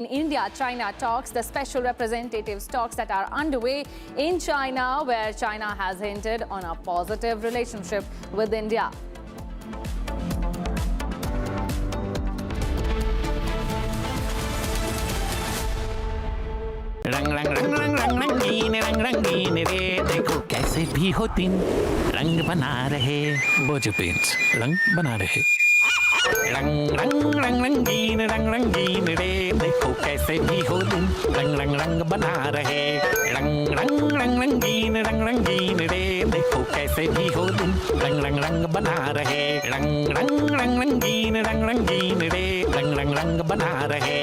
In India-China talks, the special representatives talks that are underway in China, where China has hinted on a positive relationship with India. रंग रंग रंग रंग रंग रंगीन रे देखो कैसे भी हो दिन रंग बना रहे वो जो पेंट्स रंग बना रहे रंग रंग रंग रंगीन रे देखो कैसे भी हो दिन रंग रंग रंग बना रहे रंग रंग रंग रंगीन रे देखो कैसे भी हो दिन रंग रंग रंग बना रहे रंग रंग रंग रंगीन रे रंग रंग रंग बना रहे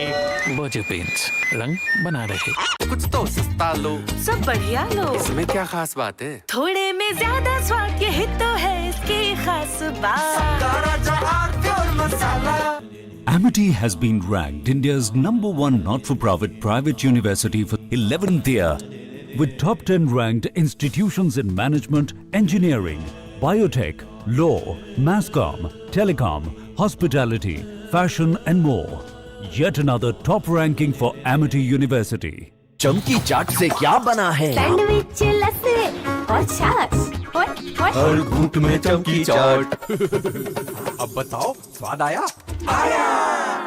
वो जो पेंट्स रंग बना रहे। कुछ तो सस्ता लो, सब बढ़िया लो। इसमें क्या खास बात है? थोड़े में ज्यादा स्वाद, यही तो है इसकी खास बात। Amity has been ranked India's #1 not-for-profit private university for 11th year, with top 10 ranked institutions in management, engineering, biotech, law, masscom, telecom, hospitality, fashion and more. Yet another top ranking for Amity University. चमकी चाट से क्या बना है? Sandwich, लस्सी और छाछ। हर घूंट में चमकी चाट। अब बताओ स्वाद आया?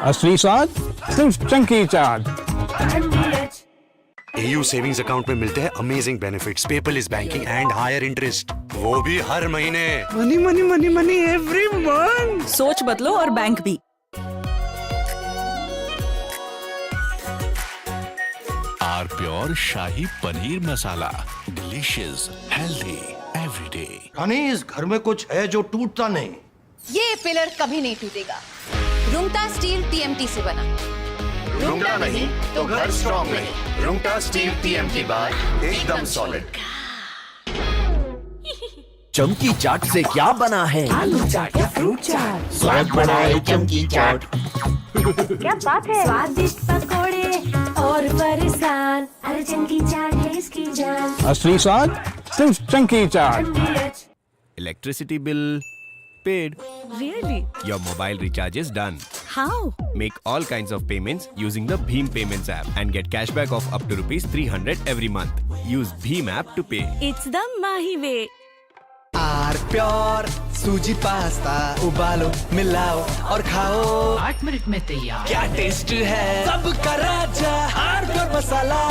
असली स्वाद सिर्फ चमकी चाट। AU सेविंग्स अकाउंट में मिलते हैं amazing benefits, paperless banking and higher interest, वो भी हर महीने। Money money money money every month. सोच बदलो और बैंक भी। R pure shahi paneer masala, delicious, healthy everyday. Rani, इस घर में कुछ है जो टूटता नहीं। ये पिलर कभी नहीं टूटेगा। रुंगटा स्टील TMT से बना। रुंगटा नहीं तो घर स्ट्रॉन्ग नहीं। रुंगटा स्टील TMT बार एकदम सॉलिड। चमकी चाट से क्या बना है? आलू चाट या फ्रूट चाट। स्वाद बनाए चमकी चाट। क्या बात है? स्वादिष्ट पकोड़े और परेशान, अरे चमकी चाट है इसकी जान। असली स्वाद सिर्फ चमकी चाट। Electricity bill paid. Really? Your mobile recharge is done. How? Make all kinds of payments using the Bheem Payments app and get cashback of up to ₹300 every month. Use Bheem app to pay. It's the Mahi way. R pure suji pasta उबालो मिलाओ और खाओ 8 minute में तैयार। क्या taste है सबका राजा आर प्योर मसाला।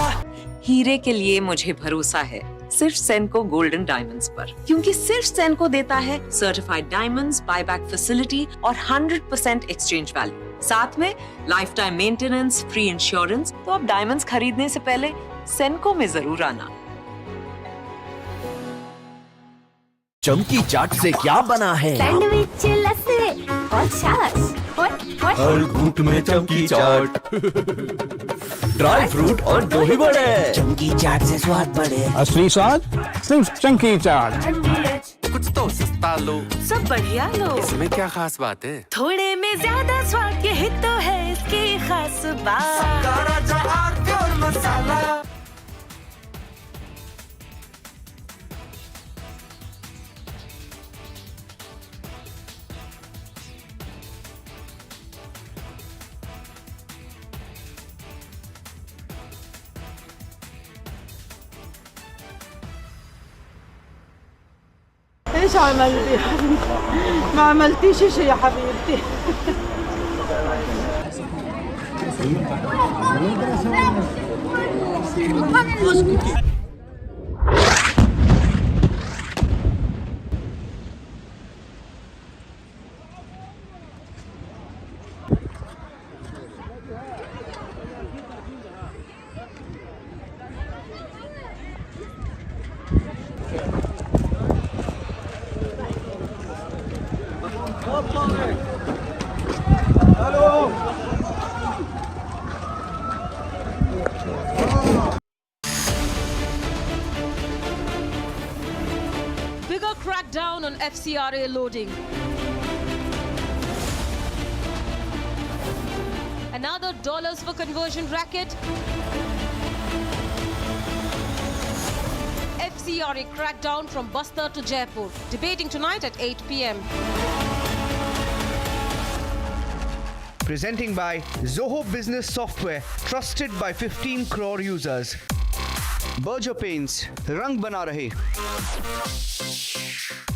हीरे के लिए मुझे भरोसा है सिर्फ सेनको गोल्डन डायमंड्स पर, क्योंकि सिर्फ सेनको देता है सर्टिफाइड डायमंड्स, बायबैक फैसिलिटी और 100% एक्सचेंज वैल्यू, साथ में life time maintenance, free insurance. तो अब डायमंड्स खरीदने से पहले सेनको में जरूर आना। चमकी चाट से क्या बना है? सैंडविच, लस्सी और छाछ। हर घूंट में चमकी चाट। ड्राई फ्रूट और दही बड़े। चमकी चाट से स्वाद बढ़े। असली स्वाद सिर्फ चमकी चाट। कुछ तो सस्ता लो, सब बढ़िया लो। इसमें क्या खास बात है? थोड़े में ज्यादा स्वाद, यही तो है इसकी खास बात। ايش عملتي؟ ما عملتيش شيء يا حبيبتي. Bigger crackdown on FCRA loading. Another dollars for conversion racket. FCRA crackdown from Bastar to Jaipur. Debating tonight at 8 p.m. Presenting by Zoho Business Software, trusted by 15 crore users. Berger Paints, रंग बना रहे.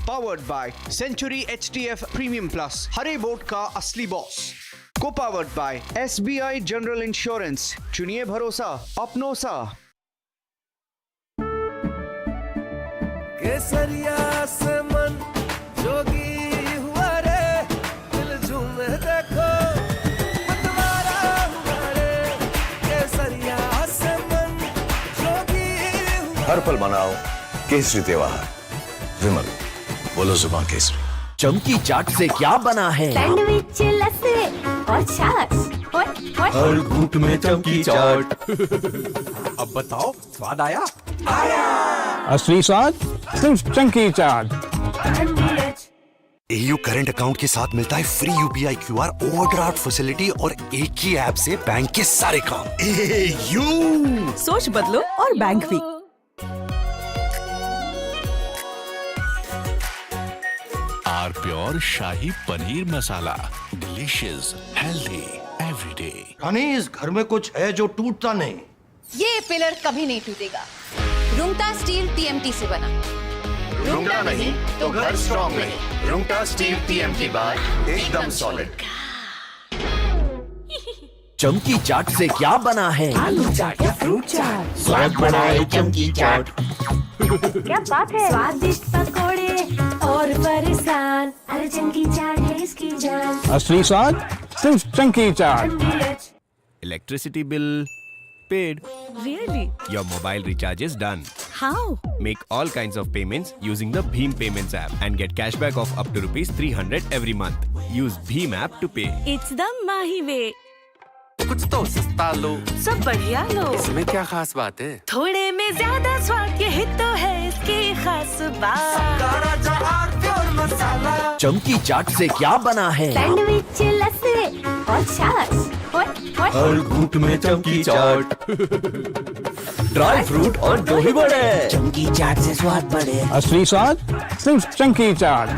Powered by Century HTF Premium Plus, हरे board का असली boss. Co-powered by SBI General Insurance, चुनिए भरोसा अपनों सा. केसरिया से मन जोगी हुआ रे, दिल झूमे देखो मतवारा हुआ रे. केसरिया से मन जोगी हुआ. हर पल मनाओ केसरी त्योहार. विमल, बोलो जुबान केसरी. चमकी चाट से क्या बना है? सैंडविच लस्सी और छाछ. हर घूंट में चमकी चाट. अब बताओ स्वाद आया? असली स्वाद सिर्फ चंकी चाट. एयू करंट अकाउंट के साथ मिलता है free UPI QR, overdraft facility और एक ही ऐप से बैंक के सारे काम. एयू सोच बदलो और बैंक भी. R pure shahi paneer masala, delicious, healthy everyday. Rani, इस घर में कुछ है जो टूटता नहीं. ये पिलर कभी नहीं टूटेगा. रुंगटा स्टील टीएमटी से बना. रुंगटा नहीं तो घर स्ट्रॉन्ग नहीं. रुंगटा स्टील टीएमटी बार एकदम सॉलिड. चमकी चाट से क्या बना है? आलू चाट या फ्रूट चाट. स्वाद बनाए चमकी चाट. क्या बात है? स्वादिष्ट पकोड़े और परेशान. अरे चंकी चाट है इसकी जान. असली स्वाद सिर्फ chunky chaat. Electricity bill paid. Really? Your mobile recharge is done. How? Make all kinds of payments using the Bheem Payments app and get cashback of up to rupees 300 every month. Use Bheem app to pay. It's the Mahi way. कुछ तो सस्ता लो, सब बढ़िया लो. इसमें क्या खास बात है? थोड़े में ज्यादा स्वाद, यही तो है इसकी खास बात. चमकी चाट से क्या बना है? सैंडविच लस्सी और छाछ. हर घूंट में चमकी चाट. ड्राई फ्रूट और दही बड़े. चमकी चाट से स्वाद बढ़े. असली स्वाद सिर्फ chunky chaat.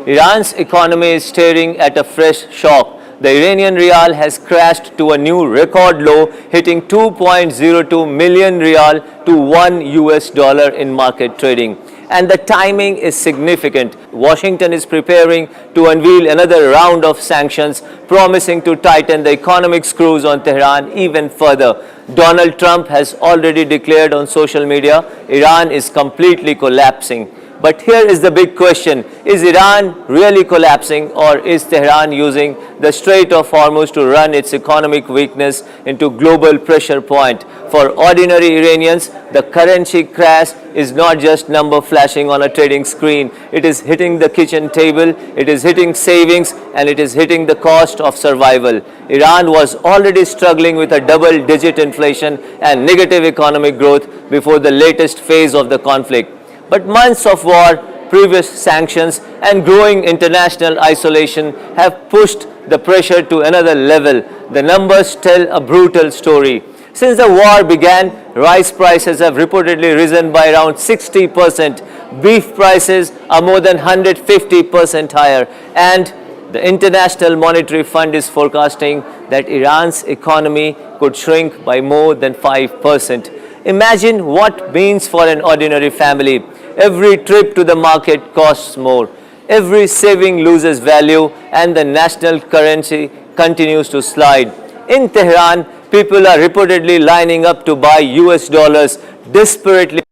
Iran's economy is staring at a fresh shock. The Iranian rial has crashed to a new record low, hitting 2.02 million rial to $1 in market trading. And the timing is significant. Washington is preparing to unveil another round of sanctions, promising to tighten the economic screws on Tehran even further. Donald Trump has already declared on social media, Iran is completely collapsing. But here is the big question, is Iran really collapsing, or is Tehran using the Strait of Hormuz to run its economic weakness into global pressure point? For ordinary Iranians, the currency crash is not just number flashing on a trading screen. It is hitting the kitchen table, it is hitting savings, and it is hitting the cost of survival. Iran was already struggling with a double-digit inflation and negative economic growth before the latest phase of the conflict. But months of war, previous sanctions, and growing international isolation have pushed the pressure to another level. The numbers tell a brutal story. Since the war began, rice prices have reportedly risen by around 60%. Beef prices are more than 150% higher. And the International Monetary Fund is forecasting that Iran's economy could shrink by more than 5%. Imagine what means for an ordinary family. Every trip to the market costs more. Every saving loses value, and the national currency continues to slide. In Tehran, people are reportedly lining up to buy US dollars desperately.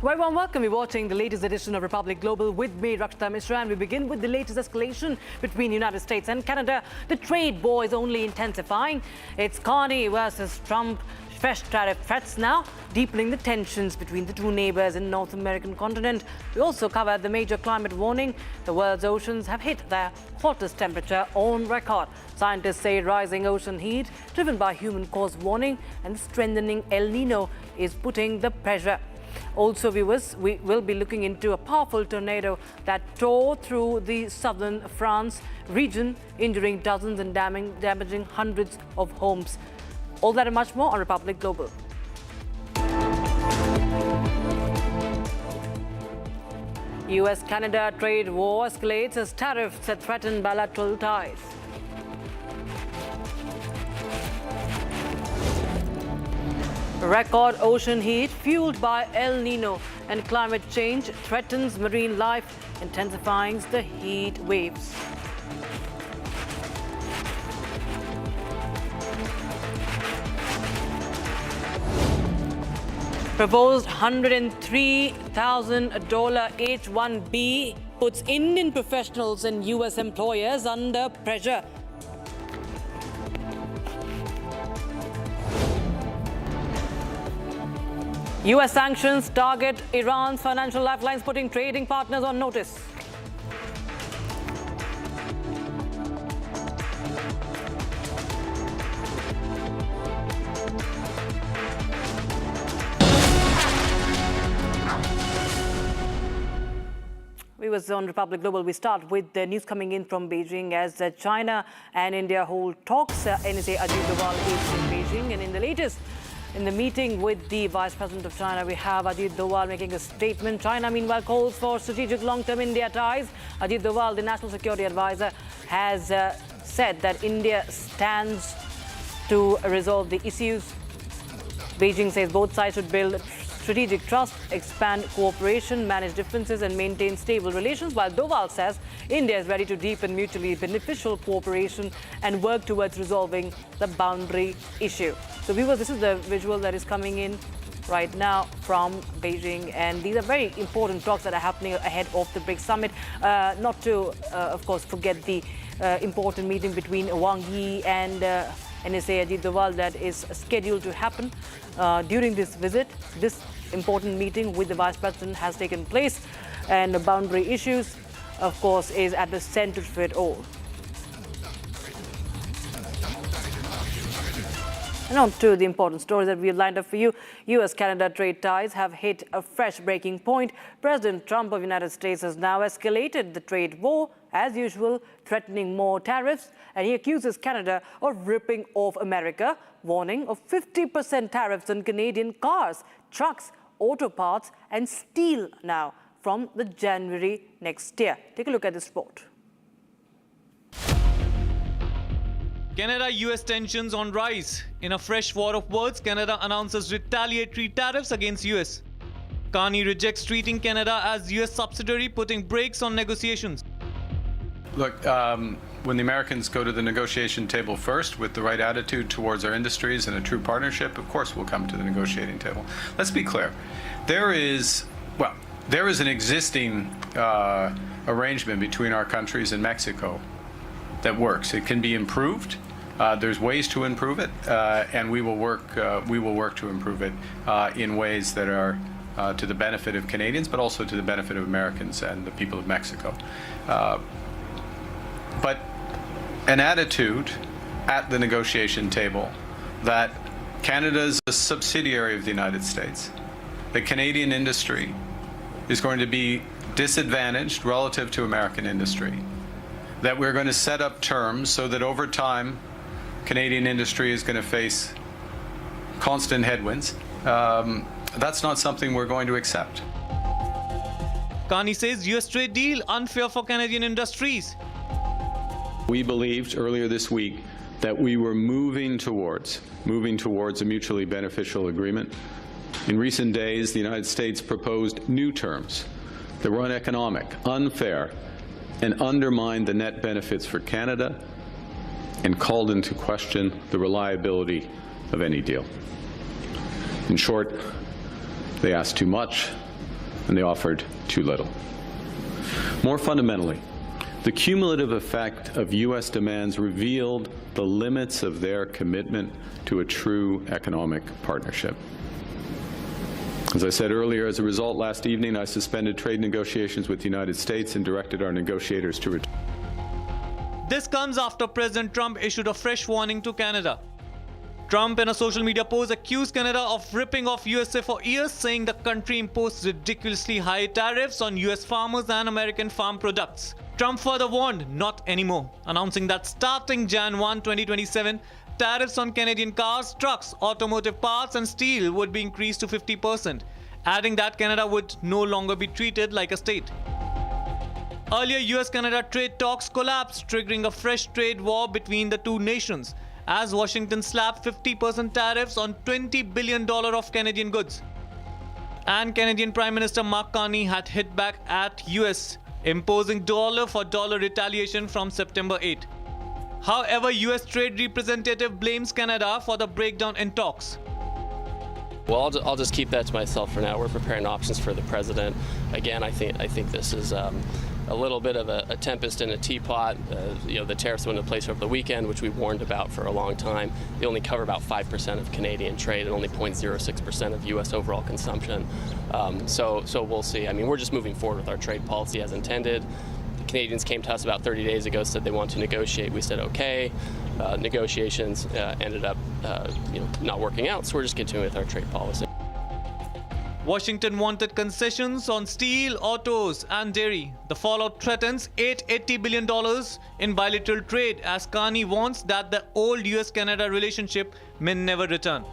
Very warm welcome. You're watching the latest edition of Republic Global with me, Rakshita Mishra, and we begin with the latest escalation between the United States and Canada. The trade war is only intensifying. It's Carney versus Trump. Fresh tariff threats now, deepening the tensions between the two neighbors in the North American continent. We also covered the major climate warning. The world's oceans have hit their hottest temperature on record. Scientists say rising ocean heat, driven by human-caused warming and strengthening El Nino, is putting the pressure. Also, viewers, we will be looking into a powerful tornado that tore through the southern France region, injuring dozens and damaging hundreds of homes. All that and much more on Republic Global. US-Canada trade war escalates as tariffs threaten bilateral ties. Record ocean heat fueled by El Nino and climate change threatens marine life, intensifying the heat waves. Proposed $103,000 H-1B puts Indian professionals and US employers under pressure. US sanctions target Iran's financial lifelines, putting trading partners on notice. Viewers on Republic Global, we start with the news coming in from Beijing as China and India hold talks. NSA Ajit Doval is in Beijing, and in the meeting with the Vice President of China, we have Ajit Doval making a statement. China, meanwhile, calls for strategic long-term India ties. Ajit Doval, the National Security Advisor, has said that India stands to resolve the issues. Beijing says both sides should build strategic trust, expand cooperation, manage differences and maintain stable relations, while Doval says India is ready to deepen mutually beneficial cooperation and work towards resolving the boundary issue. So viewers, this is the visual that is coming in right now from Beijing, and these are very important talks that are happening ahead of the BRICS summit. Not to, of course, forget the important meeting between Wang Yi and NSA Ajit Doval that is scheduled to happen during this visit. This important meeting with the Vice President has taken place, and the boundary issues, of course, is at the center of it all. And on to the important stories that we have lined up for you. US-Canada trade ties have hit a fresh breaking point. President Trump of the United States has now escalated the trade war, as usual, threatening more tariffs, and he accuses Canada of ripping off America, warning of 50% tariffs on Canadian cars, trucks, auto parts and steel now from the January next year. Take a look at this report. Canada-US tensions on rise. In a fresh war of words, Canada announces retaliatory tariffs against US. Carney rejects treating Canada as US subsidiary, putting brakes on negotiations. Look, when the Americans go to the negotiation table first with the right attitude towards our industries and a true partnership, of course we'll come to the negotiating table. Let's be clear. There is an existing arrangement between our countries and Mexico that works. It can be improved. There's ways to improve it, and we will work to improve it in ways that are to the benefit of Canadians, but also to the benefit of Americans and the people of Mexico. But an attitude at the negotiation table that Canada is a subsidiary of the United States, that Canadian industry is going to be disadvantaged relative to American industry, that we're going to set up terms so that over time Canadian industry is going to face constant headwinds. That's not something we're going to accept. Carney says US trade deal unfair for Canadian industries. We believed earlier this week that we were moving towards a mutually beneficial agreement. In recent days, the United States proposed new terms that were uneconomic, unfair, and undermined the net benefits for Canada and called into question the reliability of any deal. In short, they asked too much and they offered too little. More fundamentally, the cumulative effect of U.S. demands revealed the limits of their commitment to a true economic partnership. As I said earlier, as a result, last evening I suspended trade negotiations with the United States and directed our negotiators to return. This comes after President Trump issued a fresh warning to Canada. Trump, in a social media post, accused Canada of ripping off USA for years, saying the country imposed ridiculously high tariffs on US farmers and American farm products. Trump further warned, not anymore, announcing that starting Jan 1, 2027, tariffs on Canadian cars, trucks, automotive parts and steel would be increased to 50%, adding that Canada would no longer be treated like a state. Earlier, US-Canada trade talks collapsed, triggering a fresh trade war between the two nations, as Washington slapped 50% tariffs on $20 billion of Canadian goods. And Canadian Prime Minister Mark Carney had hit back at US, imposing dollar-for-dollar retaliation from September 8. However, US Trade Representative blames Canada for the breakdown in talks. Well, I'll just keep that to myself for now. We're preparing options for the president. Again, I think this is a little bit of a tempest in a teapot. The tariffs went into place over the weekend, which we warned about for a long time. They only cover about 5% of Canadian trade and only 0.06% of U.S. overall consumption. So we'll see. I mean, we're just moving forward with our trade policy as intended. The Canadians came to us about 30 days ago, said they want to negotiate. We said okay. Negotiations ended up not working out, so we're just continuing with our trade policy. Washington wanted concessions on steel, autos and dairy. The fallout threatens $880 billion in bilateral trade, as Carney warns that the old US-Canada relationship may never return.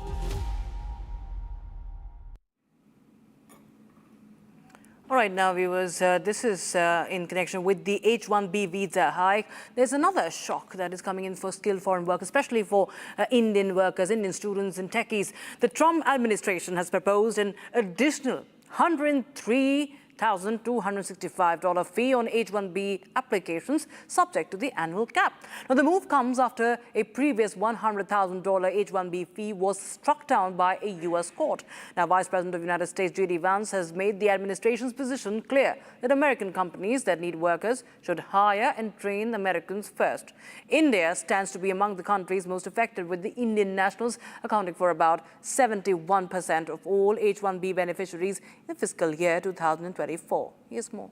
All right, now viewers, this is in connection with the H-1B visa hike. There's another shock that is coming in for skilled foreign workers, especially for Indian workers, Indian students and techies. The Trump administration has proposed an additional $103,265 fee on H-1B applications subject to the annual cap. Now, the move comes after a previous $100,000 H-1B fee was struck down by a U.S. court. Now, Vice President of the United States, J.D. Vance, has made the administration's position clear that American companies that need workers should hire and train Americans first. India stands to be among the countries most affected, with the Indian nationals accounting for about 71% of all H-1B beneficiaries in fiscal year 2024. Here's more.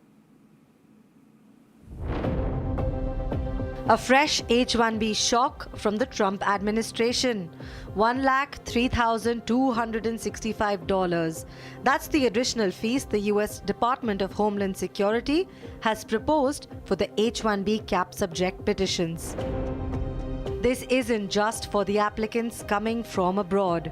A fresh H-1B shock from the Trump administration. $103,265. That's the additional fees the U.S. Department of Homeland Security has proposed for the H-1B cap subject petitions. This isn't just for the applicants coming from abroad.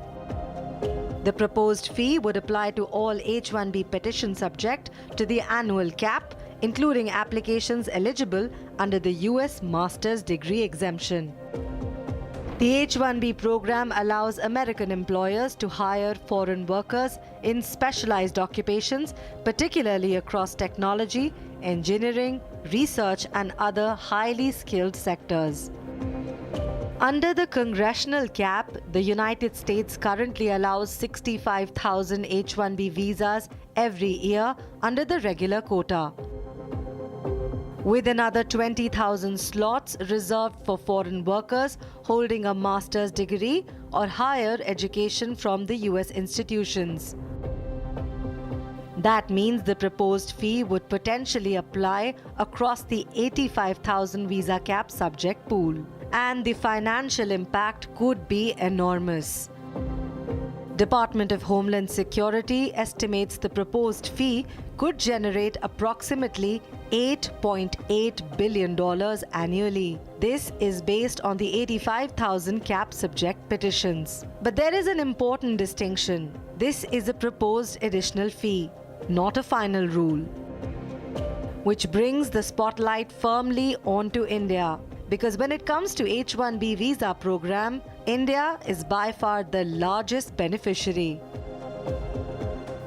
The proposed fee would apply to all H-1B petitions subject to the annual cap, including applications eligible under the U.S. master's degree exemption. The H-1B program allows American employers to hire foreign workers in specialized occupations, particularly across technology, engineering, research, and other highly skilled sectors. Under the congressional cap, the United States currently allows 65,000 H-1B visas every year under the regular quota, with another 20,000 slots reserved for foreign workers holding a master's degree or higher education from the U.S. institutions. That means the proposed fee would potentially apply across the 85,000 visa cap subject pool. And the financial impact could be enormous. Department of Homeland Security estimates the proposed fee could generate approximately $8.8 billion annually. This is based on the 85,000 cap subject petitions. But there is an important distinction. This is a proposed additional fee, not a final rule, which brings the spotlight firmly onto India. Because when it comes to H-1B visa program, India is by far the largest beneficiary.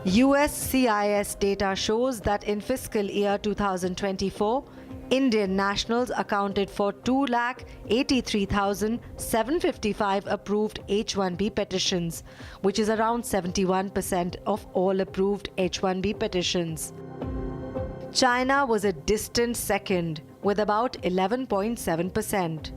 USCIS data shows that in fiscal year 2024, Indian nationals accounted for 283,755 approved H-1B petitions, which is around 71% of all approved H-1B petitions. China was a distant second, with about 11.7%.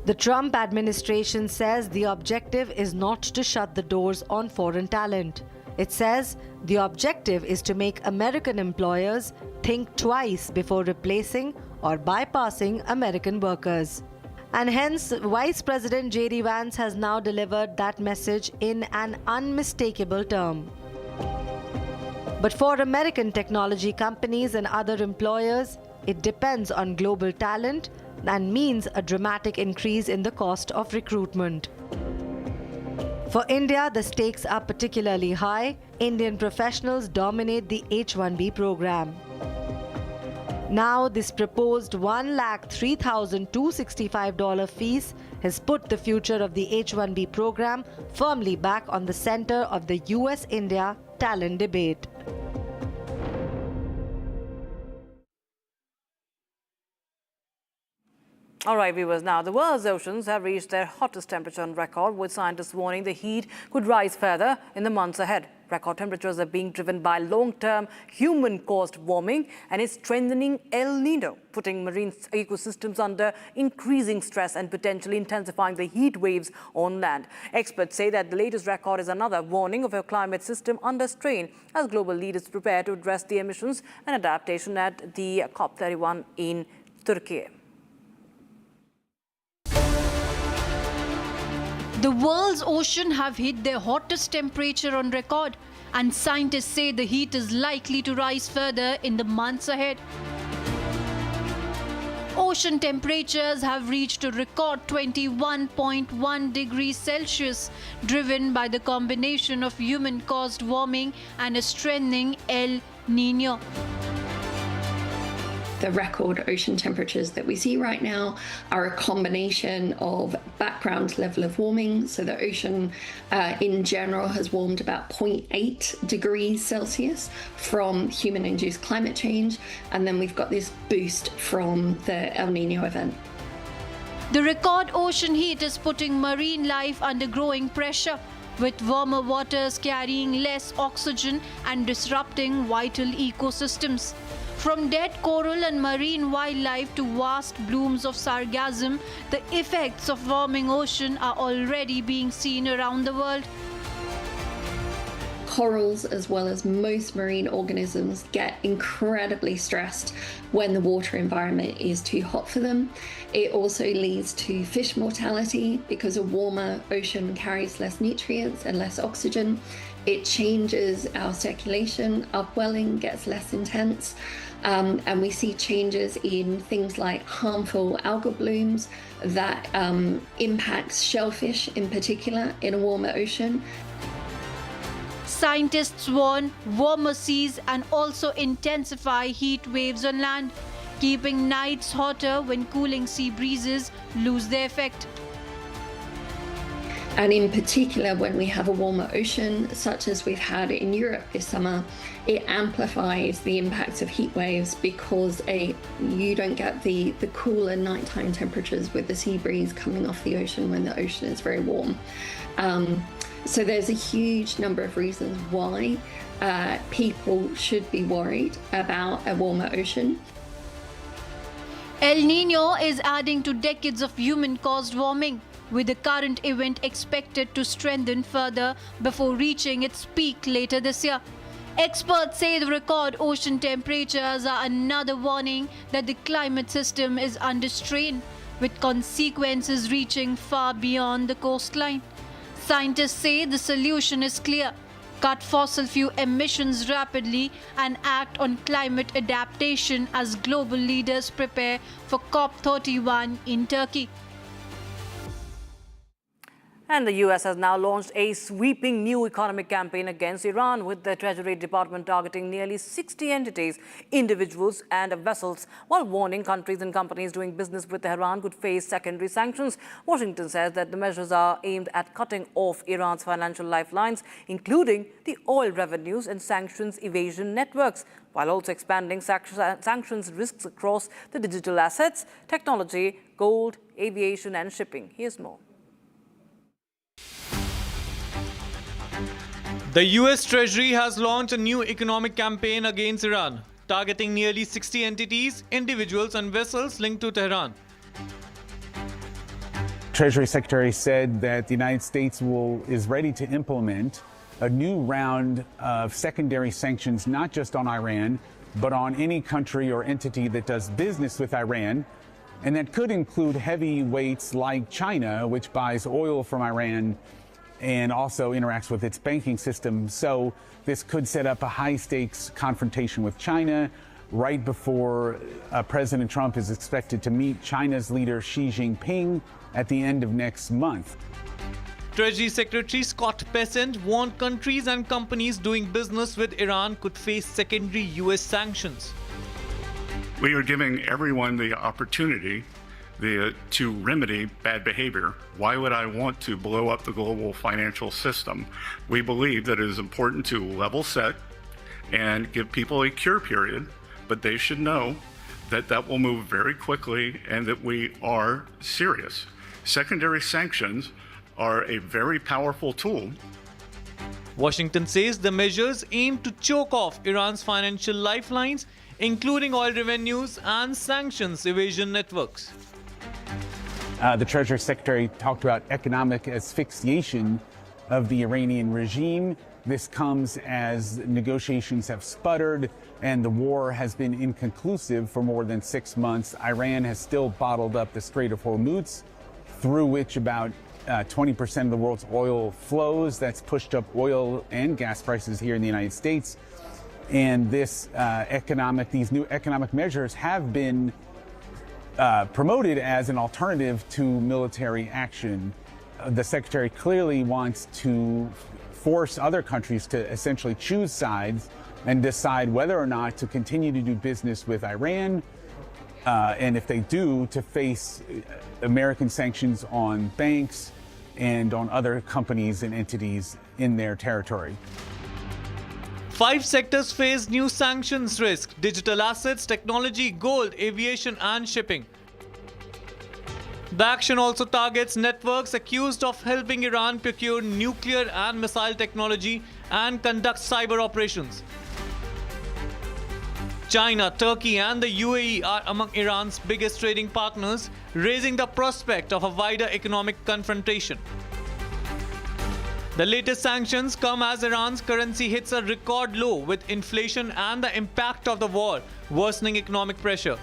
The Trump administration says the objective is not to shut the doors on foreign talent. It says the objective is to make American employers think twice before replacing or bypassing American workers. And hence, Vice President J.D. Vance has now delivered that message in an unmistakable term. But for American technology companies and other employers, it depends on global talent and means a dramatic increase in the cost of recruitment. For India, the stakes are particularly high. Indian professionals dominate the H-1B program. Now, this proposed $1,03,265 fees has put the future of the H-1B program firmly back on the center of the US-India talent debate. All right, viewers, now the world's oceans have reached their hottest temperature on record, with scientists warning the heat could rise further in the months ahead. Record temperatures are being driven by long-term human-caused warming and is strengthening El Nino, putting marine ecosystems under increasing stress and potentially intensifying the heat waves on land. Experts say that the latest record is another warning of a climate system under strain as global leaders prepare to address the emissions and adaptation at the COP31 in Turkey. The world's oceans have hit their hottest temperature on record, and scientists say the heat is likely to rise further in the months ahead. Ocean temperatures have reached a record 21.1 degrees Celsius, driven by the combination of human-caused warming and a strengthening El Nino. The record ocean temperatures that we see right now are a combination of background level of warming. So the ocean in general has warmed about 0.8 degrees Celsius from human-induced climate change. And then we've got this boost from the El Nino event. The record ocean heat is putting marine life under growing pressure, with warmer waters carrying less oxygen and disrupting vital ecosystems. From dead coral and marine wildlife to vast blooms of sargassum, the effects of warming ocean are already being seen around the world. Corals, as well as most marine organisms, get incredibly stressed when the water environment is too hot for them. It also leads to fish mortality because a warmer ocean carries less nutrients and less oxygen. It changes our circulation, upwelling gets less intense, and we see changes in things like harmful algal blooms that impacts shellfish in particular in a warmer ocean. Scientists warn warmer seas and also intensify heat waves on land, keeping nights hotter when cooling sea breezes lose their effect. And in particular, when we have a warmer ocean, such as we've had in Europe this summer, it amplifies the impacts of heat waves because you don't get the cooler nighttime temperatures with the sea breeze coming off the ocean when the ocean is very warm. So there's a huge number of reasons why people should be worried about a warmer ocean. El Nino is adding to decades of human-caused warming, with the current event expected to strengthen further before reaching its peak later this year. Experts say the record ocean temperatures are another warning that the climate system is under strain, with consequences reaching far beyond the coastline. Scientists say the solution is clear: cut fossil fuel emissions rapidly and act on climate adaptation as global leaders prepare for COP31 in Turkey. And the US has now launched a sweeping new economic campaign against Iran, with the Treasury Department targeting nearly 60 entities, individuals and vessels, while warning countries and companies doing business with Tehran could face secondary sanctions. Washington says that the measures are aimed at cutting off Iran's financial lifelines, including the oil revenues and sanctions evasion networks, while also expanding sanctions risks across the digital assets, technology, gold, aviation and shipping. Here's more. The US Treasury has launched a new economic campaign against Iran, targeting nearly 60 entities, individuals and vessels linked to Tehran. Treasury Secretary said that the United States is ready to implement a new round of secondary sanctions, not just on Iran, but on any country or entity that does business with Iran. And that could include heavyweights like China, which buys oil from Iran and also interacts with its banking system. So this could set up a high-stakes confrontation with China, right before President Trump is expected to meet China's leader Xi Jinping at the end of next month. Treasury Secretary Scott Bessent warned countries and companies doing business with Iran could face secondary US sanctions. We are giving everyone the opportunity to remedy bad behavior. Why would I want to blow up the global financial system? We believe that it is important to level set and give people a cure period, but they should know that that will move very quickly and that we are serious. Secondary sanctions are a very powerful tool. Washington says the measures aim to choke off Iran's financial lifelines, including oil revenues and sanctions evasion networks. The Treasury Secretary talked about economic asphyxiation of the Iranian regime. This comes as negotiations have sputtered and the war has been inconclusive for more than 6 months. Iran has still bottled up the Strait of Hormuz, through which about 20% of the world's oil flows. That's pushed up oil and gas prices here in the United States. And these new economic measures have been promoted as an alternative to military action. The Secretary clearly wants to force other countries to essentially choose sides and decide whether or not to continue to do business with Iran, and if they do, to face American sanctions on banks and on other companies and entities in their territory. 5 sectors face new sanctions risk: digital assets, technology, gold, aviation and shipping. The action also targets networks accused of helping Iran procure nuclear and missile technology and conduct cyber operations. China, Turkey and the UAE are among Iran's biggest trading partners, raising the prospect of a wider economic confrontation. The latest sanctions come as Iran's currency hits a record low, with inflation and the impact of the war worsening economic pressure.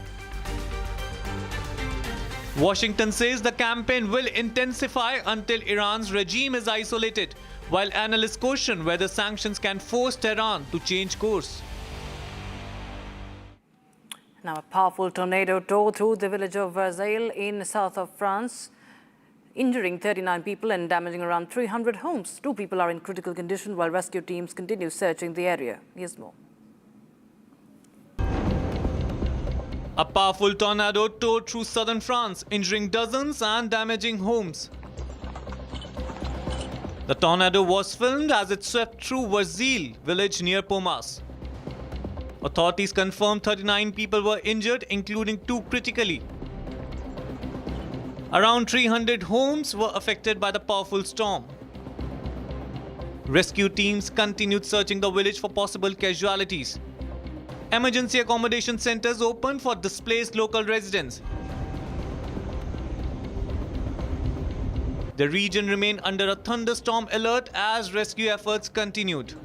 Washington says the campaign will intensify until Iran's regime is isolated, while analysts caution whether sanctions can force Tehran to change course. Now, a powerful tornado tore through the village of Versailles in south of France, injuring 39 people and damaging around 300 homes. 2 people are in critical condition while rescue teams continue searching the area. Here's more. A powerful tornado tore through southern France, injuring dozens and damaging homes. The tornado was filmed as it swept through Versailles village near Pomas. Authorities confirmed 39 people were injured, including 2 critically. Around 300 homes were affected by the powerful storm. Rescue teams continued searching the village for possible casualties. Emergency accommodation centers opened for displaced local residents. The region remained under a thunderstorm alert as rescue efforts continued.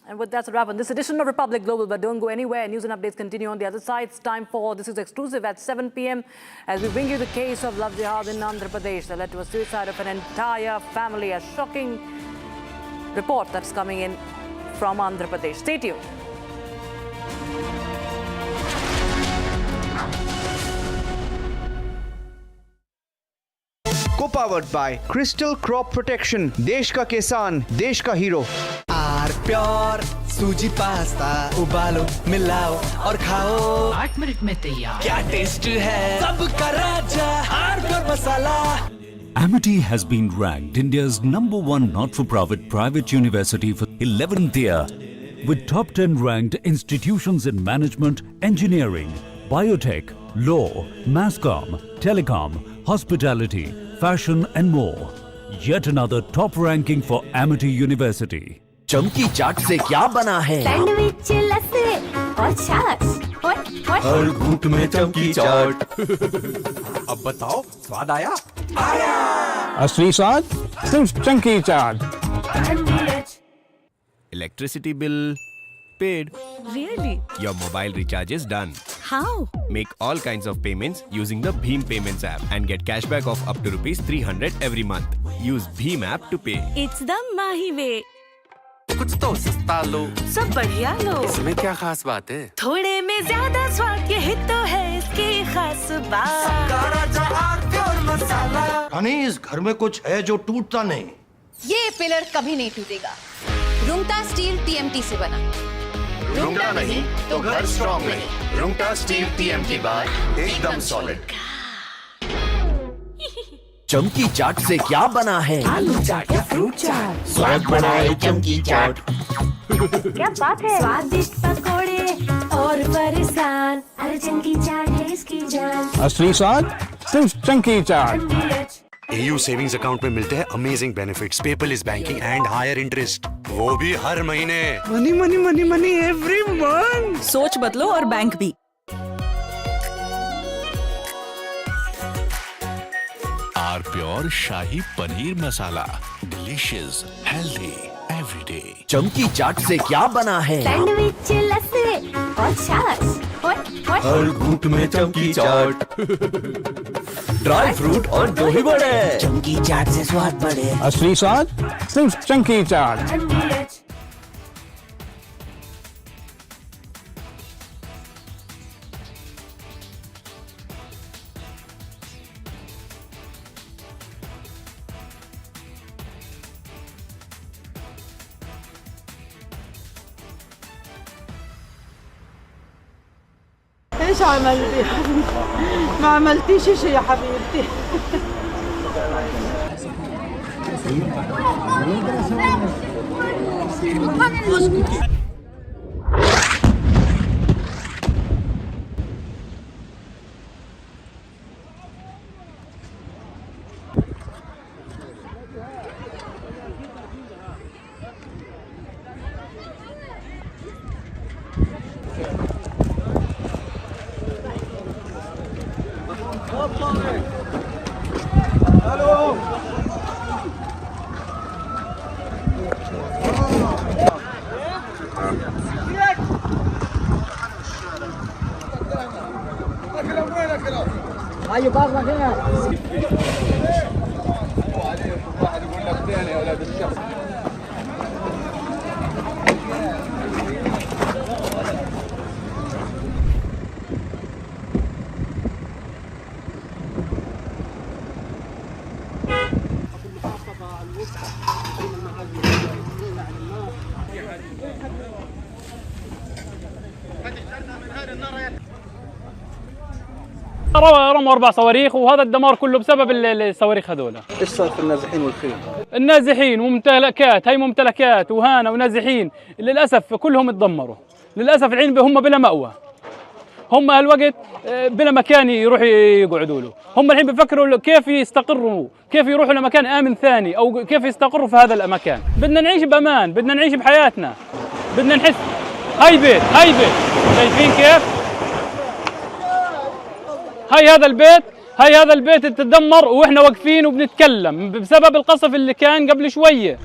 And with that's a wrap on this edition of Republic Global, but don't go anywhere. News and updates continue on the other side. It's time for This Is Exclusive at 7 p.m. as we bring you the case of love jihad in Andhra Pradesh that led to a suicide of an entire family. A shocking report that's coming in from Andhra Pradesh. Stay tuned. Co-powered by Crystal Crop Protection. देश का किसान, देश का hero. Are pure suji pasta उबालो मिलाओ और खाओ 8 minute में तैयार. क्या टेस्ट है सबका राजा R pure masala. Amity has been ranked India's #1 not-for-profit private university for 11th year, with top 10 ranked institutions in management, engineering, biotech, law, masscom, telecom, hospitality, fashion and more. Yet another top ranking for Amity University. चमकी चाट से क्या बना है? Sandwich लस्सी और छाछ. हर घूंट में चमकी चाट. अब बताओ स्वाद आया? आया. असली स्वाद सिर्फ चमकी चाट. Electricity bill paid. Really? Your mobile recharge is done. How? Make all kinds of payments using the Bheem Payments app and get cashback of up to ₹300 every month. Use Bheem app to pay. It's the Mahi way. कुछ तो सस्ता लो, सब बढ़िया लो। इसमें क्या खास बात है? थोड़े में ज्यादा स्वाद, यही तो है इसकी खास बात। हनी, इस घर में कुछ है जो टूटता नहीं। ये पिलर कभी नहीं टूटेगा। रुंगटा स्टील TMT से बना। रुंगटा नहीं तो घर स्ट्रॉन्ग नहीं। रुंगटा स्टील TMT बार एकदम सॉलिड। चमकी चाट से क्या बना है? आलू चाट या फ्रूट चाट, स्वाद बनाए चमकी चाट। क्या बात है? स्वादिष्ट पकोड़े और फरसान, अरे चंकी चाट है इसकी जान। असली स्वाद सिर्फ chunky chaat. AU savings account में मिलते हैं amazing benefits, paperless banking and higher interest, वो भी हर महीने। Money money money money every month. सोच बदलो और बैंक भी। R pure shahi paneer masala, delicious, healthy everyday. Chunky chaat से क्या बना है? सैंडविच, लस्सी और छाछ। हर घूंट में चमकी चाट। ड्राई फ्रूट और दही बड़े, चमकी चाट से स्वाद बढ़े। असली स्वाद सिर्फ chunky chaat. ايش عملتي؟ ما عملتيش شيء يا حبيبتي. ايوه باصنا هنا. رموا 4 صواريخ، وهذا الدمار كله بسبب الصواريخ هذول. ايش صار في النازحين والخيم؟ النازحين وممتلكات، هي ممتلكات وهانا ونازحين للاسف كلهم تدمروا. للاسف الحين هم بلا مأوى، هم هالوقت بلا مكان يروحوا يقعدوا له. هم الحين بفكروا كيف يستقروا، كيف يروحوا لمكان آمن ثاني، او كيف يستقروا في هذا المكان. بدنا نعيش بامان، بدنا نعيش بحياتنا، بدنا نحس. هاي بيت شايفين كيف؟ هاي هذا البيت تدمر واحنا واقفين وبنتكلم بسبب القصف اللي كان قبل شويه.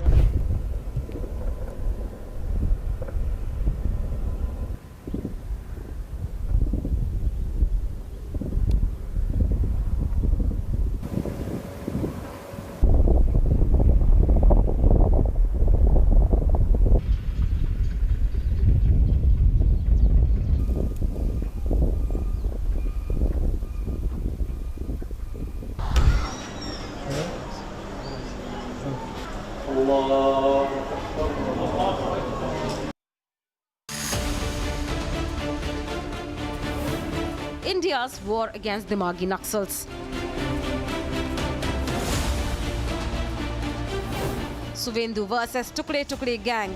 India's war against the Dimagi Naxals. Suvendu versus Tukde Tukde gang.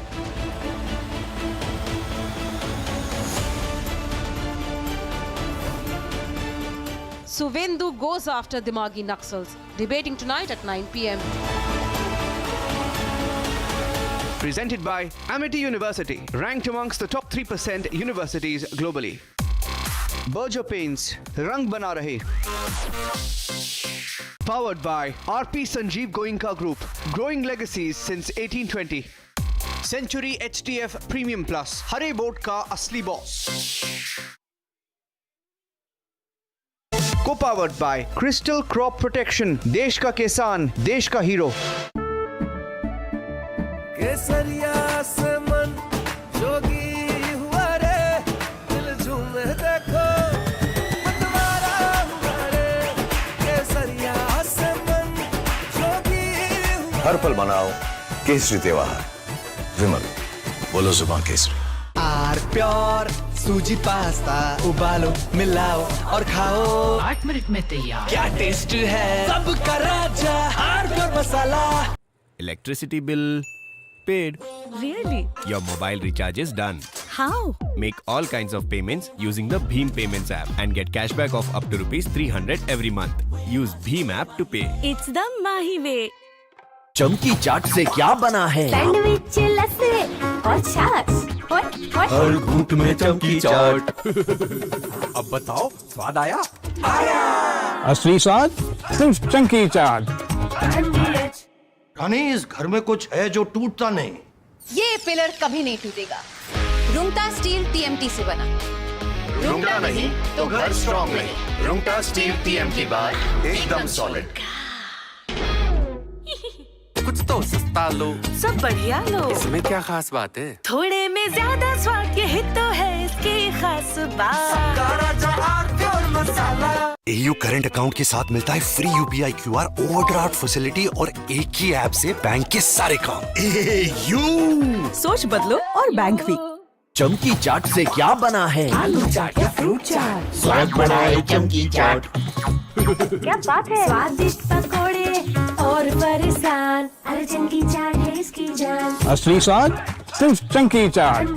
Suvendu goes after the Dimagi Naxals. Debating tonight at 9 p.m. Presented by Amity University, ranked amongst the top 3% universities globally. Berger Paints, Rang Bana Rahe. Powered by RP Sanjeev Goenka Group, growing legacies since 1820. Century HTF Premium Plus, Hare Boat Ka Asli Boss. Co-powered by Crystal Crop Protection, Desh Ka Kisan, Desh Ka Hero. केसरिया से हर पल मनाओ केसरी त्योहार। विमल, बोलो जुबान केसरी। R pure suji pasta उबालो मिलाओ और खाओ 8 मिनट में तैयार। क्या टेस्ट है सबका राजा R pure masala. Electricity bill paid. Really? Your mobile recharge is done. How? Make all kinds of payments using the Bheem Payments app and get cashback of up to rupees 300 every month. Use Bheem app to pay. It's the Mahi way. चमकी चाट से क्या बना है? Sandwich लस्सी और छाछ। हर घूंट में चमकी चाट। अब बताओ स्वाद आया? असली स्वाद सिर्फ चंकी चाट। रानी, इस घर में कुछ है जो टूटता नहीं। ये पिलर कभी नहीं टूटेगा। रुंगटा स्टील TMT से बना। रुंगटा नहीं तो घर स्ट्रॉन्ग नहीं। रुंगटा स्टील TMT बार एकदम सॉलिड। कुछ तो सस्ता लो, सब बढ़िया लो। इसमें क्या खास बात है? थोड़े में ज्यादा स्वाद, यही तो है इसकी खास बात। AU करंट अकाउंट के साथ मिलता है free UPI QR overdraft facility और एक ही ऐप से बैंक के सारे काम। AU सोच बदलो और बैंक भी। चमकी चाट से क्या बना है? आलू चाट या फ्रूट चाट। स्वाद बनाए चमकी चाट। क्या बात है? स्वादिष्ट पकोड़े और फरसान, अरे चंकी चाट है इसकी जान। असली स्वाद सिर्फ chunky chaat.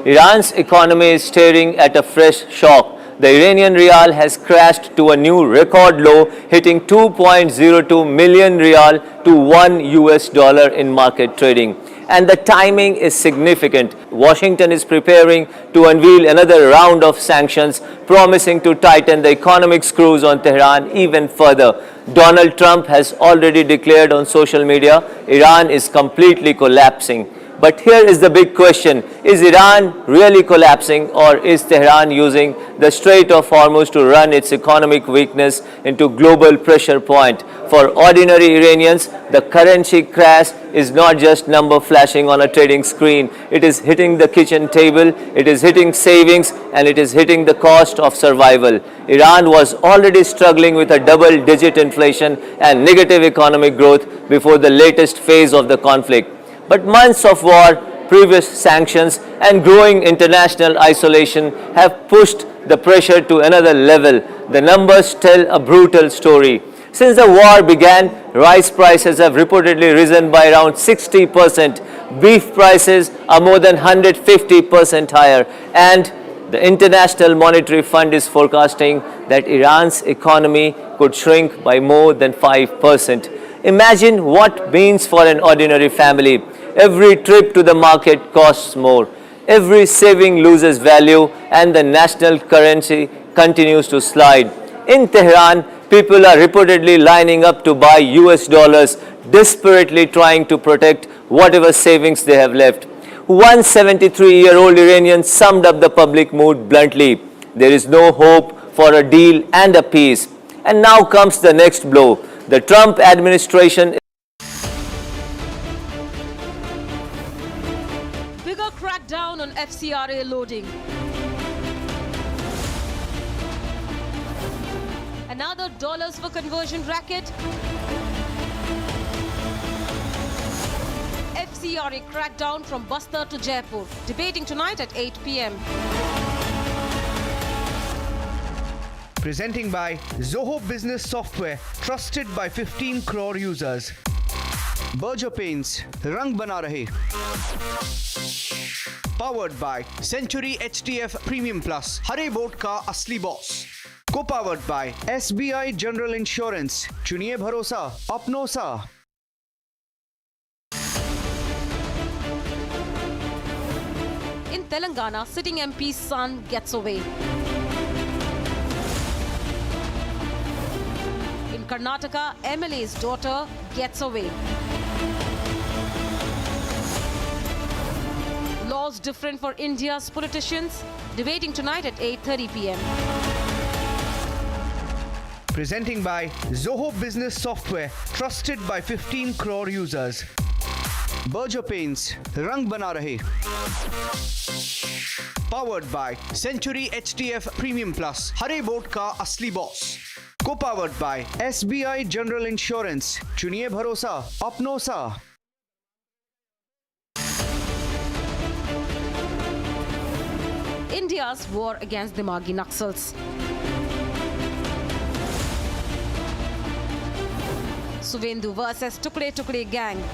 Iran's economy is staring at a fresh shock. The Iranian rial has crashed to a new record low, hitting 2.02 million rial to $1 in market trading. And the timing is significant. Washington is preparing to unveil another round of sanctions, promising to tighten the economic screws on Tehran even further. Donald Trump has already declared on social media, Iran is completely collapsing. But here is the big question, is Iran really collapsing, or is Tehran using the Strait of Hormuz to run its economic weakness into global pressure point? For ordinary Iranians, the currency crash is not just number flashing on a trading screen. It is hitting the kitchen table, it is hitting savings, and it is hitting the cost of survival. Iran was already struggling with a double-digit inflation and negative economic growth before the latest phase of the conflict. But months of war, previous sanctions, and growing international isolation have pushed the pressure to another level. The numbers tell a brutal story. Since the war began, rice prices have reportedly risen by around 60%. Beef prices are more than 150% higher. And the International Monetary Fund is forecasting that Iran's economy could shrink by more than 5%. Imagine what means for an ordinary family. Every trip to the market costs more. Every saving loses value and the national currency continues to slide. In Tehran, people are reportedly lining up to buy US dollars, desperately trying to protect whatever savings they have left. One 73-year-old Iranian summed up the public mood bluntly. There is no hope for a deal and a peace. And now comes the next blow. The Trump administration Bigger crackdown on FCRA loading. Another dollars for conversion racket. FCRA crackdown from Bastar to Jaipur. Debating tonight at 8 p.m. Presenting by Zoho Business Software, trusted by 15 crore users. Berger Paints, Rang Bana Rahe. Powered by Century HTF Premium Plus, Hare Boat Ka Asli Boss. Co-powered by SBI General Insurance, Chuniye Bharosa, Apno Sa. In Telangana, sitting MP's son gets away. In Karnataka, MLA's daughter gets away. Laws different for India's politicians. Debating tonight at 8:30 p.m. Presenting by Zoho Business Software, trusted by 15 crore users. Berger Paints, Rang Bana Rahe. Powered by Century HTF Premium Plus, Hare Boat Ka Asli Boss. Co-powered by SBI General Insurance. चुनिए भरोसा अपनों सा. India's war against Dimagi Naxals. Suvendu versus Tukde Tukde gang.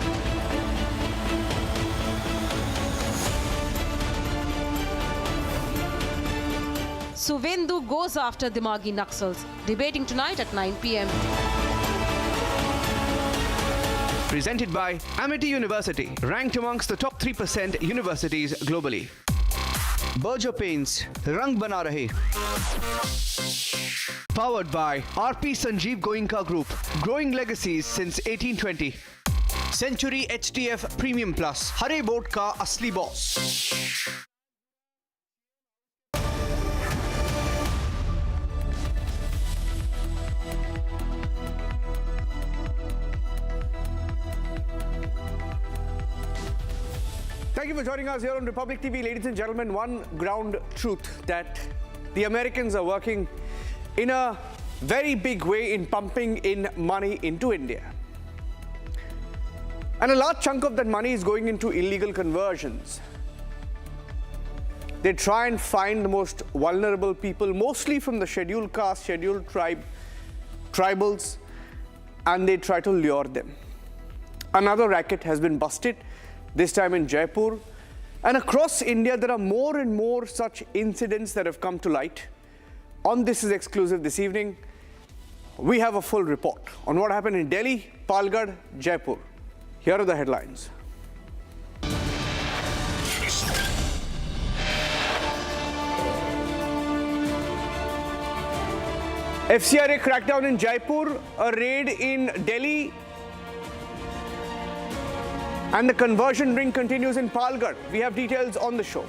Suvendu goes after Dimagi Naxals. Debating tonight at 9 p.m. Presented by Amity University, ranked amongst the top 3% universities globally. Berger Paints, Rang Bana Rahe. Powered by RP Sanjeev Goenka Group, growing legacies since 1820. Century HTF Premium Plus, हरे board का असली boss. Thank you for joining us here on Republic TV. Ladies and gentlemen, one ground truth that the Americans are working in a very big way in pumping in money into India. And a large chunk of that money is going into illegal conversions. They try and find the most vulnerable people, mostly from the scheduled caste, scheduled tribals, and they try to lure them. Another racket has been busted, this time in Jaipur. And across India, there are more and more such incidents that have come to light. On This Is Exclusive this evening, we have a full report on what happened in Delhi, Palghar, Jaipur. Here are the headlines. FCRA crackdown in Jaipur, a raid in Delhi, and the conversion ring continues in Palghar. We have details on the show.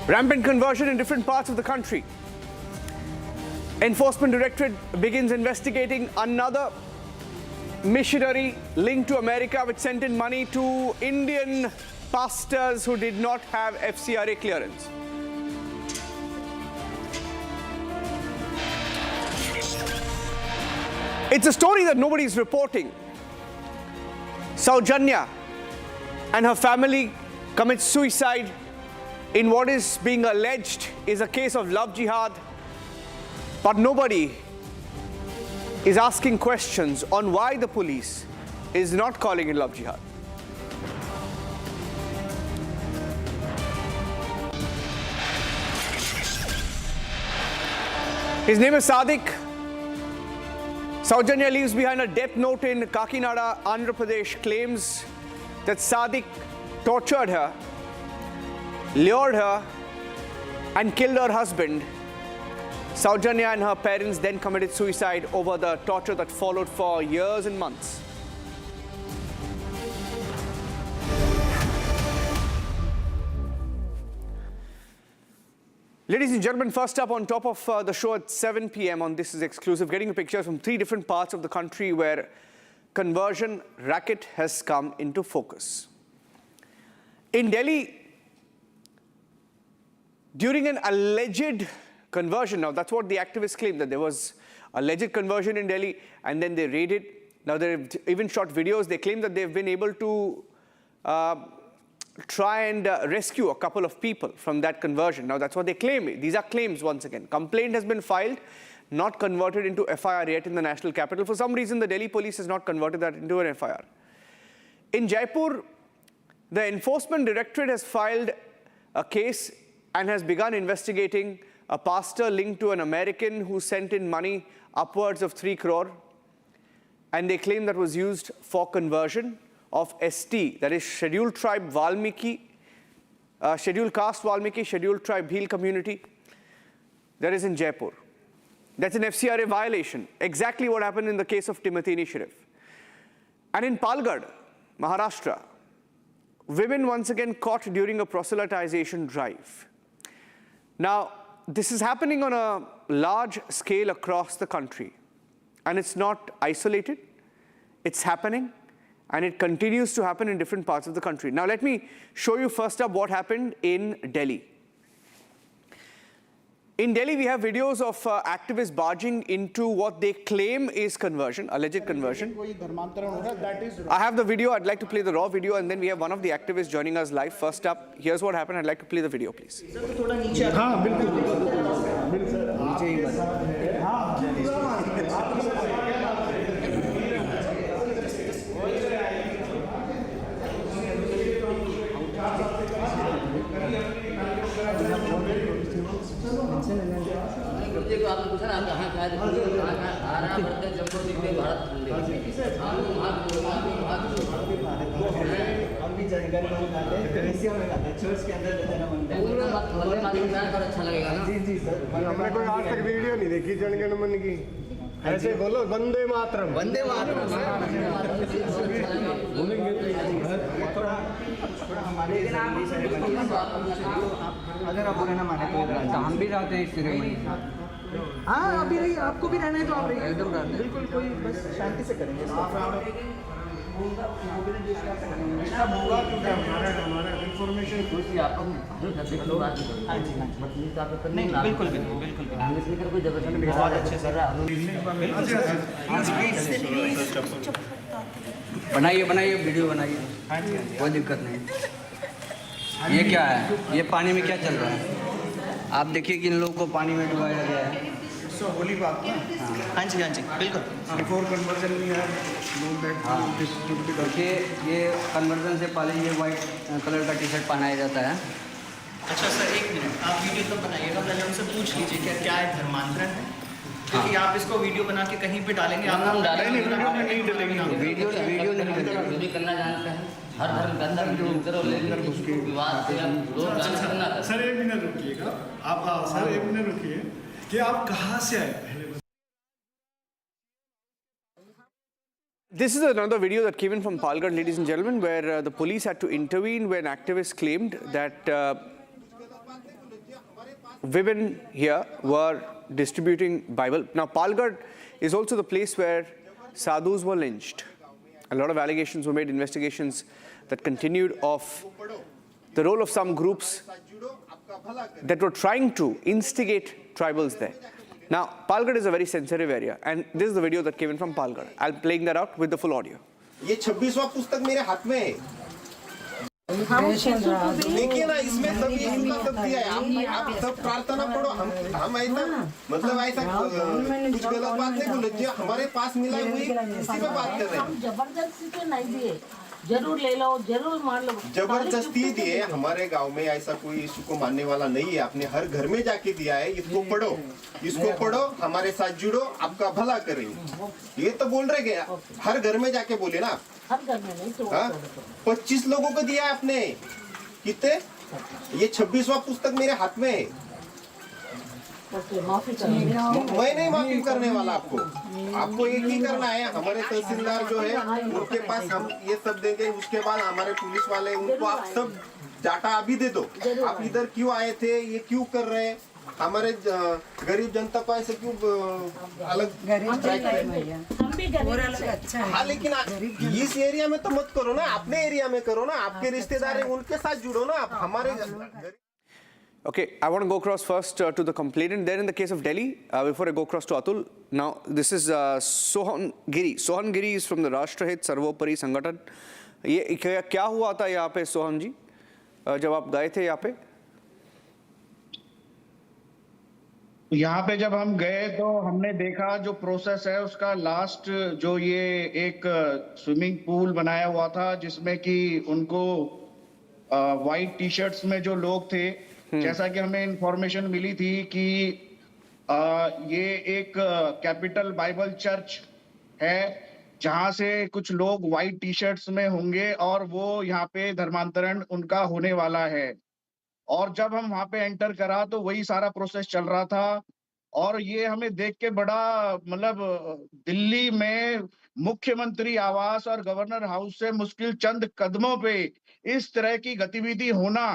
Rampant conversion in different parts of the country. Enforcement Directorate begins investigating another missionary linked to America which sent in money to Indian pastors who did not have FCRA clearance. It's a story that nobody is reporting. Saujanya and her family commit suicide in what is being alleged is a case of love jihad, but nobody is asking questions on why the police is not calling it love jihad. His name is Sadiq. Saujanya leaves behind a death note in Kakinada, Andhra Pradesh, claims that Sadiq tortured her, lured her, and killed her husband. Saujanya and her parents then committed suicide over the torture that followed for years and months. Ladies and gentlemen, first up on top of the show at 7 p.m. on This Is Exclusive, getting pictures from 3 different parts of the country where conversion racket has come into focus. In Delhi, during an alleged conversion, now that's what the activists claim, that there was alleged conversion in Delhi and then they raided. Now they've even shot videos. They claim that they've been able to try and rescue a couple of people from that conversion. Now that's what they claim. These are claims once again. Complaint has been filed, not converted into FIR yet in the national capital. For some reason, the Delhi police has not converted that into an FIR. In Jaipur, the Enforcement Directorate has filed a case and has begun investigating a pastor linked to an American who sent in money upwards of 3 crore. And they claim that was used for conversion of ST, that is Scheduled Tribe Valmiki, Scheduled Caste Valmiki, Scheduled Tribe Bhil community. That is in Jaipur. That's an FCRA violation. Exactly what happened in the case of Timothy Initiative. And in Palghar, Maharashtra, women once again caught during a proselytization drive. Now, this is happening on a large scale across the country. And it's not isolated. It's happening. And it continues to happen in different parts of the country. Now, let me show you first up what happened in Delhi. In Delhi, we have videos of activists barging into what they claim is conversion, alleged conversion. I have the video. I'd like to play the raw video, and then we have one of the activists joining us live. First up, here's what happened. I'd like to play the video, please. हमने कोई आज तक video नहीं देखी जनगण मन की ऐसे बोलो वंदे मातरम वंदे मातरम अगर आप बुरा ना माने तो हम भी रहते हैं इस सेरेमनी। हाँ आप भी रहिए, आपको भी रहना है तो आप रहिए, एकदम बिल्कुल कोई बस शांति से करेंगे। होगा क्योंकि हमारा इंफॉर्मेशन नहीं बिल्कुल बहुत अच्छे सर बनाइए वीडियो बनाइए, कोई दिक्कत नहीं। ये क्या है, ये पानी में क्या चल रहा है? आप देखिए कि इन लोगों को पानी में डुबाया गया है। होली बात हाँ जी बिल्कुल। बिफोर कन्वर्जन में देखिए ये कन्वर्जन से पहले ये वाइट कलर का टी शर्ट पहनाया जाता है। अच्छा सर एक मिनट, आप वीडियो तो बनाइएगा, पहले हमसे पूछ लीजिए कि क्या है धर्मांतरण है, क्योंकि आप इसको वीडियो बना के कहीं पे डालेंगे, हम डालेंगे वीडियो नहीं करना जानते हैं। हर धर्म के अंदर सर एक मिनट रुकिएगा आप, सर एक मिनट रुकिए कि आप कहाँ से आए पहले। This is another video that came in from Palghar, ladies and gentlemen, where the police had to intervene when activists claimed that women here were distributing Bible. Now, Palghar is also the place where sadhus were lynched. A lot of allegations were made, investigations that continued of the role of some groups that were trying to instigate tribals there. Now, Palghar is a very sensitive area, and this is the video that came in from Palghar. I'll playing that out with the full audio. ये 26वां पुस्तक मेरे हाथ में है। देखिए ना, इसमें सब यीशु का सब दिया है। आप सब प्रार्थना पढ़ो, हम ऐसा मतलब ऐसा कुछ गलत बात नहीं बोले, जो हमारे पास मिला हुई इसी पे बात कर रहे हैं। जबरदस्ती तो नहीं दिए, जरूर ले लो, जरूर मान लो। जबरदस्ती दिए, हमारे गांव में ऐसा कोई यीशु को मानने वाला नहीं है। आपने हर घर में जाके दिया है, इसको पढ़ो, हमारे साथ जुड़ो, आपका भला करेंगे। ये तो बोल रहे क्या, हर घर में जाके बोले ना। हर घर में नहीं तो 25 लोगों को दिया आपने, कितने? ये 26वां पुस्तक मेरे हाथ में है। माफी मैं नहीं माफी करने वाला आपको एक ही करना है। हमारे तहसीलदार जो है उनके पास हम ये सब देंगे, उसके बाद हमारे पुलिस वाले उनको आप सब डाटा अभी दे दो। आप इधर क्यों आए थे, ये क्यों कर रहे हैं, हमारे गरीब जनता को ऐसे क्यों अलग हाँ, लेकिन इस एरिया में तो मत करो ना, अपने एरिया में करो ना, आपके रिश्तेदार हैं उनके साथ जुड़ो ना। आप हमारे Okay, I want to go across first to the complainant. Then in the case of Delhi, before I go across to Atul, now this is Sohan Giri. Sohan Giri is from the Rashtrahit Sarvopari Sangathan. ये क्या हुआ था यहाँ पे सोहन जी, जब आप गए थे यहाँ पे? यहाँ पे जब हम गए तो हमने देखा जो प्रोसेस है उसका लास्ट, जो ये एक स्विमिंग पूल बनाया हुआ था जिसमें कि उनको वाइट टी शर्ट्स में जो लोग थे, जैसा कि हमें इंफॉर्मेशन मिली थी कि ये एक कैपिटल बाइबल चर्च है जहां से कुछ लोग वाइट टी शर्ट्स में होंगे और वो यहाँ पे धर्मांतरण उनका होने वाला है। और जब हम वहां पे एंटर करा तो वही सारा प्रोसेस चल रहा था। और ये हमें देख के बड़ा मतलब दिल्ली में मुख्यमंत्री आवास और गवर्नर हाउस से मुश्किल चंद कदमों पे इस तरह की गतिविधि होना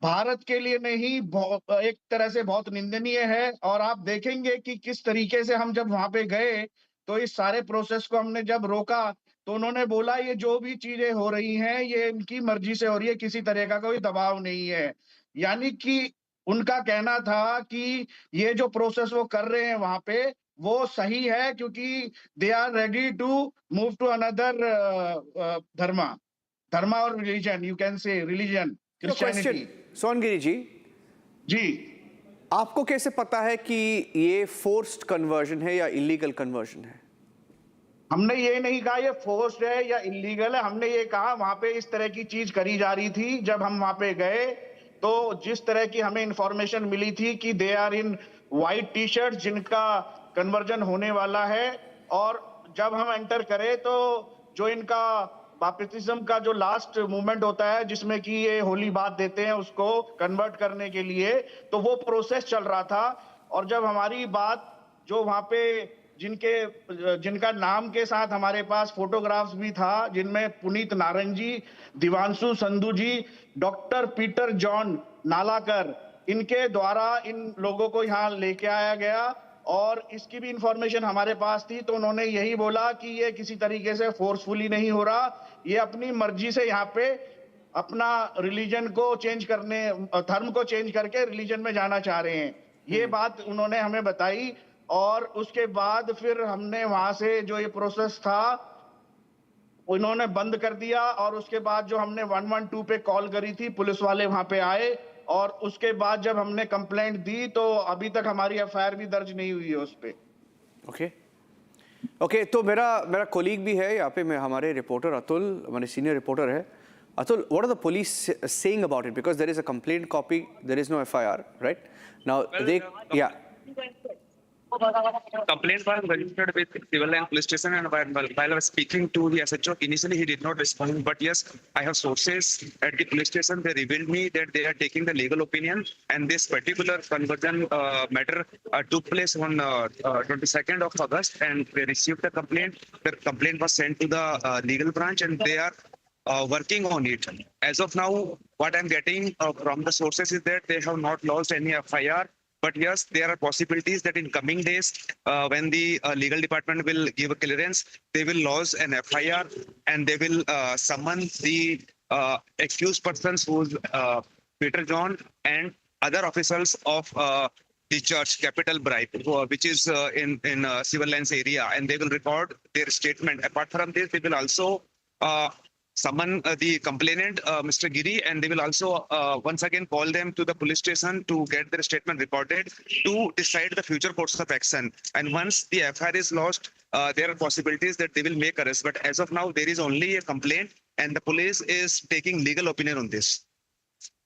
भारत के लिए नहीं, एक तरह से बहुत निंदनीय है। और आप देखेंगे कि किस तरीके से हम जब वहां पे गए तो इस सारे प्रोसेस को हमने जब रोका तो उन्होंने बोला ये जो भी चीजें हो रही हैं ये इनकी मर्जी से हो रही है, किसी तरह का कोई दबाव नहीं है। यानी कि उनका कहना था कि ये जो प्रोसेस वो कर रहे हैं वहां पे वो सही है, क्योंकि they are ready to move to another dharma और religion, you can say religion, Christianity. Songiri ji, आपको कैसे पता है कि ये फोर्स्ड कन्वर्जन है या इलीगल कन्वर्जन है? हमने ये नहीं कहा ये फोर्स्ड है या इलीगल है, हमने ये कहा वहां पे इस तरह की चीज करी जा रही थी। जब हम वहां पे गए तो जिस तरह की हमें इंफॉर्मेशन मिली थी कि they are in white T shirt जिनका कन्वर्जन होने वाला है, और जब हम एंटर करे तो जो इनका बाप्तिज्म का जो लास्ट मूवमेंट होता है जिसमें कि ये होली बात देते हैं उसको कन्वर्ट करने के लिए, तो वो प्रोसेस चल रहा था। और जब हमारी बात जो वहां पे जिनका नाम के साथ हमारे पास फोटोग्राफ्स भी था, जिनमें पुनीत नारंगी, दिवांशु संधू जी, डॉक्टर पीटर जॉन नालाकर, इनके द्वारा इन लोगों को यहाँ लेके आया गया और इसकी भी इंफॉर्मेशन हमारे पास थी। तो उन्होंने यही बोला कि ये किसी तरीके से फोर्सफुली नहीं हो रहा, ये अपनी मर्जी से यहाँ पे अपना रिलीजन को चेंज करने, धर्म को चेंज करके रिलीजन में जाना चाह रहे हैं। ये बात उन्होंने हमें बताई और उसके बाद फिर हमने वहां से जो ये प्रोसेस था उन्होंने बंद कर दिया। और उसके बाद जो हमने 112 पे कॉल करी थी, पुलिस वाले वहां पे आए और उसके बाद जब हमने कंप्लेंट दी तो अभी तक हमारी एफआईआर भी दर्ज नहीं हुई है उस पे। ओके, तो मेरा कोलीग भी है यहाँ पे, मैं हमारे रिपोर्टर अतुल, हमारे सीनियर रिपोर्टर है। Atul, what are the police saying about it, because there is a complaint copy, there is no FIR, right now they Complaint was registered with civil line police station, and while I was speaking to the SHO, initially he did not respond. But yes, I have sources at the police station. They revealed me that they are taking the legal opinion, and this particular conversion matter took place on 22nd of August, and they received the complaint. The complaint was sent to the legal branch, and they are working on it. As of now, what I'm getting from the sources is that they have not lodged any FIR. But yes, there are possibilities that in coming days, when the legal department will give a clearance, they will lodge an FIR and they will summon the accused persons, who's Peter John and other officials of the church Capital Bribe, which is in civil lines area, and they will record their statement. Apart from this, they will also summon the complainant, Mr. Giri, and they will also once again call them to the police station to get their statement recorded to decide the future course of action. And once the FIR is lodged, there are possibilities that they will make arrest. But as of now, there is only a complaint, and the police is taking legal opinion on this.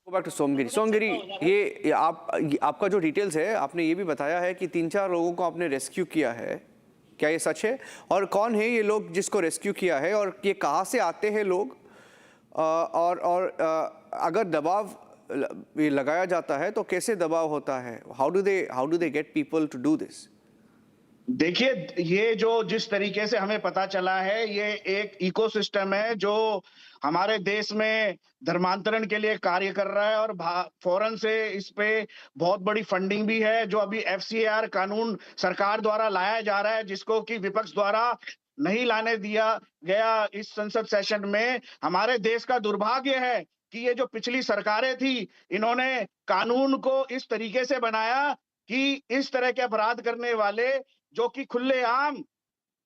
Go back to Somgiri, ये आपका जो details है, आपने ये भी बताया है कि 3-4 लोगों को आपने रेस्क्यू किया है, क्या ये सच है? और कौन है ये लोग जिसको रेस्क्यू किया है, और ये कहाँ से आते हैं लोग, और अगर दबाव लगाया जाता है तो कैसे दबाव होता है? How do they get people to do this? देखिए, ये जो जिस तरीके से हमें पता चला है, ये एक इकोसिस्टम है जो हमारे देश में धर्मांतरण के लिए कार्य कर रहा है और फौरन से इस पे बहुत बड़ी फंडिंग भी है। जो अभी FCAR कानून सरकार द्वारा लाया जा रहा है, जिसको कि विपक्ष द्वारा नहीं लाने दिया गया इस संसद सेशन में। हमारे देश का दुर्भाग्य है कि ये जो पिछली सरकारें थी, इन्होंने कानून को इस तरीके से बनाया कि इस तरह के अपराध करने वाले, जो कि खुलेआम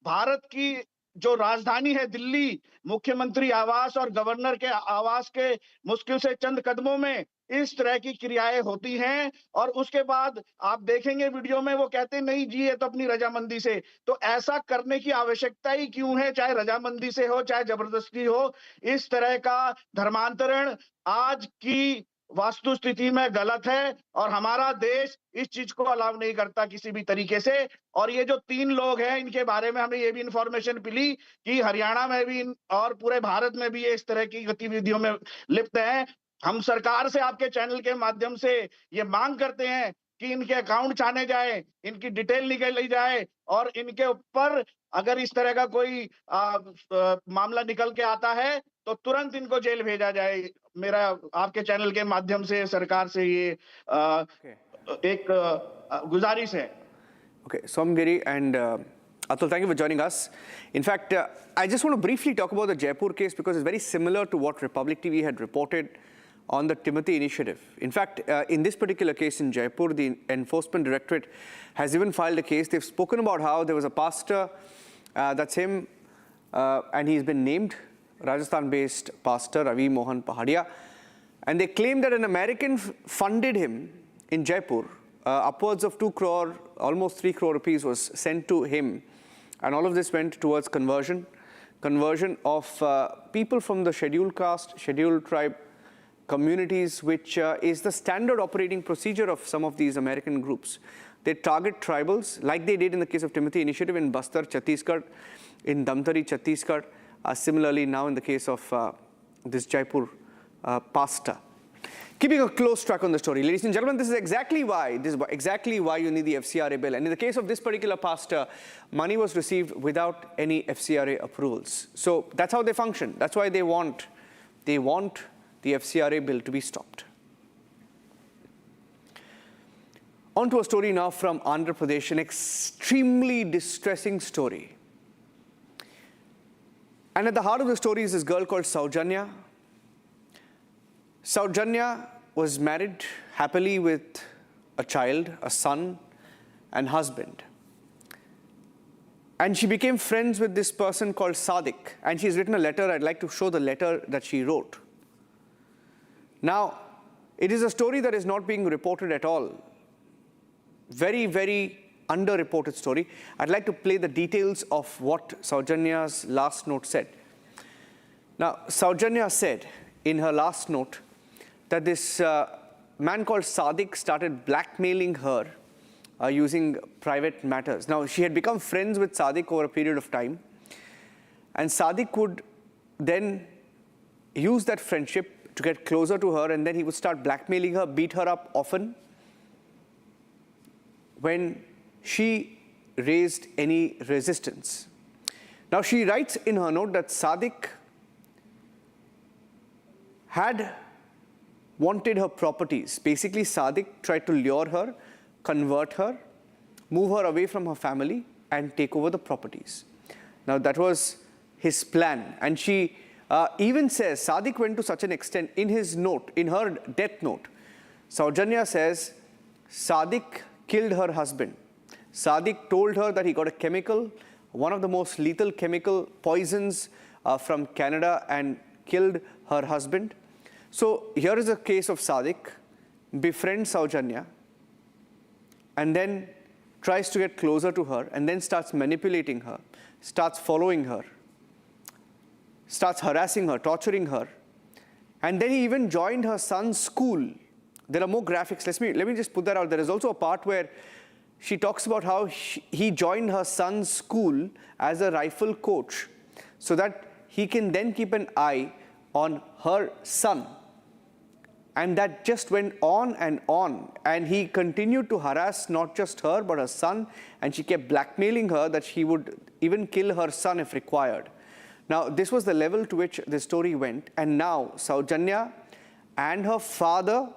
भारत की जो राजधानी है दिल्ली, मुख्यमंत्री आवास और गवर्नर के आवास के मुश्किल से चंद कदमों में इस तरह की क्रियाएं होती हैं, और उसके बाद आप देखेंगे वीडियो में वो कहते नहीं जी ये तो अपनी रजामंदी से। तो ऐसा करने की आवश्यकता ही क्यों है? चाहे रजामंदी से हो, चाहे जबरदस्ती हो, इस तरह का धर्मांतरण आज की वास्तु स्थिति में गलत है और हमारा देश इस चीज को अलाउ नहीं करता किसी भी तरीके से। और ये जो 3 लोग हैं, इनके बारे में हमें ये भी इंफॉर्मेशन मिली कि हरियाणा में भी और पूरे भारत में भी ये इस तरह की गतिविधियों में लिप्त हैं। हम सरकार से आपके चैनल के माध्यम से ये मांग करते हैं कि इनके अकाउंट छाने जाए, इनकी डिटेल निकाली जाए और इनके ऊपर अगर इस तरह का कोई मामला निकल के आता है तो तुरंत इनको जेल भेजा जाए। मेरा आपके चैनल के माध्यम से सरकार से ये एक गुजारिश है। Okay, Somgiri and Atul, thank you for joining us. In fact, I just want to briefly talk about the Jaipur case because it's very similar to what Republic TV had reported on the Timothy initiative. In fact, in this particular case in Jaipur, the Enforcement Directorate has even filed a case. They've spoken about how there was a pastor, that's him, and he's been named, Rajasthan-based pastor Ravi Mohan Pahadia. And they claim that an American funded him in Jaipur. Upwards of 2 crore, almost 3 crore rupees was sent to him. And all of this went towards conversion of people from the scheduled caste, scheduled tribe communities, which is the standard operating procedure of some of these American groups. They target tribals, like they did in the case of Timothy Initiative in Bastar, Chhattisgarh, in Damtari, Chhattisgarh, similarly now in the case of this Jaipur pastor. Keeping a close track on the story, ladies and gentlemen, this is exactly why you need the FCRA bill. And in the case of this particular pastor, money was received without any FCRA approvals. So that's how they function. That's why they want the FCRA bill to be stopped. On to a story now from Andhra Pradesh, an extremely distressing story. And at the heart of the story is this girl called Saujanya. Saujanya was married happily with a child, a son, and husband. And she became friends with this person called Sadiq. And she's written a letter. I'd like to show the letter that she wrote. Now, it is a story that is not being reported at all. Very, very underreported story. I'd like to play the details of what Saujanya's last note said. Now, Saujanya said in her last note that this man called Sadiq started blackmailing her using private matters. Now, she had become friends with Sadiq over a period of time, and Sadiq would then use that friendship to get closer to her, and then he would start blackmailing her, beat her up often when she raised any resistance. Now, she writes in her note that Sadiq had wanted her properties. Basically, Sadiq tried to lure her, convert her, move her away from her family, and take over the properties. Now, that was his plan. And she even says, Sadiq went to such an extent in his note, in her death note. Saujanya says, Sadiq killed her husband. Sadiq told her that he got a chemical, one of the most lethal chemical poisons from Canada, and killed her husband. So here is a case of Sadiq befriends Saujanya and then tries to get closer to her and then starts manipulating her, starts following her, starts harassing her, torturing her. And then he even joined her son's school. There are more graphics. Let me just put that out. There is also a part where she talks about how he joined her son's school as a rifle coach so that he can then keep an eye on her son. And that just went on, and he continued to harass not just her, but her son, and she kept blackmailing her that she would even kill her son if required. Now, this was the level to which the story went, and now Saujanya and her father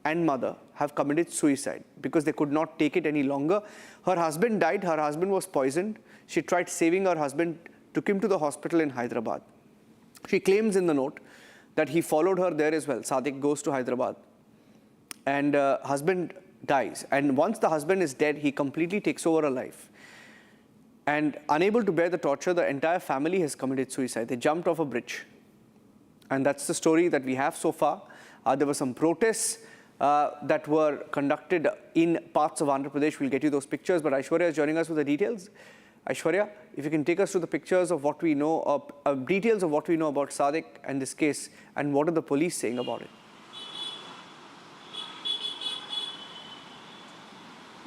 and mother have committed suicide because they could not take it any longer. Her husband died, her husband was poisoned. She tried saving her husband, took him to the hospital in Hyderabad. She claims in the note that he followed her there as well. Sadiq goes to Hyderabad and husband dies. And once the husband is dead, he completely takes over her life. And unable to bear the torture, the entire family has committed suicide. They jumped off a bridge. And that's the story that we have so far. There were some protests that were conducted in parts of Andhra Pradesh. We'll get you those pictures, but Aishwarya is joining us with the details. Aishwarya, if you can take us through the pictures of what we know, details of what we know about Sadiq and this case, and what are the police saying about it?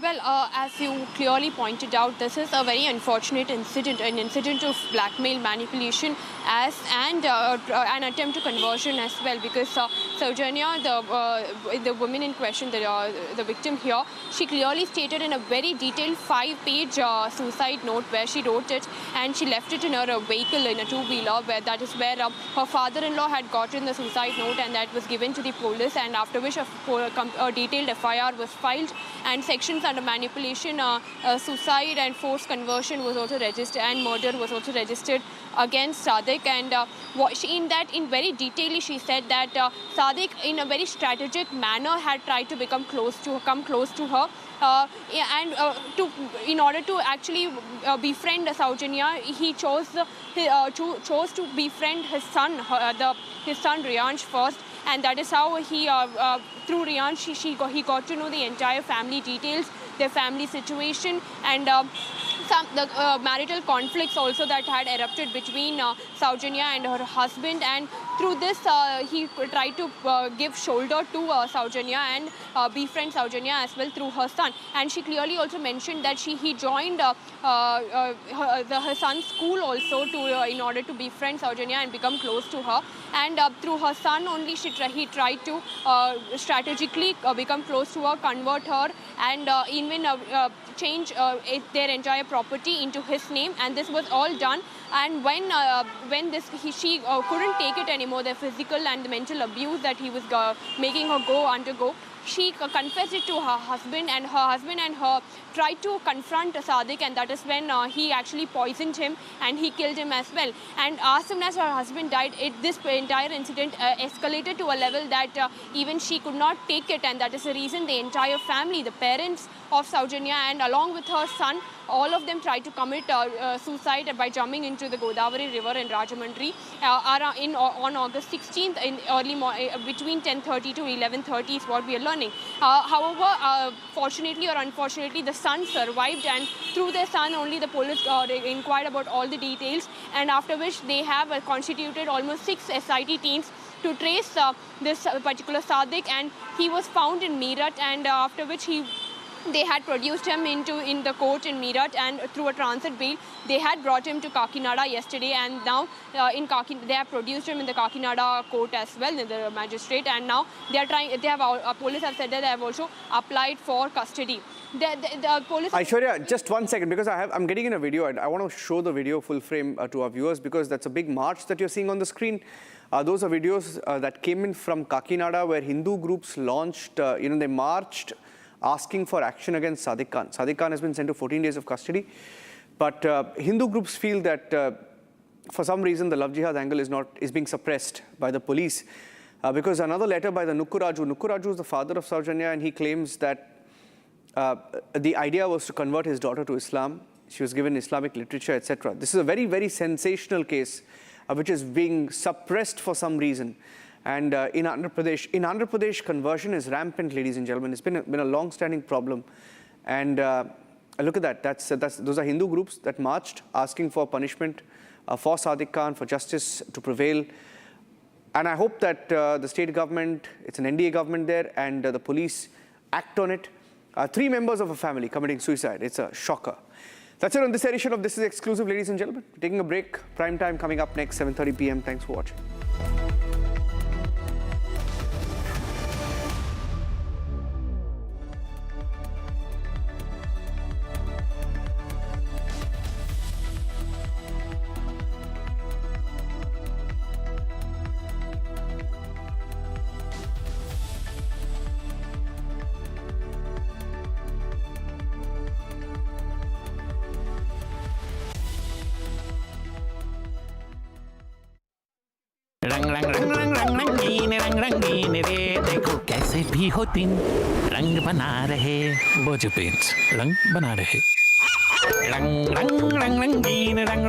Well, as you clearly pointed out, this is a very unfortunate incident, an incident of blackmail, manipulation, and an attempt to conversion as well, because Saujanya, the woman in question, the victim here, she clearly stated in a very detailed 5-page suicide note where she wrote it and she left it in her vehicle in a two-wheeler, where that is where her father-in-law had gotten the suicide note, and that was given to the police, and after which a detailed FIR was filed, and sections under manipulation, suicide and forced conversion was also registered, and murder was also registered against Sadiq. And in very detail she said that Sadiq in a very strategic manner had tried to come close to her, in order to actually befriend Saujanya, he chose to befriend his son, his son Riyansh first, and that is how he through Riyansh he got to know the entire family details, their family situation, and the marital conflicts also that had erupted between Saujanya and her husband, and through this he tried to give shoulder to Saujanya and befriend Saujanya as well through her son. And she clearly also mentioned that he joined her son's school also in order to befriend Saujanya and become close to her, and through her son only he tried to strategically become close to her, convert her, and even change their entire property into his name, and this was all done. And when she couldn't take it anymore, the physical and the mental abuse that he was making her undergo, she confessed it to her husband, and her tried to confront Sadiq, and that is when he actually poisoned him and he killed him as well. And as soon as her husband died, this entire incident escalated to a level that even she could not take it, and that is the reason the entire family, the parents of Saujanya and along with her son, all of them tried to commit suicide by jumping into the Godavari River in Rajahmundry on August 16th in early between 10:30 to 11:30 is what we are learning. However, fortunately or unfortunately, the son survived, and through their son only the police inquired about all the details, and after which they have constituted almost 6 SIT teams to trace this particular Sadiq, and he was found in Meerut, and after which they had produced him in the court in Meerut, and through a transit bail they had brought him to Kakinada yesterday, and now they have produced him in the Kakinada court as well, in the magistrate, and now police have said that they have also applied for custody. The police. Aishwarya, just 1 second, because I'm getting in a video, and I want to show the video full frame to our viewers, because that's a big march that you're seeing on the screen. Those are videos that came in from Kakinada, where Hindu groups launched, they marched asking for action against Sadiq Khan. Sadiq Khan has been sent to 14 days of custody, but Hindu groups feel that for some reason the love jihad angle is being suppressed by the police, because another letter by the Nukkuraju is the father of Saujanya, and he claims that the idea was to convert his daughter to Islam. She was given Islamic literature, etc. This is a very, very sensational case which is being suppressed for some reason. And in Andhra Pradesh, conversion is rampant, ladies and gentlemen. It's been a long-standing problem. And look at that. Those are Hindu groups that marched asking for punishment for Sadiq Khan, for justice to prevail. And I hope that the state government, it's an NDA government there, and the police act on it. 3 members of a family committing suicide. It's a shocker. That's it on this edition of This Is Exclusive, ladies and gentlemen. We're taking a break. Prime time coming up next, 7:30 p.m. Thanks for watching. रंग रंग रंग रंग रंग रंगीन रे देखो कैसे भी हो दिन रंग बना रहे वो जो पेंट्स रंग बना रहे रंग रंग रंग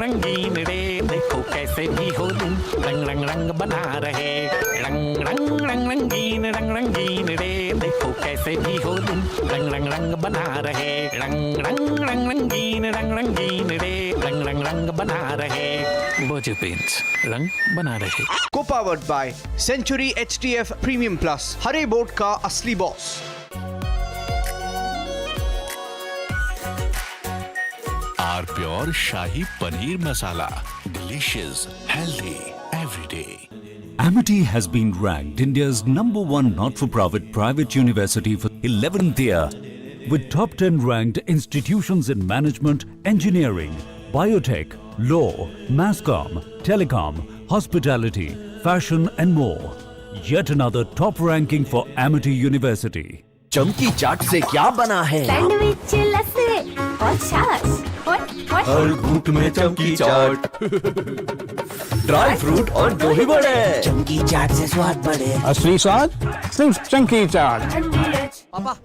रंगीन रे देखो कैसे भी हो दिन रंग रंग रंग बना रहे रंग रंग रंग रंगीन रे देखो कैसे भी हो दिन रंग रंग रंग बना रहे रंग रंग रंग रंगीन रे रंग रंग रंग बना रहे वो जो पेंट्स रंग बना रहे। Co-powered by Century HTF Premium Plus, हरे बोट का असली boss. R pure shahi paneer masala, delicious, healthy every day. Amity has been ranked India's #1 not-for-profit private university for 11th year, with top 10 ranked institutions in management, engineering, biotech, law, mass comm, telecom, hospitality, fashion and more. Yet another top ranking for Amity University. चमकी चाट से क्या बना है? Sandwich लस्सी और छाछ हर घूंट में चमकी चाट, ड्राई फ्रूट और दही बड़े। चमकी चाट से स्वाद बढ़े। असली स्वाद सिर्फ चंकी चाट। पापा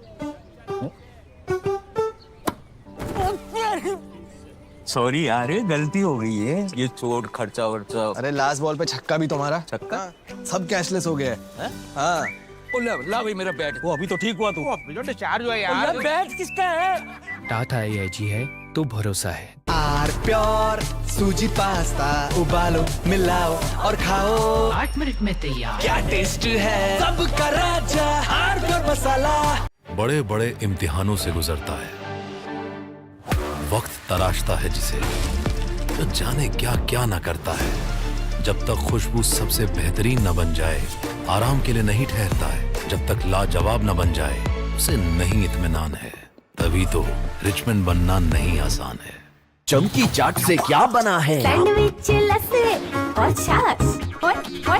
सॉरी यार, गलती हो गई है। ये चोट खर्चा वर्चा। अरे लास्ट बॉल पे छक्का भी तुम्हारा। छक्का? सब कैशलेस हो गया है। हाँ। ला भाई मेरा बैट। वो अभी तो ठीक हुआ तू। चार्ज हुआ यार। बैट किसका है? टाटा AIG है तो भरोसा है। आर प्योर सूजी पास्ता उबालो मिलाओ और खाओ 8 मिनट में तैयार। क्या टेस्ट है सबका राजा आर प्योर मसाला। बड़े बड़े इम्तिहानों से गुजरता है, वक्त तराशता है जिसे, तो जाने क्या क्या ना करता है। जब तक खुशबू सबसे बेहतरीन न बन जाए, आराम के लिए नहीं ठहरता है। जब तक लाजवाब न बन जाए, उसे नहीं इत्मीनान है। तभी तो रिचमंड बनना नहीं आसान है। चमकी चाट से क्या बना है? सैंडविच लस्सी और छाछ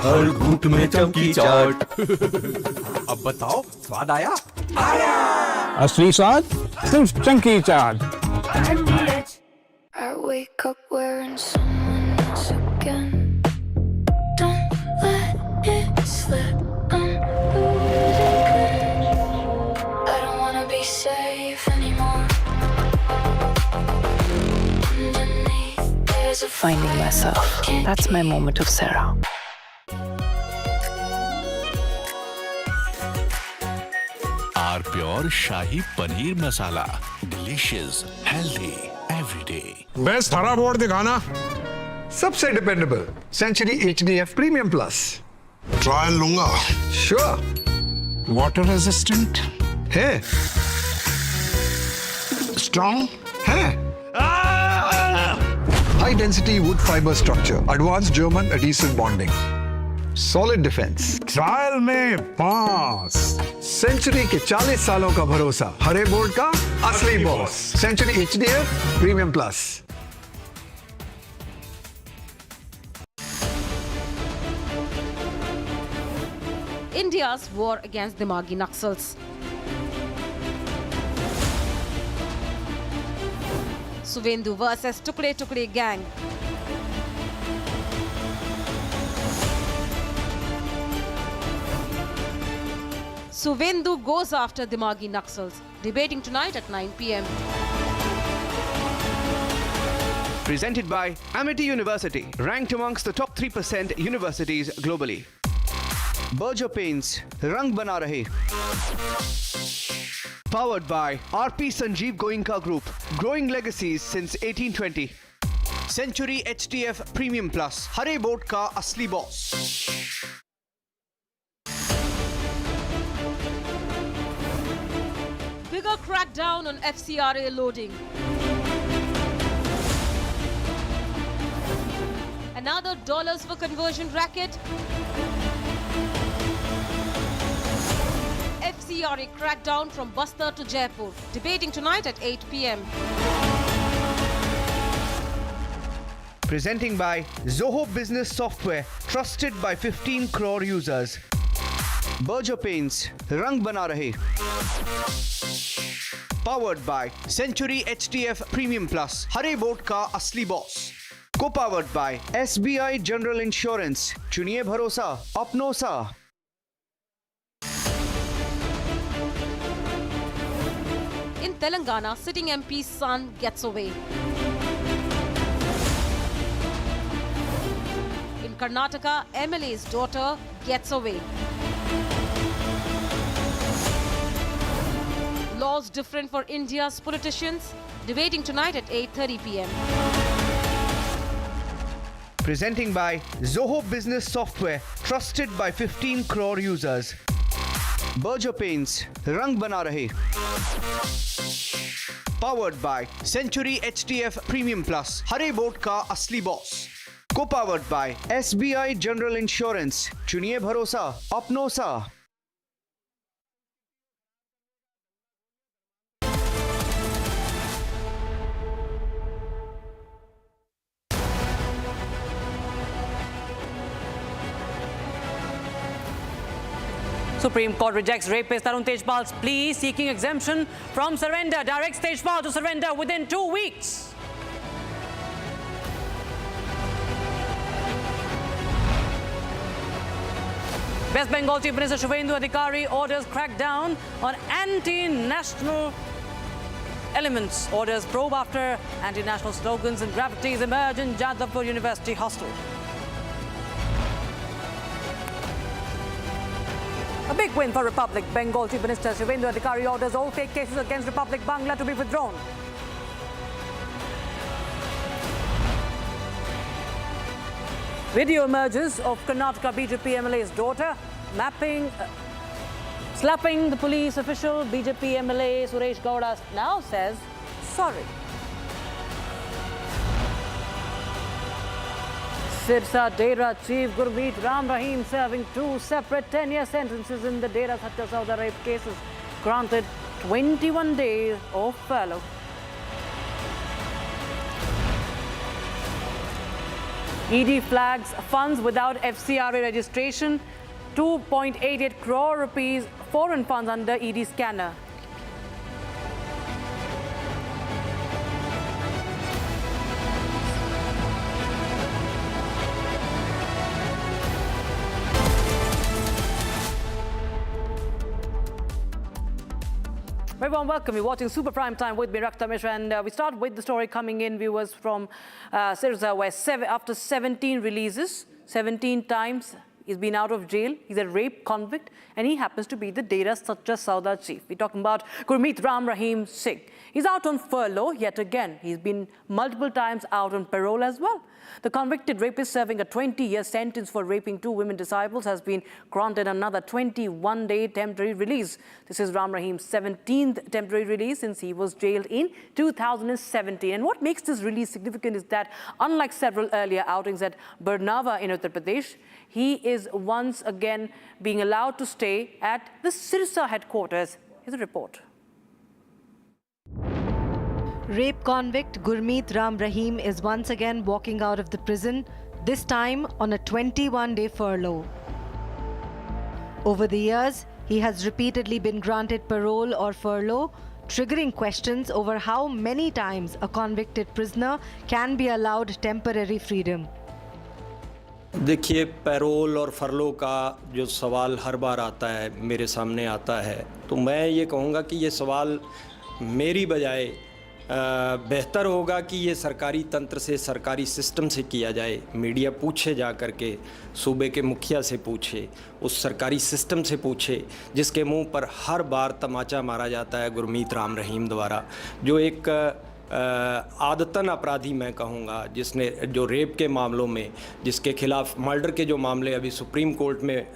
हर घूंट में चमकी चाट। अब बताओ स्वाद आया? असली स्वाद सिर्फ chunky chaat. I wake up wearing someone else again. Don't let it slip. I'm losing. I don't wanna be safe anymore. Underneath there's a Finding myself. That's my moment of Sarah. R pure shahi paneer masala, delicious, healthy every day. Best हरा board दिखाना। सबसे dependable century HDF premium plus. Trial लूंगा। Sure. Water resistant है, strong है, high density wood fibre structure, advance German adhesive bonding, solid defence. Trial में pass. Century के 40 सालों का भरोसा, हरे बोर्ड का असली boss. Century HDF premium plus. India's war against Dimagi Naxals. Suvendu versus Tukde Tukde gang. Suvendu goes after Dimagi Naxals. Debating tonight at 9 p.m. Presented by Amity University, ranked amongst the top 3% universities globally. Berger Paints, Rang Bana Rahe. Powered by RP Sanjeev Goenka Group, growing legacies since 1820. Century HDF Premium Plus, Hare Boat Ka Asli Boss. Bigger crackdown on FCRA loading. Another dollars for conversion racket. FCRA crackdown from Bastar to Jaipur. Debating tonight at 8 p.m. Presenting by Zoho Business Software, trusted by 15 crore users. Berger Paints, Rang Bana Rahe. Powered by Century HDF Premium Plus, Hare Boat Ka Asli Boss. Co-powered by SBI General Insurance, Chuniye Bharosa, Apno Sa. In Telangana, sitting MP's son gets away. In Karnataka, MLA's daughter gets away. Laws different for India's politicians. Debating tonight at 8:30 p.m. Presenting by Zoho Business Software, trusted by 15 crore users. Berger Paints, Rang Bana Rahe. Powered by Century HDF Premium Plus, Hare Boat Ka Asli Boss. Co-powered by SBI General Insurance. चुनिए भरोसा अपनों सा. Supreme Court rejects rapist Tarun Tejpal's plea seeking exemption from surrender. Directs Tejpal to surrender within 2 weeks. West Bengal Chief Minister Shubhendu Adhikari orders crackdown on anti-national elements. Orders probe after anti-national slogans and graffitis emerge in Jadavpur University hostel. A big win for Republic. Bengal Chief Minister Shubhendu Adhikari orders all fake cases against Republic Bangla to be withdrawn. Video emerges of Karnataka BJP MLA's daughter slapping the police official. BJP MLA Suresh Gowda now says sorry. Sirsa Dera Chief Gurmeet Ram Rahim serving 2 separate 10-year sentences in the Dera Satya Sauda rape cases, granted 21 days of furlough. ED flags funds without FCRA registration, 2.88 crore rupees foreign funds under ED scanner. Very warm welcome. You're watching Super Prime Time with me, Rakta Mishra, and we start with the story coming in, viewers, from Sirsa, where after 17 releases, 17 times he's been out of jail. He's a rape convict, and he happens to be the Dera Satya Sauda chief. We're talking about Gurmeet Ram Rahim Singh. He's out on furlough yet again. He's been multiple times out on parole as well. The convicted rapist serving a 20-year sentence for raping 2 women disciples has been granted another 21-day temporary release. This is Ram Rahim's 17th temporary release since he was jailed in 2017. And what makes this release significant is that, unlike several earlier outings at Barnawa in Uttar Pradesh, he is once again being allowed to stay at the Sirsa headquarters. Here's a report. Rape convict Gurmeet Ram Rahim is once again walking out of the prison, this time on a 21-day furlough. Over the years, he has repeatedly been granted parole or furlough, triggering questions over how many times a convicted prisoner can be allowed temporary freedom. देखिए, payroll और फरलो का जो सवाल हर बार आता है, मेरे सामने आता है, तो मैं ये कहूँगा कि ये सवाल मेरी बजाय बेहतर होगा कि ये सरकारी तंत्र से, सरकारी सिस्टम से किया जाए। मीडिया पूछे जा कर के, सूबे के मुखिया से पूछे, उस सरकारी सिस्टम से पूछे जिसके मुंह पर हर बार तमाचा मारा जाता है गुरमीत राम रहीम द्वारा, जो एक आदतन अपराधी मैं कहूँगा, जिसने जो रेप के मामलों में, जिसके खिलाफ मर्डर के जो मामले अभी सुप्रीम कोर्ट में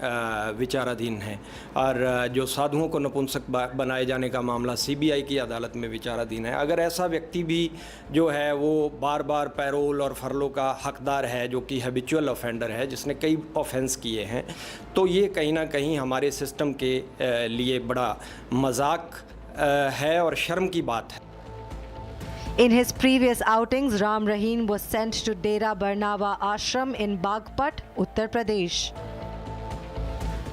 विचाराधीन हैं, और जो साधुओं को नपुंसक बनाए जाने का मामला सीबीआई की अदालत में विचाराधीन है, अगर ऐसा व्यक्ति भी जो है वो बार बार पैरोल और फरलो का हकदार है, जो कि हैबिचुअल ऑफेंडर है, जिसने कई ऑफेंस किए हैं, तो ये कहीं ना कहीं हमारे सिस्टम के लिए बड़ा मजाक है और शर्म की बात है। In his previous outings, Ram Rahim was sent to Dera Barnawa Ashram in Bagpat, Uttar Pradesh.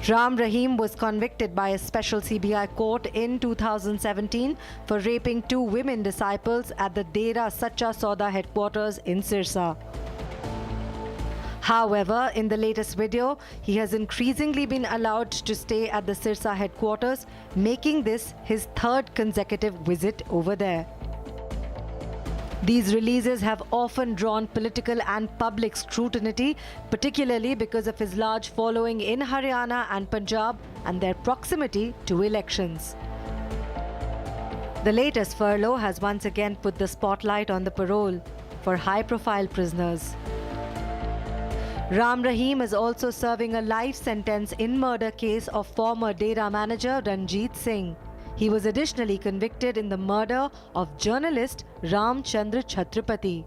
Ram Rahim was convicted by a special CBI court in 2017 for raping 2 women disciples at the Dera Satya Sauda headquarters in Sirsa. However, in the latest video, he has increasingly been allowed to stay at the Sirsa headquarters, making this his 3rd consecutive visit over there. These releases have often drawn political and public scrutiny, particularly because of his large following in Haryana and Punjab and their proximity to elections. The latest furlough has once again put the spotlight on the parole for high-profile prisoners. Ram Rahim is also serving a life sentence in murder case of former Dera manager Ranjit Singh. He was additionally convicted in the murder of journalist Ram Chandra Chhatrapati.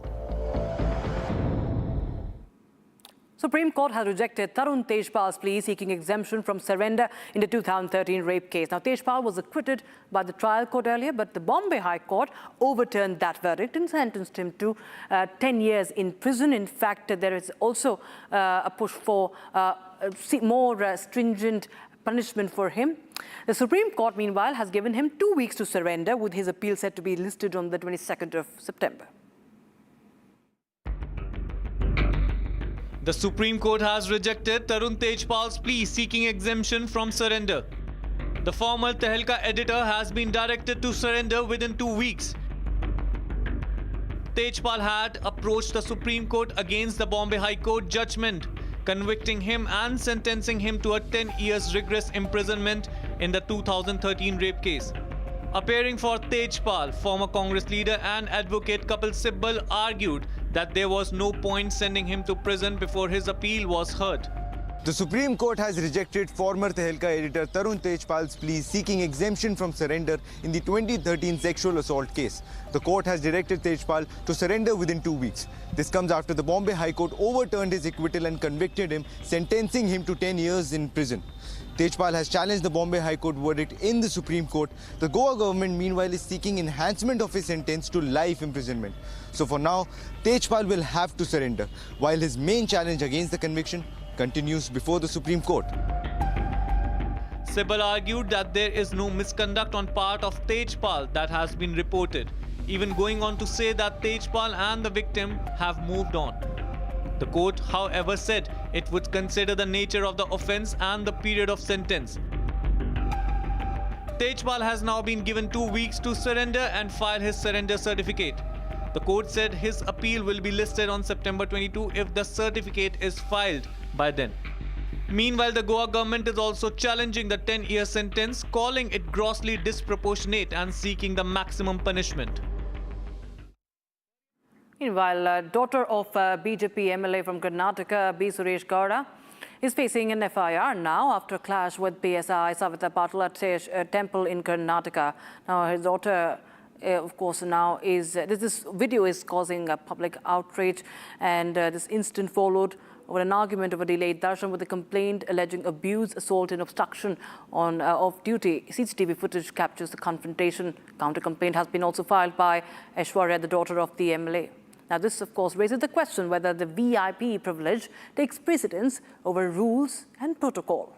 Supreme Court has rejected Tarun Tejpal's plea seeking exemption from surrender in the 2013 rape case. Now, Tejpal was acquitted by the trial court earlier, but the Bombay High Court overturned that verdict and sentenced him to 10 years in prison. In fact, there is also a push for more stringent punishment for him. The Supreme Court, meanwhile, has given him 2 weeks to surrender, with his appeal set to be listed on the 22nd of September. The Supreme Court has rejected Tarun Tejpal's plea seeking exemption from surrender. The former Tehelka editor has been directed to surrender within 2 weeks. Tejpal had approached the Supreme Court against the Bombay High Court judgment, convicting him and sentencing him to a 10 years rigorous imprisonment in the 2013 rape case. Appearing for Tejpal, former Congress leader and advocate Kapil Sibbal argued that there was no point sending him to prison before his appeal was heard. The Supreme Court has rejected former Tehelka editor Tarun Tejpal's plea seeking exemption from surrender in the 2013 sexual assault case. The court has directed Tejpal to surrender within 2 weeks. This comes after the Bombay High Court overturned his acquittal and convicted him, sentencing him to 10 years in prison. Tejpal has challenged the Bombay High Court verdict in the Supreme Court. The Goa government, meanwhile, is seeking enhancement of his sentence to life imprisonment. So for now, Tejpal will have to surrender, while his main challenge against the conviction continues before the Supreme Court. Sibbal argued that there is no misconduct on part of Tejpal that has been reported, even going on to say that Tejpal and the victim have moved on. The court, however, said it would consider the nature of the offence and the period of sentence. Tejpal has now been given 2 weeks to surrender and file his surrender certificate. The court said his appeal will be listed on September 22 if the certificate is filed by then. Meanwhile, the Goa government is also challenging the 10-year sentence, calling it grossly disproportionate and seeking the maximum punishment. Meanwhile, daughter of BJP MLA from Karnataka, B. Suresh Gowda, is facing an FIR now after a clash with PSI Savita Patil at a temple in Karnataka. Now, his daughter, of course, now is... this video is causing a public outrage, and this incident followed over an argument over delayed darshan with a complaint alleging abuse, assault and obstruction of duty. CCTV footage captures the confrontation. Counter-complaint has been also filed by Aishwarya, the daughter of the MLA. Now, this, of course, raises the question whether the VIP privilege takes precedence over rules and protocol.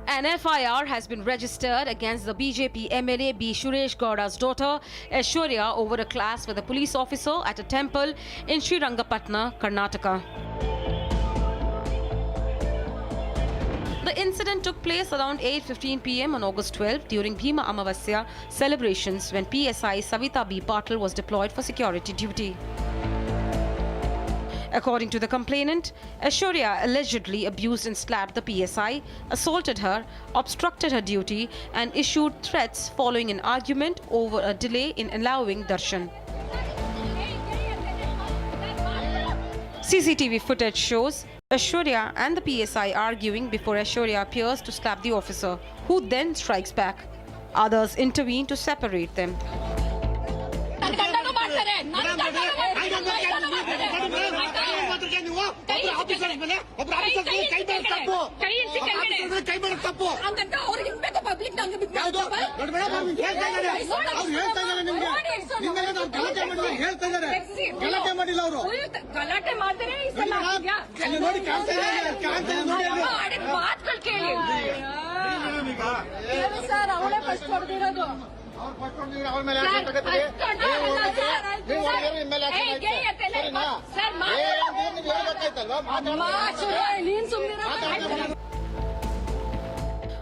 An FIR has been registered against the BJP MLA B. Suresh Gowda's daughter, Aishwarya, over a clash with a police officer at a temple in Srirangapatna, Karnataka. The incident took place around 8:15 p.m. on August 12 during Bhima Amavasya celebrations when PSI Savita B. Patil was deployed for security duty. According to the complainant, Aishwarya allegedly abused and slapped the PSI, assaulted her, obstructed her duty, and issued threats following an argument over a delay in allowing darshan. CCTV footage shows Aishwarya and the PSI arguing before Aishwarya appears to slap the officer, who then strikes back. Others intervene to separate them.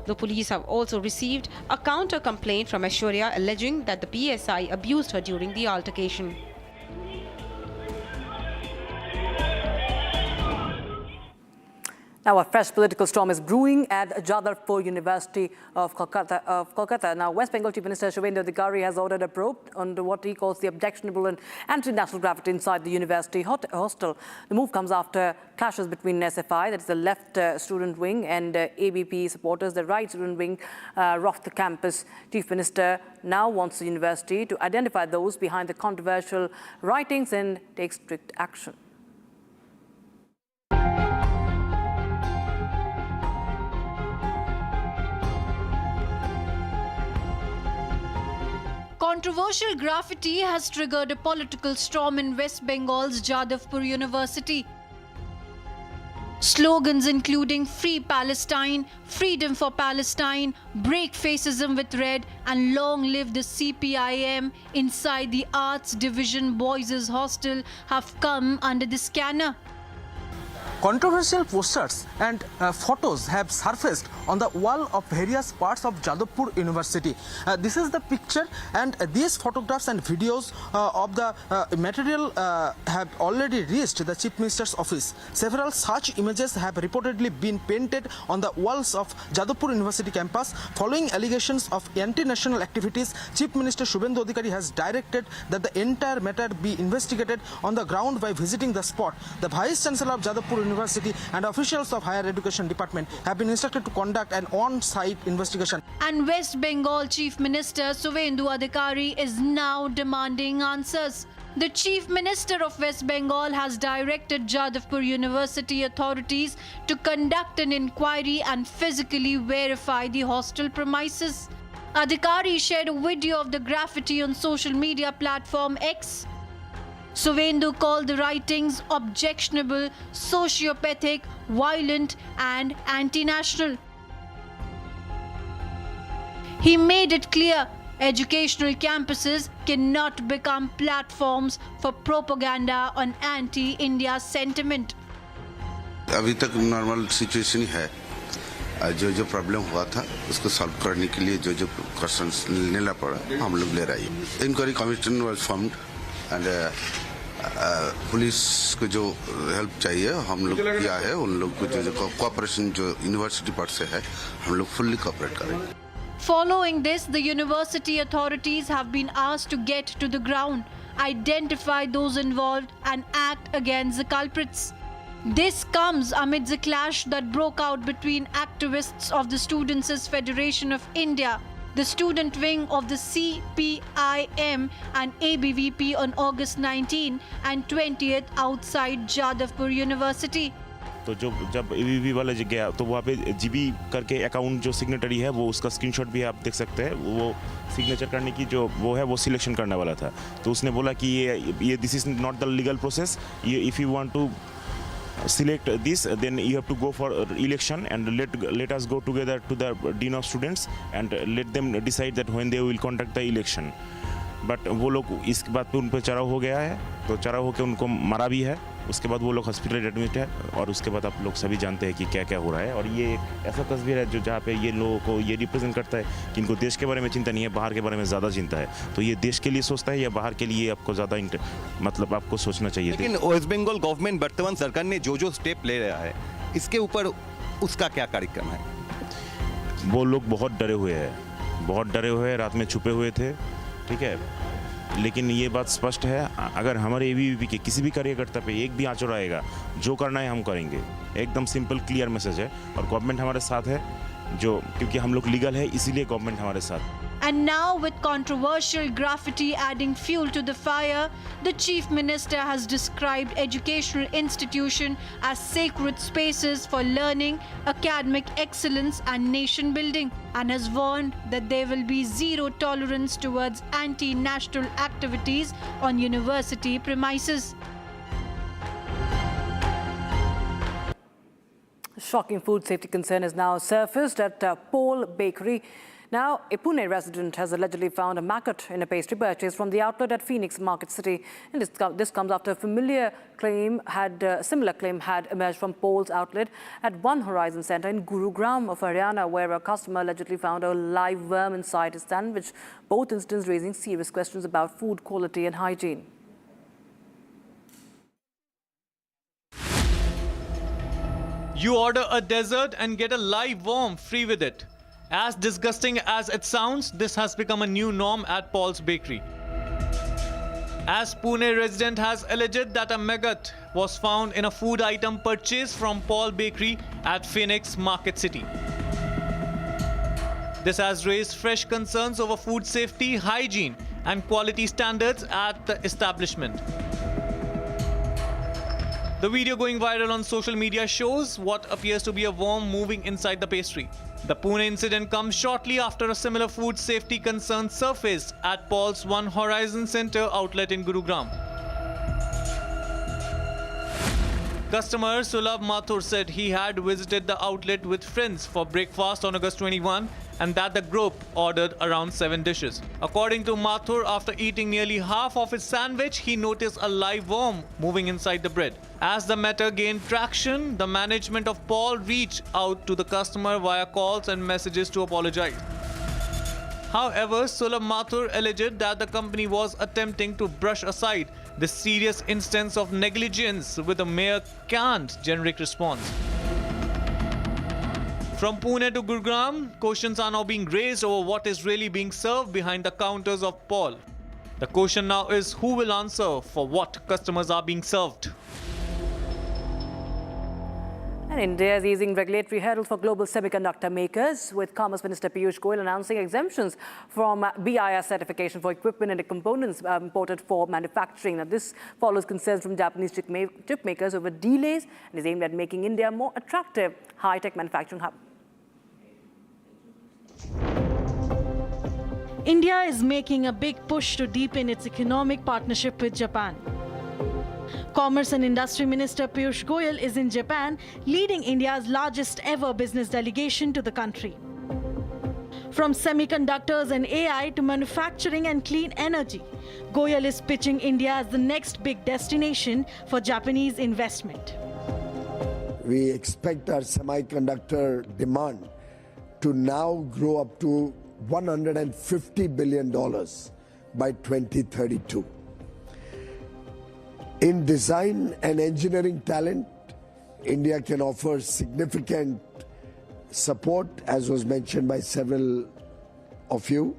The police have also received a counter complaint from Aishwarya alleging that the PSI abused her during the altercation. Now, a fresh political storm is brewing at Jadavpur University of Kolkata. Now, West Bengal Chief Minister Shubhendu Adhikari has ordered a probe on what he calls the objectionable and anti-national graffiti inside the university hostel. The move comes after clashes between SFI, that is the left student wing, and ABP supporters, the right student wing, rocked the campus. Chief Minister now wants the university to identify those behind the controversial writings and take strict action. Controversial graffiti has triggered a political storm in West Bengal's Jadavpur University. Slogans including Free Palestine, Freedom for Palestine, Break Fascism with Red, and Long Live the CPIM inside the Arts Division Boys' Hostel have come under the scanner. Controversial posters and photos have surfaced on the wall of various parts of Jadavpur University. This is the picture, and these photographs and videos of the material have already reached the Chief Minister's office. Several such images have reportedly been painted on the walls of Jadavpur University campus. Following allegations of anti-national activities, Chief Minister Shubhendu Adhikari has directed that the entire matter be investigated on the ground by visiting the spot. The Vice Chancellor of Jadavpur University and officials of Higher Education Department have been instructed to conduct an on-site investigation. And West Bengal Chief Minister Shubhendu Adhikari is now demanding answers. The Chief Minister of West Bengal has directed Jadavpur University authorities to conduct an inquiry and physically verify the hostel premises. Adhikari shared a video of the graffiti on social media platform X. Shubhendu called the writings objectionable, sociopathic, violent, and anti-national. He made it clear educational campuses cannot become platforms for propaganda on anti-India sentiment. अभी तक normal situation ही है. जो problem हुआ था उसको solve करने के लिए जो क्वेश्चंस लेना पड़ा हम लोग ले रहे हैं. Inquiry commission was formed and police को जो हेल्प चाहिए हम लोग किया है. उन लोग को जो कोऑपरेशन जो यूनिवर्सिटी पार्ट से है हम लोग फुल्ली कोऑपरेट करेंगे. Following this, the university authorities have been asked to get to the ground, identify those involved, and act against the culprits. This comes amidst the clash that broke out between activists of the Students' Federation of India, the student wing of the CPIM, and ABVP on August 19 and 20th outside Jadavpur University. तो जब ABVP वाला गया तो वहाँ पे GB करके account जो signatory है वो उसका स्क्रीनशॉट भी आप देख सकते हैं. वो सिग्नेचर करने की जो वो है वो सिलेक्शन करने वाला था. तो उसने बोला कि ये this is not the legal process. If you want to select this, then you have to go for election and let us go together to the dean of students and let them decide that when they will conduct the election. But वो लोग इस बात पे उन पर चढ़ाव हो गया है, तो चढ़ाव होकर उनको मारा भी है. उसके बाद वो लोग हॉस्पिटल एडमिट है और उसके बाद आप लोग सभी जानते हैं कि क्या क्या हो रहा है. और ये एक ऐसा तस्वीर है जो जहाँ पे ये लोगों को ये रिप्रेजेंट करता है कि इनको देश के बारे में चिंता नहीं है, बाहर के बारे में ज़्यादा चिंता है. तो ये देश के लिए सोचता है या बाहर के लिए आपको ज़्यादा मतलब आपको सोचना चाहिए. लेकिन वेस्ट बंगाल गवर्नमेंट वर्तमान सरकार ने जो स्टेप ले रहा है इसके ऊपर उसका क्या कार्यक्रम है? वो लोग बहुत डरे हुए हैं, रात में छुपे हुए थे. ठीक है, लेकिन ये बात स्पष्ट है, अगर हमारे ABVP के किसी भी कार्यकर्ता पे एक भी आँचड़ आएगा, जो करना है हम करेंगे. एकदम सिंपल क्लियर मैसेज है. और गवर्नमेंट हमारे साथ है, जो क्योंकि हम लोग लीगल है इसीलिए गवर्नमेंट हमारे साथ. And now, with controversial graffiti adding fuel to the fire, the Chief Minister has described educational institutions as sacred spaces for learning, academic excellence and nation building, and has warned that there will be zero tolerance towards anti-national activities on university premises. Shocking food safety concern has now surfaced at Pole Bakery. Now, a Pune resident has allegedly found a maggot in a pastry purchase from the outlet at Phoenix Market City. And this comes after a similar claim had emerged from Pole's outlet at One Horizon Centre in Gurugram of Haryana, where a customer allegedly found a live worm inside his sandwich. Both incidents raising serious questions about food quality and hygiene. You order a dessert and get a live worm free with it. As disgusting as it sounds, this has become a new norm at Paul's Bakery. As Pune resident has alleged that a maggot was found in a food item purchased from Paul Bakery at Phoenix Market City. This has raised fresh concerns over food safety, hygiene, and quality standards at the establishment. The video going viral on social media shows what appears to be a worm moving inside the pastry. The Pune incident comes shortly after a similar food safety concern surfaced at Paul's One Horizon Center outlet in Gurugram. Customer Sulabh Mathur said he had visited the outlet with friends for breakfast on August 21 and that the group ordered around 7 dishes. According to Mathur, after eating nearly half of his sandwich, he noticed a live worm moving inside the bread. As the matter gained traction, the management of Paul reached out to the customer via calls and messages to apologize. However, Sulabh Mathur alleged that the company was attempting to brush aside this serious instance of negligence with a mere canned generic response. From Pune to Gurugram, questions are now being raised over what is really being served behind the counters of Paul. The question now is who will answer for what customers are being served. And India is easing regulatory hurdles for global semiconductor makers, with Commerce Minister Piyush Goyal announcing exemptions from BIS certification for equipment and components imported for manufacturing. Now, this follows concerns from Japanese chip makers over delays and is aimed at making India a more attractive high-tech manufacturing hub. India is making a big push to deepen its economic partnership with Japan. Commerce and Industry Minister Piyush Goyal is in Japan, leading India's largest ever business delegation to the country. From semiconductors and AI to manufacturing and clean energy, Goyal is pitching India as the next big destination for Japanese investment. We expect our semiconductor demand to now grow up to $150 billion by 2032. In design and engineering talent, India can offer significant support, as was mentioned by several of you.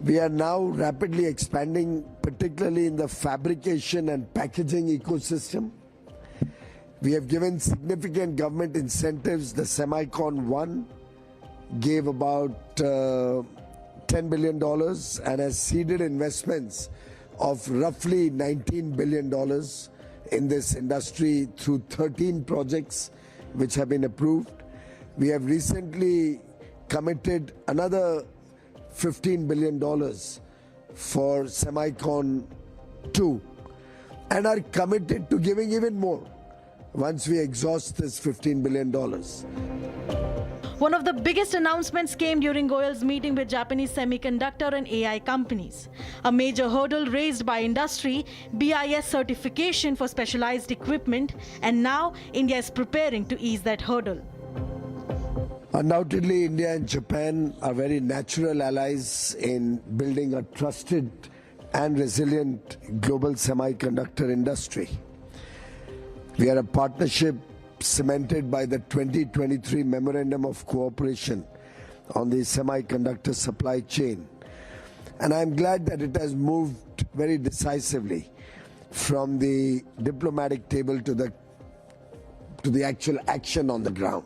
We are now rapidly expanding, particularly in the fabrication and packaging ecosystem. We have given significant government incentives. The Semicon 1 gave about $10 billion and has seeded investments of roughly $19 billion in this industry through 13 projects which have been approved. We have recently committed another $15 billion for Semicon 2 and are committed to giving even more once we exhaust this $15 billion. One of the biggest announcements came during Goyal's meeting with Japanese semiconductor and AI companies. A major hurdle raised by industry, BIS certification for specialized equipment, and now India is preparing to ease that hurdle. Undoubtedly, India and Japan are very natural allies in building a trusted and resilient global semiconductor industry. We are a partnership cemented by the 2023 Memorandum of Cooperation on the semiconductor supply chain. And I'm glad that it has moved very decisively from the diplomatic table to the actual action on the ground.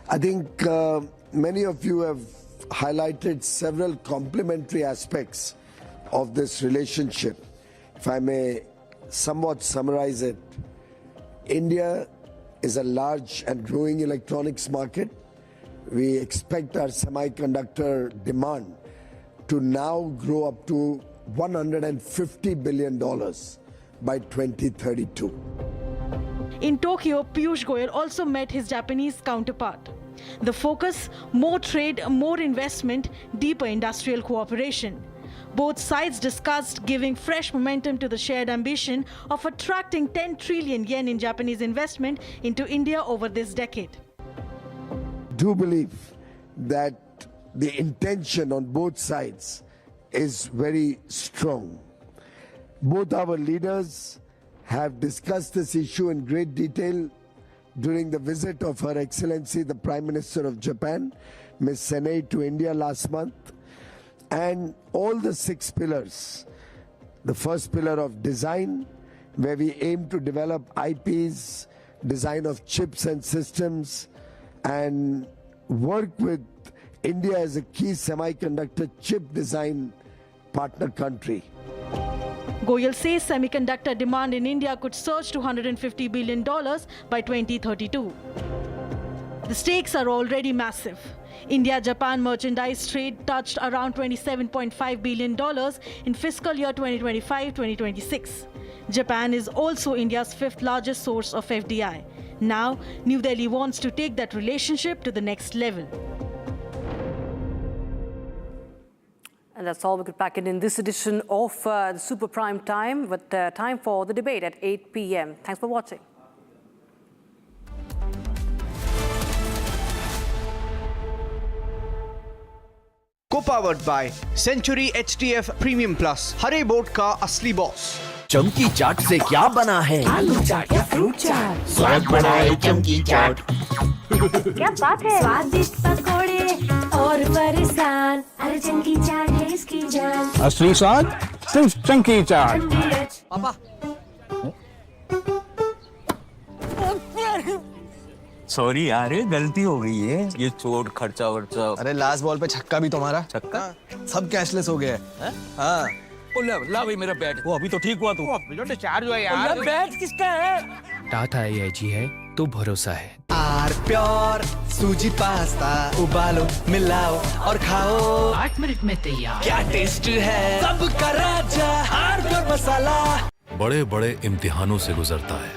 I think many of you have highlighted several complementary aspects of this relationship. If I may somewhat summarize it, India is a large and growing electronics market. We expect our semiconductor demand to now grow up to $150 billion by 2032. In Tokyo, Piyush Goyal also met his Japanese counterpart. The focus: more trade, more investment, deeper industrial cooperation. Both sides discussed giving fresh momentum to the shared ambition of attracting 10 trillion yen in Japanese investment into India over this decade. Do believe that the intention on both sides is very strong. Both our leaders have discussed this issue in great detail during the visit of Her Excellency the Prime Minister of Japan, Ms. Sene, to India last month. And all the 6 pillars. The first pillar of design, where we aim to develop IPs, design of chips and systems, and work with India as a key semiconductor chip design partner country. Goyal says semiconductor demand in India could surge to $150 billion by 2032. The stakes are already massive. India-Japan merchandise trade touched around $27.5 billion in fiscal year 2025-2026. Japan is also India's 5th largest source of FDI. Now, New Delhi wants to take that relationship to the next level. And that's all we could pack in this edition of the Super Prime Time, with time for the debate at 8 p.m. Thanks for watching. Co-powered by Century HTF Premium Plus, हरे board का असली boss. चमकी चाट से क्या बना है? आलू चाट या फ्रूट चाट, स्वाद बनाए चमकी चाट। क्या बात है? स्वादिष्ट पकोड़े और फरसान, अरे चमकी चाट है इसकी जान। असली स्वाद सिर्फ चंकी चाट। पापा सॉरी यार, गलती हो गई है। ये चोट खर्चा वर्चा। अरे लास्ट बॉल पे छक्का भी तुम्हारा। छक्का? सब कैशलेस हो गया है। हाँ। ला भाई मेरा बैट। वो अभी तो ठीक हुआ तू। चार्ज हुआ यार। बैट किसका है? टाटा AIG है तो भरोसा है। आर प्योर सूजी पास्ता, उबालो मिलाओ और खाओ। 8 मिनट में तैयार। क्या टेस्ट है सबका राजा, आर प्योर मसाला। बड़े बड़े इम्तिहानों से गुजरता है,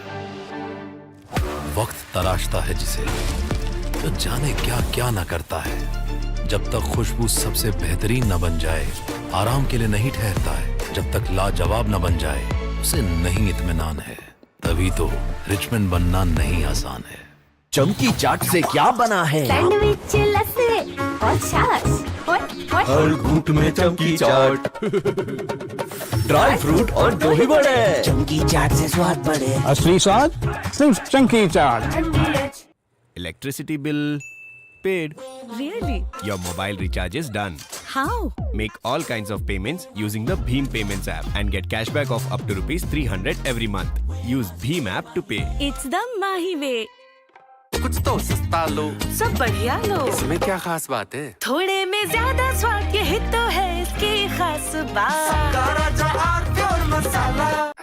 वक्त तराशता है जिसे, तो जाने क्या क्या न करता है। जब तक खुशबू सबसे बेहतरीन न बन जाए, आराम के लिए नहीं ठहरता है। जब तक लाजवाब न बन जाए, उसे नहीं इत्मीनान है। तभी तो रिचमैन बनना नहीं आसान है। चमकी चाट से क्या बना है? सैंडविच, लस्सी और छाछ। हर घूंट में चमकी चाट। ड्राई फ्रूट और दही बड़े। चमकी चाट से स्वाद बढ़े। असली स्वाद सिर्फ chunky chaat. Electricity bill paid. Really? Your mobile recharge is done. How? Make all kinds of payments using the Bheem Payments app and get cashback of up to ₹300 every month. Use Bheem app to pay. It's the Mahi way. कुछ तो सस्ता लो, सब बढ़िया लो। इसमें क्या खास बात है? थोड़े में ज्यादा स्वाद, यही तो है इसकी खास बात।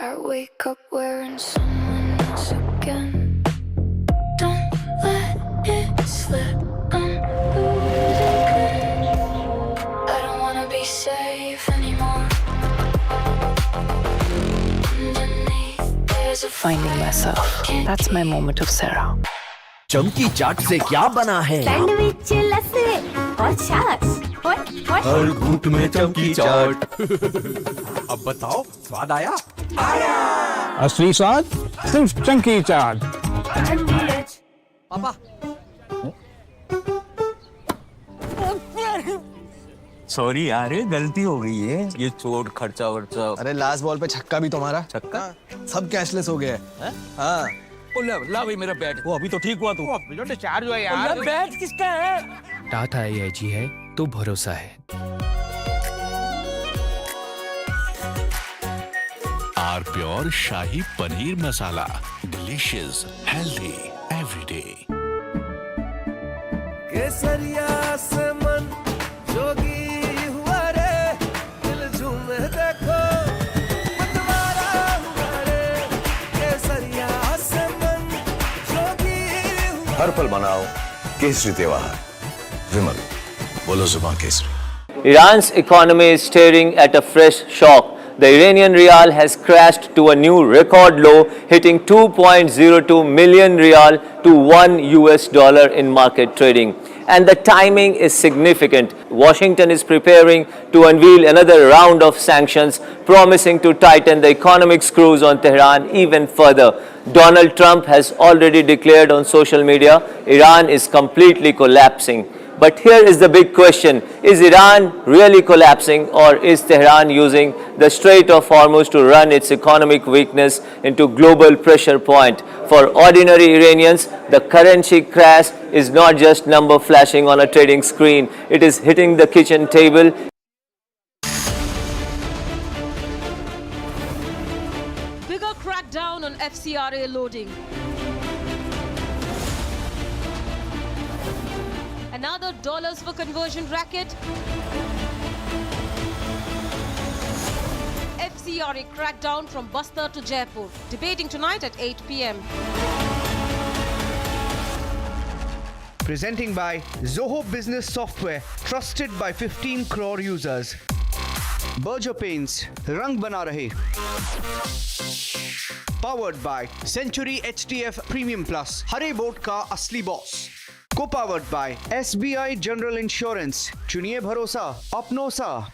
I wake up wearing someone else again. Don't let it slip. I'm losing. I don't wanna be safe anymore. Underneath there's a Finding myself. That's my moment of Sarah. चमकी चाट से क्या बना है? सैंडविच, लस्सी और छाछ। हर घूंट में चमकी चाट। अब बताओ स्वाद आया? आया। असली स्वाद सिर्फ चंकी चाट। पापा सॉरी यार, गलती हो गई है। ये चोट खर्चा वर्चा। अरे लास्ट बॉल पे छक्का भी तुम्हारा। छक्का? सब कैशलेस हो गया है। हाँ। ला भाई मेरा बैट। वो अभी तो ठीक हुआ तू। चार्ज हुआ यार। बैट किसका है? टाटा AIG है तो भरोसा है। R pure shahi paneer masala, delicious, healthy everyday. केसरिया से मन जोगी हुआ रे, दिल झूमे देखो मतवारा हुआ रे। केसरिया से मन जोगी हुआ। हर पल मनाओ केसरी त्योहार। विमल, बोलो जुबान Kesari. Iran's economy is staring at a fresh shock. The Iranian rial has crashed to a new record low, hitting 2.02 million rial to $1 in market trading. And the timing is significant. Washington is preparing to unveil another round of sanctions, promising to tighten the economic screws on Tehran even further. Donald Trump has already declared on social media, Iran is completely collapsing. But here is the big question. Is Iran really collapsing, or is Tehran using the Strait of Hormuz to run its economic weakness into global pressure point? For ordinary Iranians, the currency crash is not just number flashing on a trading screen. It is hitting the kitchen table. Bigger crackdown on FCRA loading. Another dollars for conversion racket. FCRA crackdown from Bastar to Jaipur. Debating tonight at 8 p.m. Presenting by Zoho Business Software, trusted by 15 crore users. Berger Paints, Rang Bana Rahe. Powered by Century HTF Premium Plus, Hare boat ka asli boss. Co-powered by SBI General Insurance, चुनिए भरोसा अपनों सा.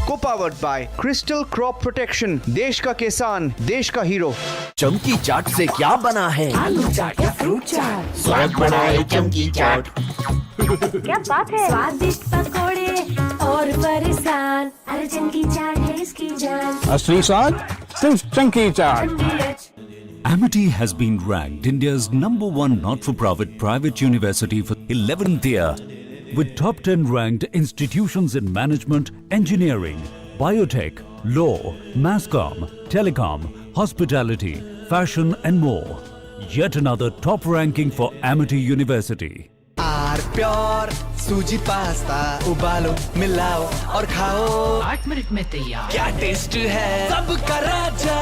Co-powered by Crystal Crop Protection, देश का किसान, देश का hero. चमकी चाट से क्या बना है? आलू चाट या फ्रूट चाट, स्वाद बनाए चमकी चाट. क्या बात है? स्वादिष्ट पकोड़े और परेशान, अरे चमकी चाट है इसकी जान. असली स्वाद सिर्फ chunky chaat. Amity has been ranked India's #1 not-for-profit private university for 11th year, with top 10 ranked institutions in management, engineering, biotech, law, mass comm, telecom, hospitality, fashion and more. Yet another top ranking for Amity University. Pure suji pasta उबालो मिलाओ और खाओ 8 minute में तैयार. क्या taste है सबका राजा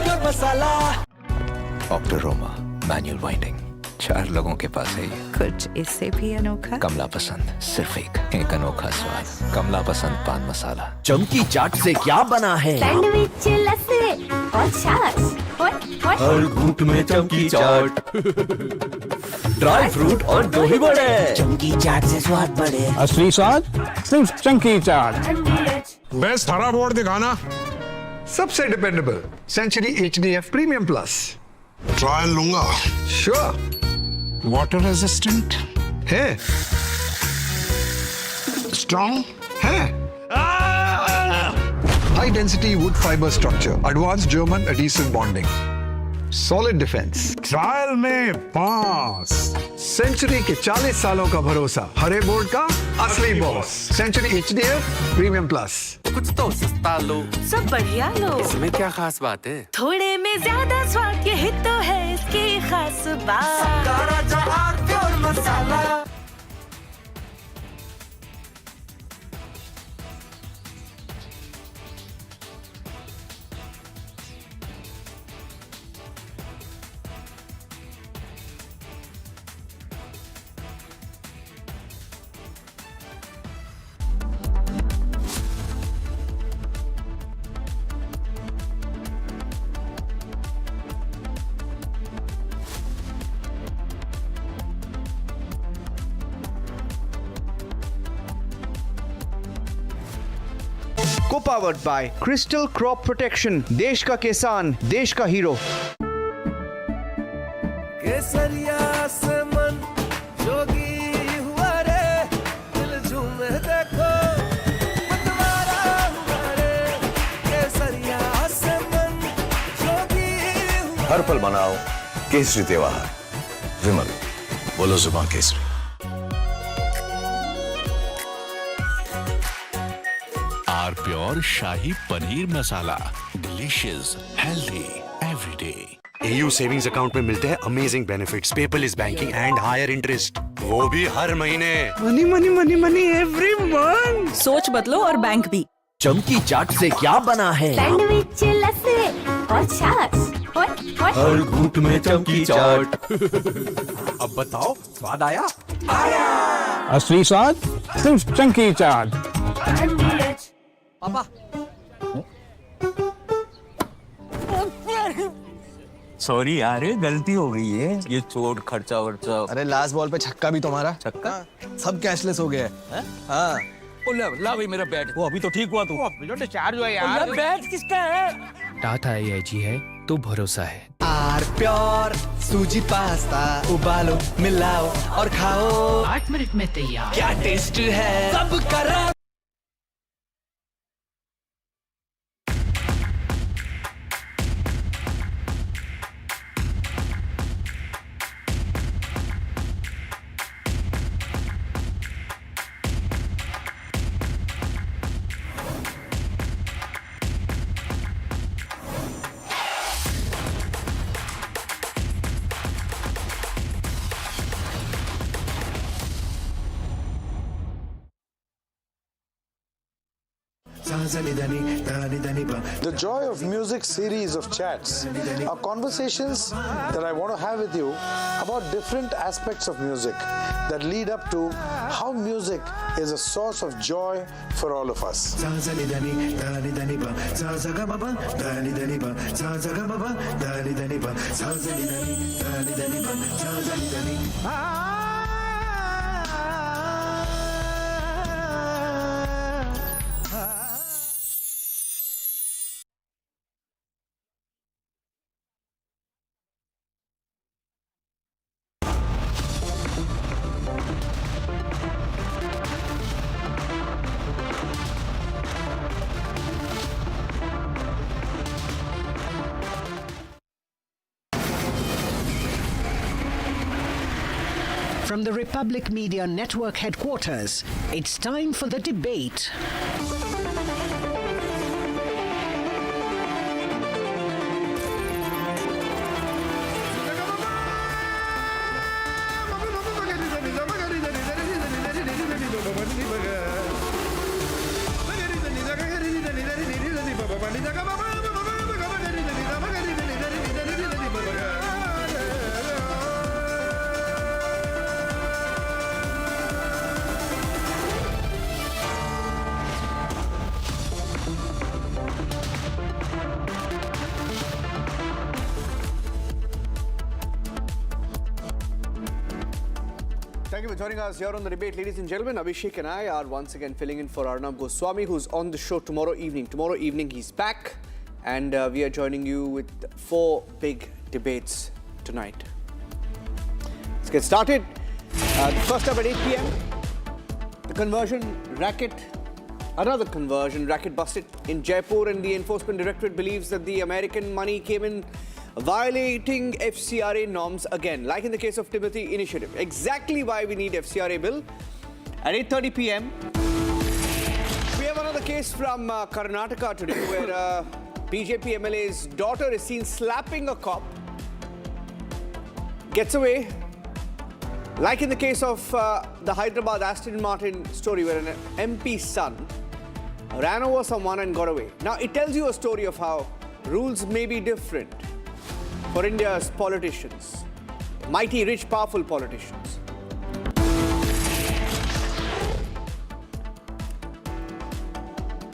pure मसाला. ऑक्टोरोमा manual winding 4 लोगों के पास है ये. कुछ इससे भी अनोखा. कमला पसंद सिर्फ एक अनोखा स्वाद. कमला पसंद पान मसाला. चमकी चाट से क्या बना है? सैंडविच लस्सी और छाछ. हर घूंट में चमकी चाट. ड्राई फ्रूट और दही बड़े. चमकी चाट से स्वाद बढ़े. असली स्वाद सिर्फ चंकी चाट. बेस्ट हरा बोर्ड दिखाना. सबसे dependable century HDF premium plus. Trial लूंगा. श्योर. वाटर रेजिस्टेंट है. स्ट्रॉन्ग है. High density wood fibre structure. Advanced German adhesive bonding. Solid defence. Trial में पास. सेंचुरी के 40 सालों का भरोसा. हरे बोर्ड का असली boss. Century HDF premium plus. कुछ तो सस्ता लो, सब बढ़िया लो. इसमें क्या खास बात है? थोड़े में ज्यादा स्वाद, यही तो है इसकी खास बात. Pure masala. Co-powered by Crystal Crop Protection, देश का किसान, देश का हीरो. केसरिया से मन जोगी हुआ रे. दिल झूमे देखो मतवारा हुआ रे. केसरिया से मन जोगी हुआ. हर पल मनाओ केसरी त्योहार. विमल बोलो जुबान केसरी. R pure shahi paneer masala. Delicious, healthy, everyday. AU savings account में मिलते हैं amazing benefits, paperless banking and higher interest, वो भी हर महीने. Money money money money every month. सोच बदलो और बैंक भी. चमकी चाट से क्या बना है? सैंडविच लस्सी और छाछ. हर घूंट में चमकी चाट. अब बताओ स्वाद आया? असली स्वाद सिर्फ चंकी चाट. पापा सॉरी यार, गलती हो गई है. ये चोट खर्चा वर्चा. अरे लास्ट बॉल पे छक्का भी तुम्हारा. छक्का सब कैशलेस हो गया है. हाँ. ला भाई मेरा बैट. वो अभी तो ठीक हुआ तू. डिस्चार्ज हुआ यार. बैट किसका है? डाटा AIG है तो भरोसा है। आर प्योर सूजी पास्ता उबालो मिलाओ और खाओ 8 मिनट में तैयार। क्या टेस्ट है सब करा। The joy of music series of chats are conversations that I want to have with you about different aspects of music that lead up to how music is a source of joy for all of us. From the Republic Media Network headquarters, it's time for the debate. Thank you for joining us here on the debate, ladies and gentlemen. Abhishek and I are once again filling in for Arnab Goswami, who's on the show tomorrow evening. Tomorrow evening he's back, and we are joining you with 4 big debates tonight. Let's get started. First up at 8 p.m, the conversion racket, another conversion racket busted in Jaipur, and the Enforcement Directorate believes that the American money came in violating FCRA norms again, like in the case of Timothy Initiative. Exactly why we need FCRA bill. At 8:30 p.m, we have another case from Karnataka today, where BJP MLA's daughter is seen slapping a cop, gets away, like in the case of the Hyderabad Aston Martin story, where an MP's son ran over someone and got away. Now, it tells you a story of how rules may be different for India's politicians, mighty, rich, powerful politicians.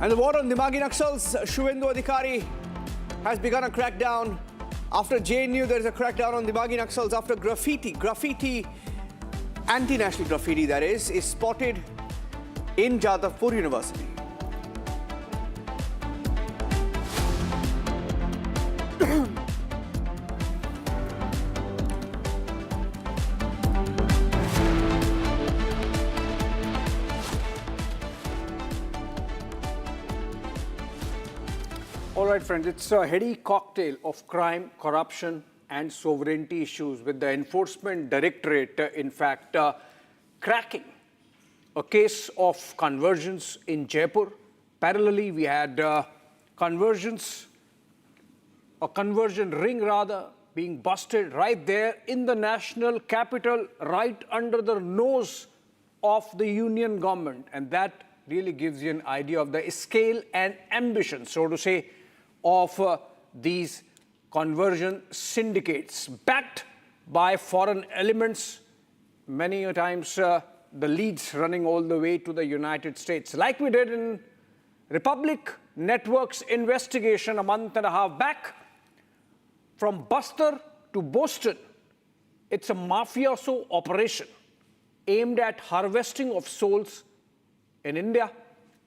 And the war on Dimagi Naxals, Suvendu Adhikari has begun a crackdown. After JNU, there is a crackdown on Dimagi Naxals after graffiti, anti-national graffiti that is spotted in Jadavpur University. All right, friends, it's a heady cocktail of crime, corruption, and sovereignty issues, with the Enforcement Directorate, in fact, cracking a case of conversions in Jaipur. Parallelly, we had a conversion ring rather, being busted right there in the national capital, right under the nose of the union government. And that really gives you an idea of the scale and ambition, so to say, of these conversion syndicates, backed by foreign elements, many a times the leads running all the way to the United States. Like we did in Republic Network's investigation a month and a half back, from Buster to Boston, it's a mafioso operation aimed at harvesting of souls in India,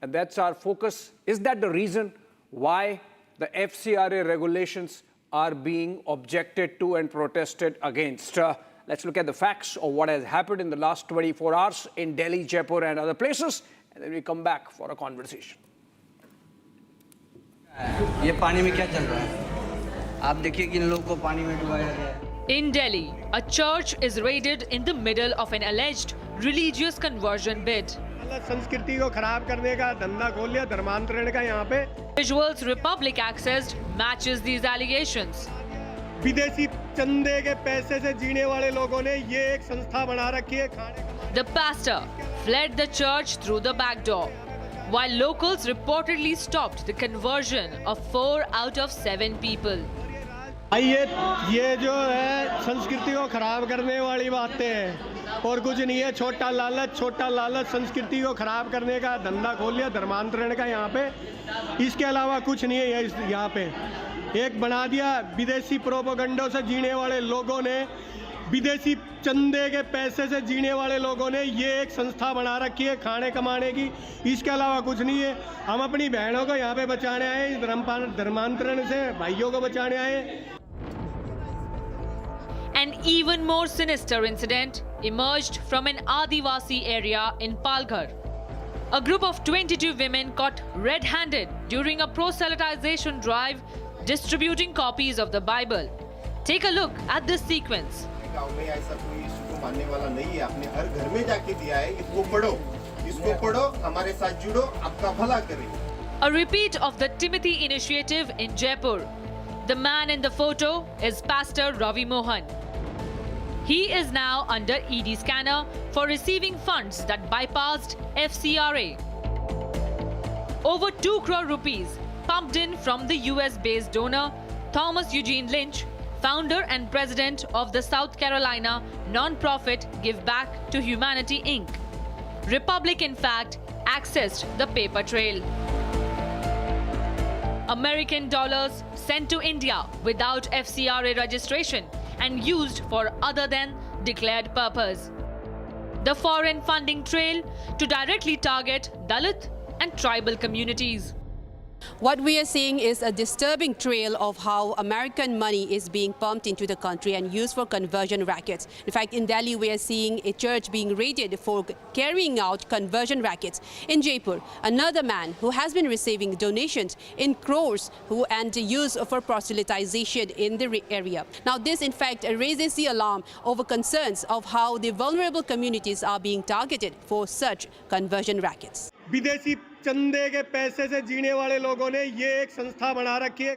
and that's our focus. Is that the reason why the FCRA regulations are being objected to and protested against. Let's look at the facts of what has happened in the last 24 hours in Delhi, Jaipur and other places, and then we come back for a conversation. ये पानी में क्या चल रहा है? आप देखिए कि इन लोगों को पानी में डुबाया गया है. In Delhi, a church is raided in the middle of an alleged religious conversion bid. संस्कृति को खराब करने का धंधा खोल लिया धर्मांतरण का यहाँ पे. Visuals Republic accessed matches these allegations. विदेशी चंदे के पैसे से जीने वाले लोगों ने ये एक संस्था बना रखी है. The pastor fled the church through the back door, while locals reportedly stopped the conversion of 4 out of 7 people. ये जो है संस्कृति को खराब करने वाली बातें हैं और कुछ नहीं है. छोटा लालच संस्कृति को खराब करने का धंधा खोल लिया धर्मांतरण का यहाँ पे. इसके अलावा कुछ नहीं है यहाँ पे. एक बना दिया विदेशी प्रोपेगेंडा से जीने वाले लोगों ने, विदेशी चंदे के पैसे से जीने वाले लोगों ने ये एक संस्था बना रखी है खाने कमाने की. इसके अलावा कुछ नहीं है. हम अपनी बहनों को यहाँ पे बचाने आए, धर्मांतरण से भाइयों को बचाने आए. An even more sinister incident emerged from an Adivasi area in Palghar. A group of 22 women caught red-handed during a proselytization drive distributing copies of the Bible. Take a look at this sequence. गांव में ऐसा कोई इसको मानने वाला नहीं है. आपने हर घर में जाके दिया है. इसको पढ़ो, हमारे साथ जुड़ो, आपका भला करें. A repeat of the Timothy initiative in Jaipur. The man in the photo is Pastor Ravi Mohan. He is now under ED scanner for receiving funds that bypassed FCRA. Over 2 crore rupees pumped in from the US-based donor Thomas Eugene Lynch, founder and president of the South Carolina non-profit Give Back to Humanity Inc. Republic, in fact, accessed the paper trail. American dollars sent to India without FCRA registration and used for other than declared purpose. The foreign funding trail to directly target Dalit and tribal communities. What we are seeing is a disturbing trail of how American money is being pumped into the country and used for conversion rackets. In fact, in Delhi, we are seeing a church being raided for carrying out conversion rackets. In Jaipur, another man who has been receiving donations in crores and used for proselytization in the area. Now, this, in fact, raises the alarm over concerns of how the vulnerable communities are being targeted for such conversion rackets. विदेशी चंदे के पैसे से जीने वाले लोगों ने ये एक संस्था बना रखी है.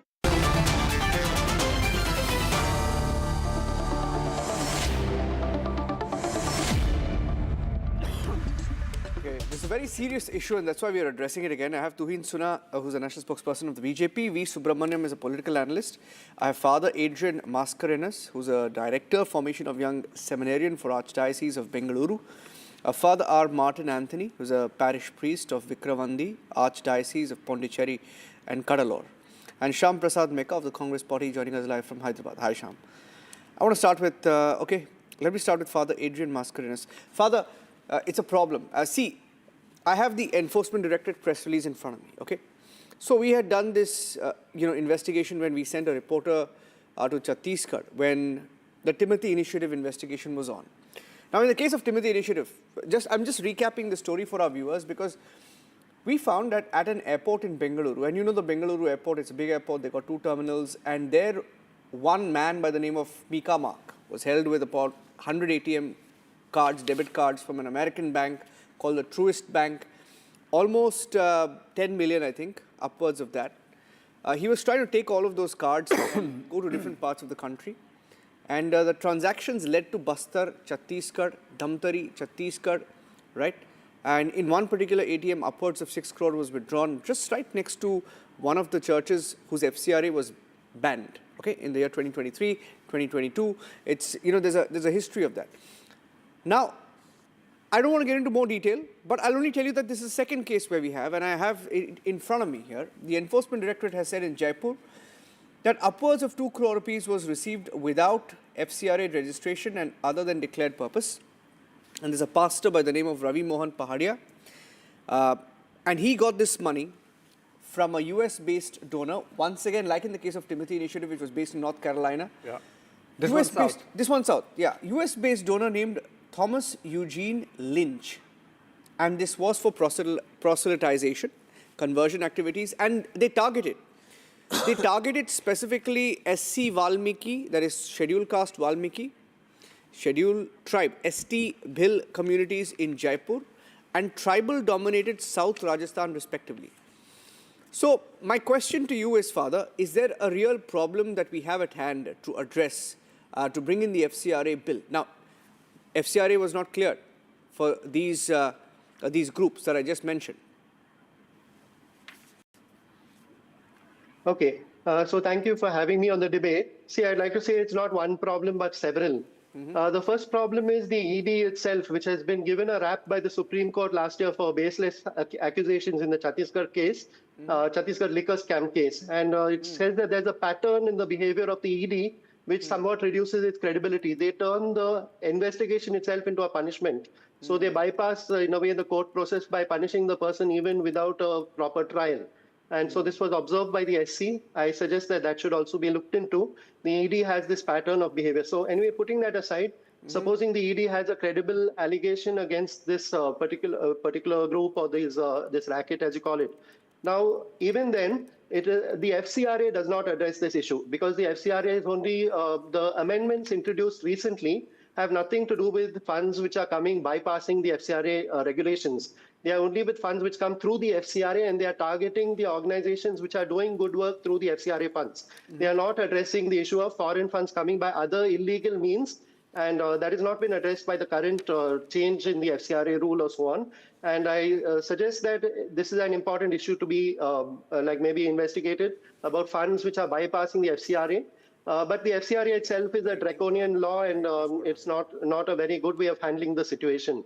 Okay, this is a very serious issue and that's why we are addressing it again. I have Tuhin Suna, who's a national spokesperson of the BJP. V. Subramaniam is a political analyst. I have Father Adrian Mascarenhas, who's a director, formation of Young Seminarian for Archdiocese of Bengaluru. Father R. Martin Anthony, who's a parish priest of Vikravandi, Archdiocese of Pondicherry and Cuddalore. And Shyam Prasad Meka of the Congress Party joining us live from Hyderabad. Hi, Shyam. I want to start with, let me start with Father Adrian Mascarenhas. Father, it's a problem. See, I have the Enforcement Directorate press release in front of me, okay? So we had done this, investigation when we sent a reporter to Chhattisgarh when the Timothy Initiative investigation was on. Now, in the case of Timothy Initiative, I'm just recapping the story for our viewers because we found that at an airport in Bengaluru, and you know the Bengaluru airport, it's a big airport, they've got 2 terminals, and there one man by the name of Mika Mark was held with about 100 ATM cards, debit cards from an American bank called the Truist Bank, almost 10 million, I think, upwards of that. He was trying to take all of those cards and go to different parts of the country. And the transactions led to Bastar, Chhattisgarh, Dhamtari, Chhattisgarh, right? And in one particular ATM, upwards of 6 crore was withdrawn just right next to one of the churches whose FCRA was banned, okay, in the year 2023, 2022. It's, there's a history of that. Now, I don't want to get into more detail, but I'll only tell you that this is the second case where we have, and I have it in front of me here. The Enforcement Directorate has said in Jaipur that upwards of 2 crore rupees was received without FCRA registration and other than declared purpose. And there's a pastor by the name of Ravi Mohan Pahadia. And he got this money from a US-based donor. Once again, like in the case of Timothy Initiative, which was based in North Carolina. Yeah. This one's south. Yeah. US-based donor named Thomas Eugene Lynch. And this was for proselytization, conversion activities, and they targeted specifically SC Valmiki, that is Scheduled Caste Valmiki, Scheduled Tribe, ST Bhil communities in Jaipur, and tribal-dominated South Rajasthan respectively. So, my question to you is, Father, is there a real problem that we have at hand to address, to bring in the FCRA bill? Now, FCRA was not cleared for these groups that I just mentioned. Okay, so thank you for having me on the debate. See, I'd like to say it's not one problem, but several. The first problem is the ED itself, which has been given a rap by the Supreme Court last year for baseless accusations in the Chhattisgarh case, Chhattisgarh liquor scam case. And it says that there's a pattern in the behavior of the ED, which somewhat reduces its credibility. They turn the investigation itself into a punishment. So they bypass, in a way, the court process by punishing the person even without a proper trial. And so this was observed by the SC. I suggest that that should also be looked into. The ED has this pattern of behavior. So anyway, putting that aside, supposing the ED has a credible allegation against this particular group or this racket, as you call it. Now, even then, the FCRA does not address this issue because the FCRA is only, the amendments introduced recently have nothing to do with funds which are coming bypassing the FCRA regulations. They are only with funds which come through the FCRA, and they are targeting the organizations which are doing good work through the FCRA funds. They are not addressing the issue of foreign funds coming by other illegal means, and that has not been addressed by the current change in the FCRA rule or so on. And I suggest that this is an important issue to be maybe investigated about funds which are bypassing the FCRA. But the FCRA itself is a draconian law, and it's not a very good way of handling the situation.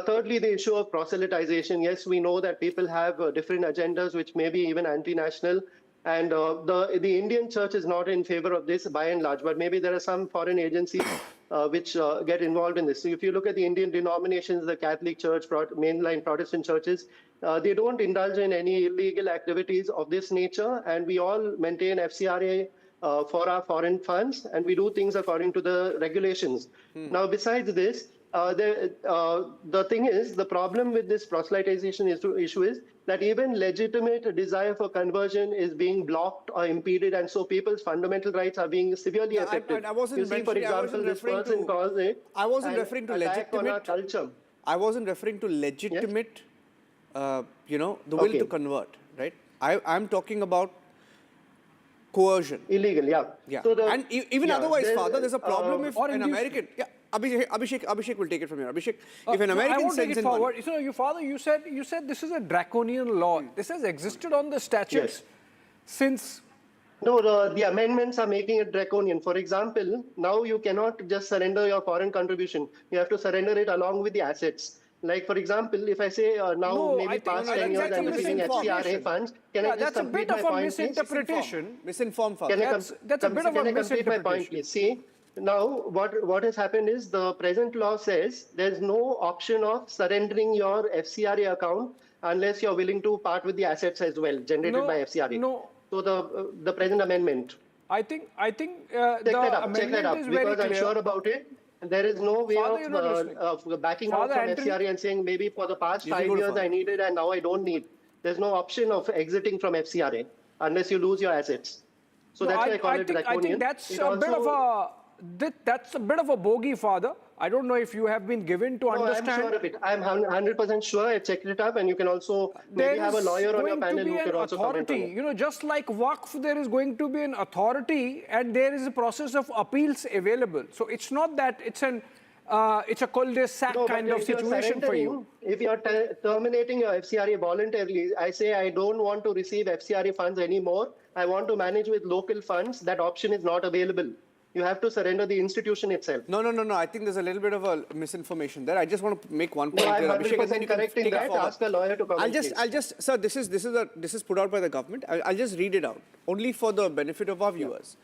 Thirdly, the issue of proselytization. Yes, we know that people have different agendas, which may be even anti-national. And the Indian church is not in favor of this by and large, but maybe there are some foreign agencies which get involved in this. So if you look at the Indian denominations, the Catholic Church, mainline Protestant churches, they don't indulge in any illegal activities of this nature. And we all maintain FCRA for our foreign funds, and we do things according to the regulations. Now, besides this, the thing is, the problem with this proselytization issue is that even legitimate desire for conversion is being blocked or impeded, and so people's fundamental rights are being severely affected. I wasn't referring to legitimate. I wasn't referring to legitimate, the will to convert, right? I'm talking about coercion. Illegal, yeah. So even otherwise, Father, there's a problem if an American... Yeah. Abhishek will take it from here. Abhishek, if an American I won't take it forward. Money, You, Father, you said this is a draconian law. This has existed on the statutes since... No, the amendments are making it draconian. For example, now you cannot just surrender your foreign contribution. You have to surrender it along with the assets. Like, for example, if I say maybe past 10 years I'm receiving FCRA funds, can I just complete my point, misinterpretation. Misinformed, Father. That's a bit of a misinterpretation. Complete my point, please? See, now what has happened is the present law says there's no option of surrendering your FCRA account unless you're willing to part with the assets as well generated by FCRA. No. So the present amendment. I think check that up because I'm sure about it. There is no way of backing out from FCRA and saying maybe for the past 5 years I needed and now I don't need. There's no option of exiting from FCRA unless you lose your assets. So that's why I call it draconian. I think that's a bit of a bogey, Father. I don't know if you have been given to understand. I'm sure of it. I'm 100% sure. I checked it up, and you can also maybe have a lawyer on your panel who can also comment on it. Just like Waqf, there is going to be an authority, and there is a process of appeals available. So it's not that it's a cul-de-sac kind of situation for you. If you're terminating your FCRA voluntarily, I say I don't want to receive FCRA funds anymore. I want to manage with local funds. That option is not available. You have to surrender the institution itself. No. I think there's a little bit of a misinformation there. I just want to make one point. No, I'm 100% correcting that. Ask a lawyer to comment. Sir, this is put out by the government. I'll just read it out, only for the benefit of our viewers.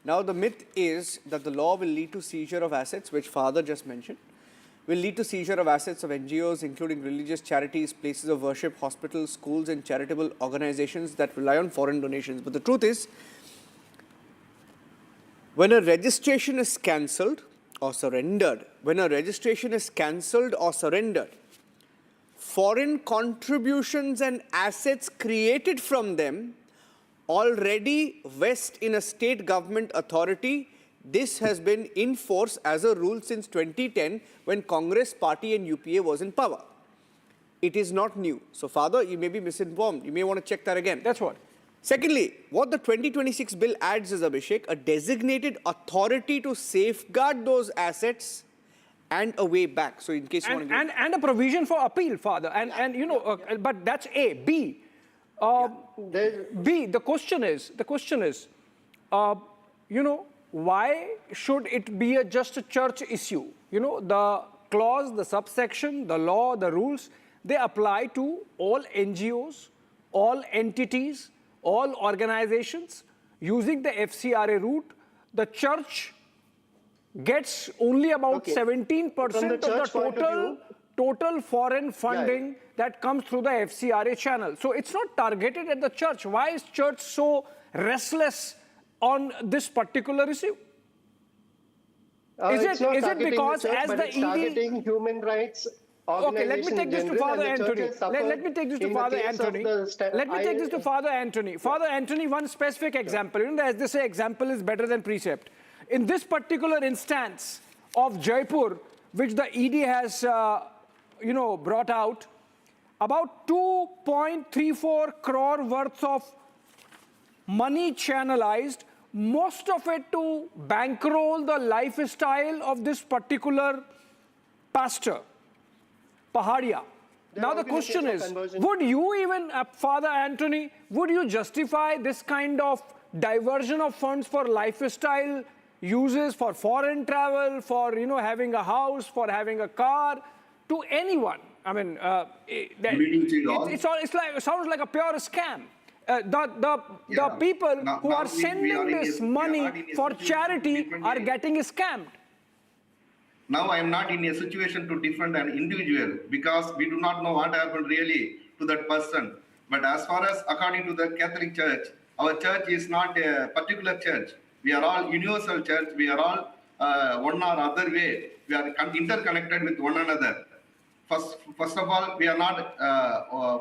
Now, the myth is that the law will lead to seizure of assets, which Father just mentioned. will lead to seizure of assets of NGOs, including religious charities, places of worship, hospitals, schools, and charitable organizations that rely on foreign donations. But the truth is, when a registration is cancelled or surrendered, foreign contributions and assets created from them already vest in a state government authority. This has been in force as a rule since 2010 when Congress party and UPA was in power. It is not new. So, Father, you may be misinformed. You may want to check that again. That's what. Secondly, what the 2026 bill adds is, Abhishek, a designated authority to safeguard those assets and a way back. So, in case you want to... And a provision for appeal, Father. And you know, but that's A. B. B, the question is, you know, why should it be just a church issue? You know, the clause, the subsection, the law, the rules, they apply to all NGOs, all entities, all organizations. Using the FCRA route, the church gets only about 17% of the total foreign funding that comes through the FCRA channel. So it's not targeted at the church. Why is church so restless on this particular issue? Is it because as the ED... targeting human rights Okay, let me take this to Father Anthony. Let me take this to Father Anthony. Let me take this to Father Anthony. Father Anthony, one specific example. You know, as they say, example is better than precept. In this particular instance of Jaipur, which the ED has, you know, brought out, about 2.34 crore worth of money channelized, most of it to bankroll the lifestyle of this particular pastor, Pahadia. Now the question is, would you even, Father Anthony, would you justify this kind of diversion of funds for lifestyle uses, for foreign travel, for, you know, having a house, for having a car, to anyone? I mean, it sounds like a pure scam. The people who are sending this money for charity are getting scammed. Now I am not in a situation to defend an individual because we do not know what happened really to that person. But as far as according to the Catholic Church, our church is not a particular church. We are all universal church. We are all one or other way. We are interconnected with one another. First of all, we are not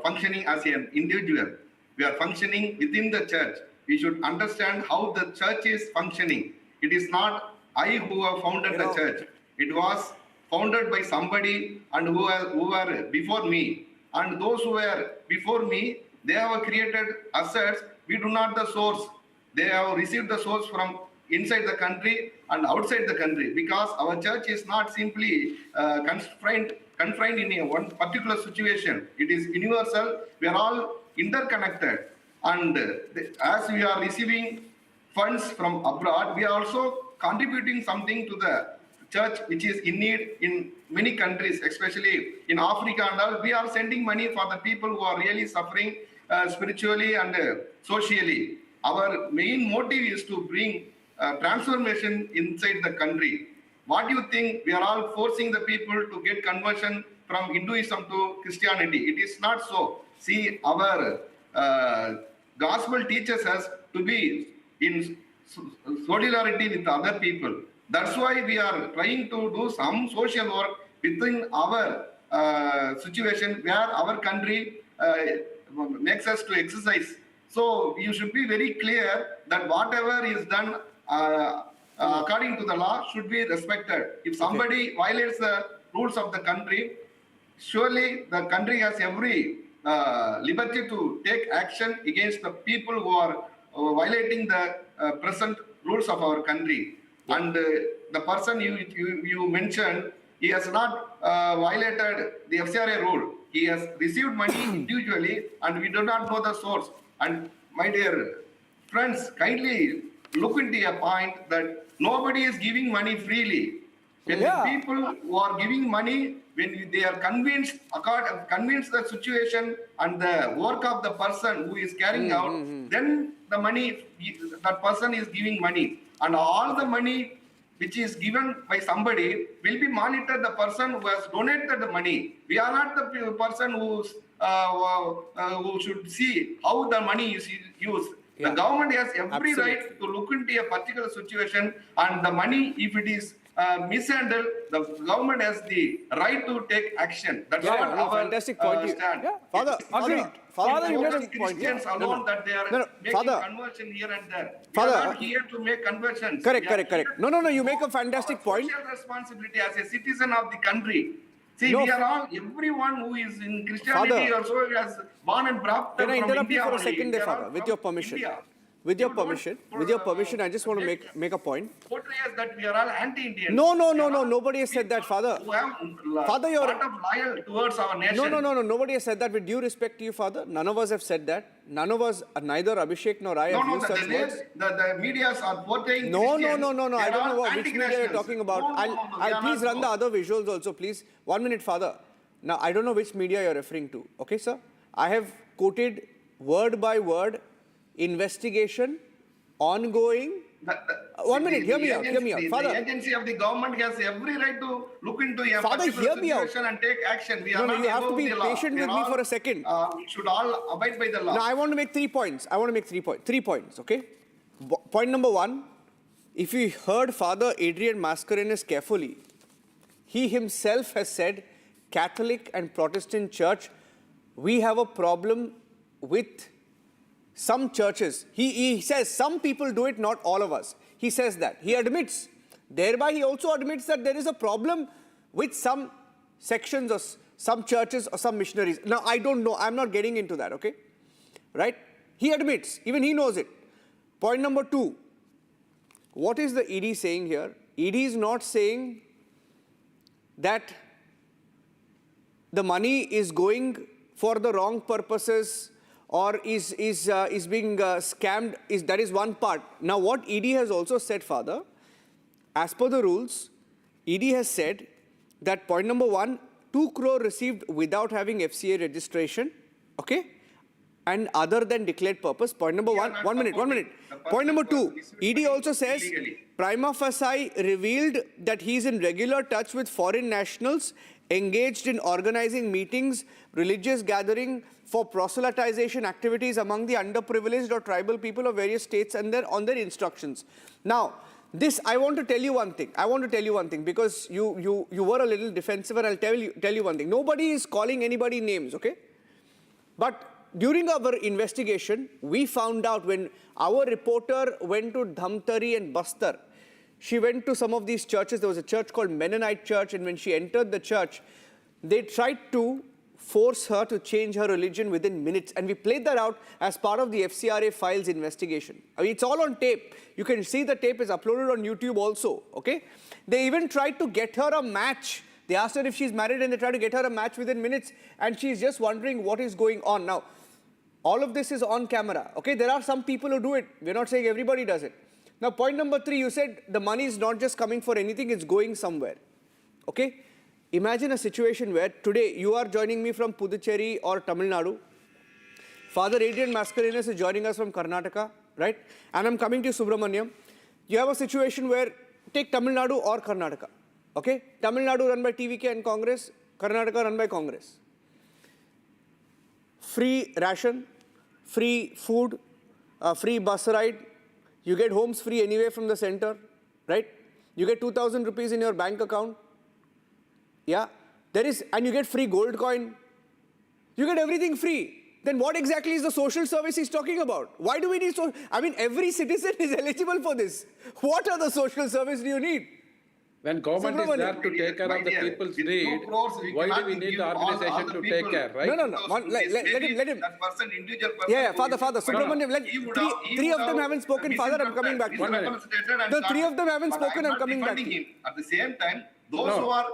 functioning as an individual. We are functioning within the church. We should understand how the church is functioning. It is not I who have founded the church. It was founded by somebody and who were before me. And those who were before me, they have created assets. We do not the source. They have received the source from inside the country and outside the country, because our church is not simply confined in a one particular situation. It is universal. We are all interconnected. And as we are receiving funds from abroad, we are also contributing something to the church which is in need in many countries, especially in Africa and all. We are sending money for the people who are really suffering spiritually and socially. Our main motive is to bring transformation inside the country. What do you think? We are all forcing the people to get conversion from Hinduism to Christianity. It is not so. See, our gospel teaches us to be in solidarity with other people. That's why we are trying to do some social work within our situation where our country makes us to exercise. So you should be very clear that whatever is done according to the law should be respected. If somebody violates the rules of the country, surely the country has every liberty to take action against the people who are violating the present rules of our country. And the person you mentioned, he has not violated the FCRA rule. He has received money individually and we do not know the source. And my dear friends, kindly look into a point that nobody is giving money freely. When the people who are giving money, when they are convinced the situation and the work of the person who is carrying out, then the money, that person is giving money. And all the money which is given by somebody will be monitored the person who has donated the money. We are not the person who should see how the money is used. The government has every right to look into a particular situation, and the money, if it is mishandled, the government has the right to take action. That's what our fantastic point. stand. Yeah, Father, you made a point. Christians alone that they are making conversion here and there. We Father, are not here to make conversions. Correct. No, you make a fantastic point. Social responsibility as a citizen of the country. See, we are all, everyone who is in Christianity also has born and brought up from India. Can I interrupt you for a second there, They are Father, all with from your permission? India. With your permission, I just want to make a point. Portray us that we are all anti-Indians. No, nobody has said that, Father. Father, you're lot of loyal towards our nation. No, nobody has said that. With due respect to you, Father, none of us have said that. None of us, neither Abhishek nor I have used such words. The medias are portraying No. Christians. I don't know which media you're anti-nationals. talking about. No, I'll please run the other visuals also, please. 1 minute, Father. Now, I don't know which media you're referring to. Okay, sir? I have quoted word by word, investigation, ongoing. 1 minute, hear me out. Father. The agency of the government has every right to look into a Father, particular hear me out. situation and take action. We are No, not you have to above be the law. patient We with are me all, for a second. We should all abide by the law. Now, I want to make 3 points. 3 points, okay? Point number 1, if you heard Father Adrian Mascarenhas carefully, he himself has said, Catholic and Protestant church, we have a problem with some churches. He says some people do it, not all of us. He says that. He admits. Thereby, he also admits that there is a problem with some sections or some churches or some missionaries. Now, I don't know. I'm not getting into that, okay? Right? He admits. Even he knows it. Point number 2. What is the ED saying here? ED is not saying that the money is going for the wrong purposes or is being scammed. That is one part. Now, what ED has also said, Father, as per the rules, ED has said that point number 1, 2 crore received without having FCA registration, okay? And other than declared purpose. Point number 1, 1 minute. Point number 2, ED also says, prima facie revealed that he is in regular touch with foreign nationals engaged in organizing meetings, religious gathering for proselytization activities among the underprivileged or tribal people of various states and on their instructions. Now, this, I want to tell you one thing. Because you were a little defensive, and I'll tell you one thing. Nobody is calling anybody names, okay? But during our investigation, we found out when our reporter went to Dhamtari and Bastar, she went to some of these churches. There was a church called Mennonite Church, and when she entered the church, they tried to force her to change her religion within minutes. And we played that out as part of the FCRA files investigation. I mean, it's all on tape. You can see the tape is uploaded on YouTube also, okay? They even tried to get her a match. They asked her if she's married, and they tried to get her a match within minutes, and she's just wondering what is going on. Now, all of this is on camera, okay? There are some people who do it. We're not saying everybody does it. Now, point number 3, you said the money is not just coming for anything, it's going somewhere, okay? Imagine a situation where today you are joining me from Puducherry or Tamil Nadu. Father Adrian Mascarenhas is joining us from Karnataka, right? And I'm coming to Subramaniam. You have a situation where, take Tamil Nadu or Karnataka, okay? Tamil Nadu run by TVK and Congress, Karnataka run by Congress. Free ration, free food, free bus ride. You get homes free anyway from the center, right? You get 2,000 rupees in your bank account. Yeah, and you get free gold coin. You get everything free. Then what exactly is the social service he's talking about? Why do we need I mean, every citizen is eligible for this. What other social service do you need? When government is there to take care of the people's need, why do we need the organization to take care, right? No. Let him. That person, individual person. Yeah, Father, Subramaniam, three of them haven't spoken. Father, I'm coming back to you. The 3 of them haven't spoken, I'm coming back to you. At the same time, those who are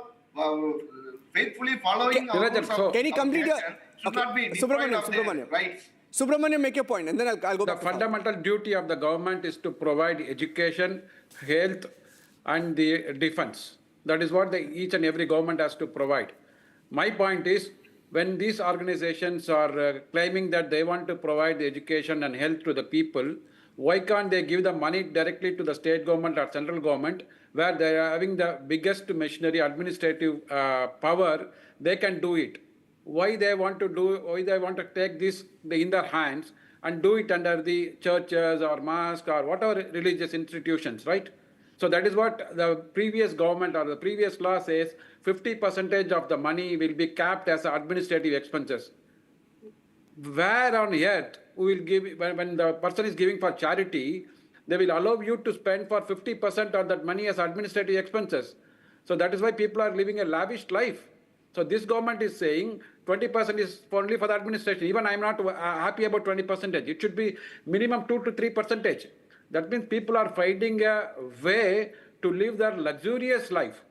faithfully following our rules of can you complete your... should not be deprived of their rights. Subramaniam, make your point, and then I'll go back. The fundamental duty of the government is to provide education, health, and the defense. That is what each and every government has to provide. My point is, when these organizations are claiming that they want to provide the education and health to the people, Why can't they give the money directly to the state government or central government, where they are having the biggest machinery, administrative power? They can do it. Why they want to take this in their hands and do it under the churches or mosques or whatever religious institutions, right? So that is what the previous government or the previous law says. 50% of the money will be capped as administrative expenses. Where on earth we will give, when the person is giving for charity, they will allow you to spend for 50% of that money as administrative expenses. So that is why people are living a lavish life. So this government is saying 20% is only for the administration. Even I am not happy about 20%. It should be minimum 2 to 3%. That means people are finding a way to live their luxurious life.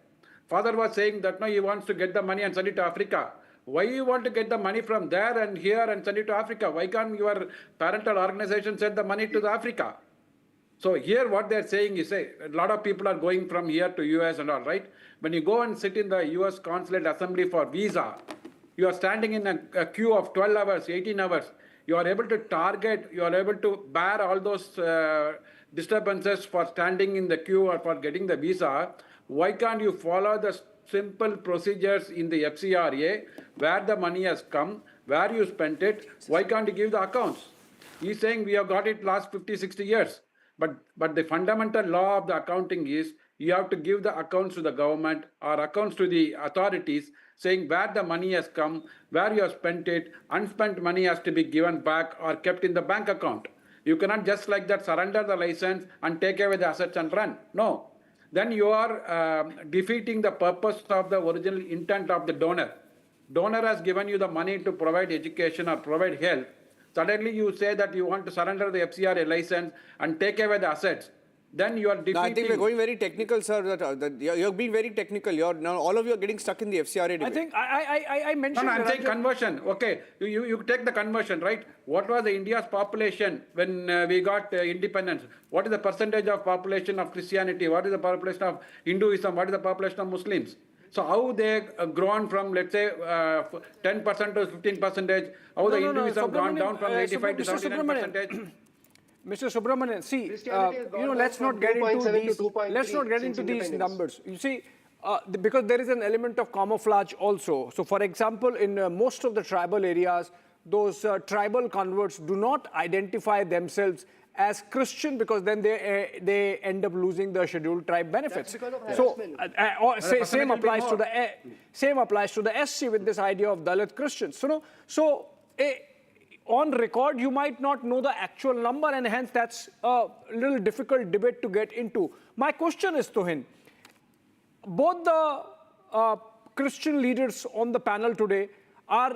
Father was saying that no, he wants to get the money and send it to Africa. Why you want to get the money from there and here and send it to Africa? Why can't your parental organization send the money to the Africa? So here what they're saying is, a lot of people are going from here to US and all, right? When you go and sit in the US consulate assembly for visa, you are standing in a queue of 12 hours, 18 hours. You are able to target, you are able to bear all those disturbances for standing in the queue or for getting the visa. Why can't you follow the simple procedures in the FCRA, where the money has come, where you spent it? Why can't you give the accounts? He's saying we have got it last 50, 60 years. But the fundamental law of the accounting is you have to give the accounts to the government or accounts to the authorities, saying where the money has come, where you have spent it. Unspent money has to be given back or kept in the bank account. You cannot just like that surrender the license and take away the assets and run. No. Then you are defeating the purpose of the original intent of the donor. Donor has given you the money to provide education or provide health. Suddenly you say that you want to surrender the FCRA license and take away the assets. Then you are defeating... No, I think we're going very technical, sir. You're being very technical. Now all of you are getting stuck in the FCRA debate. I think I mentioned... No, I'm saying conversion. Okay, you take the conversion, right? What was the India's population when we got independence? What is the percentage of population of Christianity? What is the population of Hinduism? What is the population of Muslims? So how they grown from, let's say, 10% to 15%? How the Hinduism gone down from 85 to 79%? Mr. Subramanian, see, let's not get into these numbers. You see, because there is an element of camouflage also. So, for example, in most of the tribal areas, those tribal converts do not identify themselves as Christian because then they end up losing the scheduled tribe benefits. So, same applies to the SC with this idea of Dalit Christians. On record, you might not know the actual number, and hence that's a little difficult debate to get into. My question is, Tuhin, both the Christian leaders on the panel today are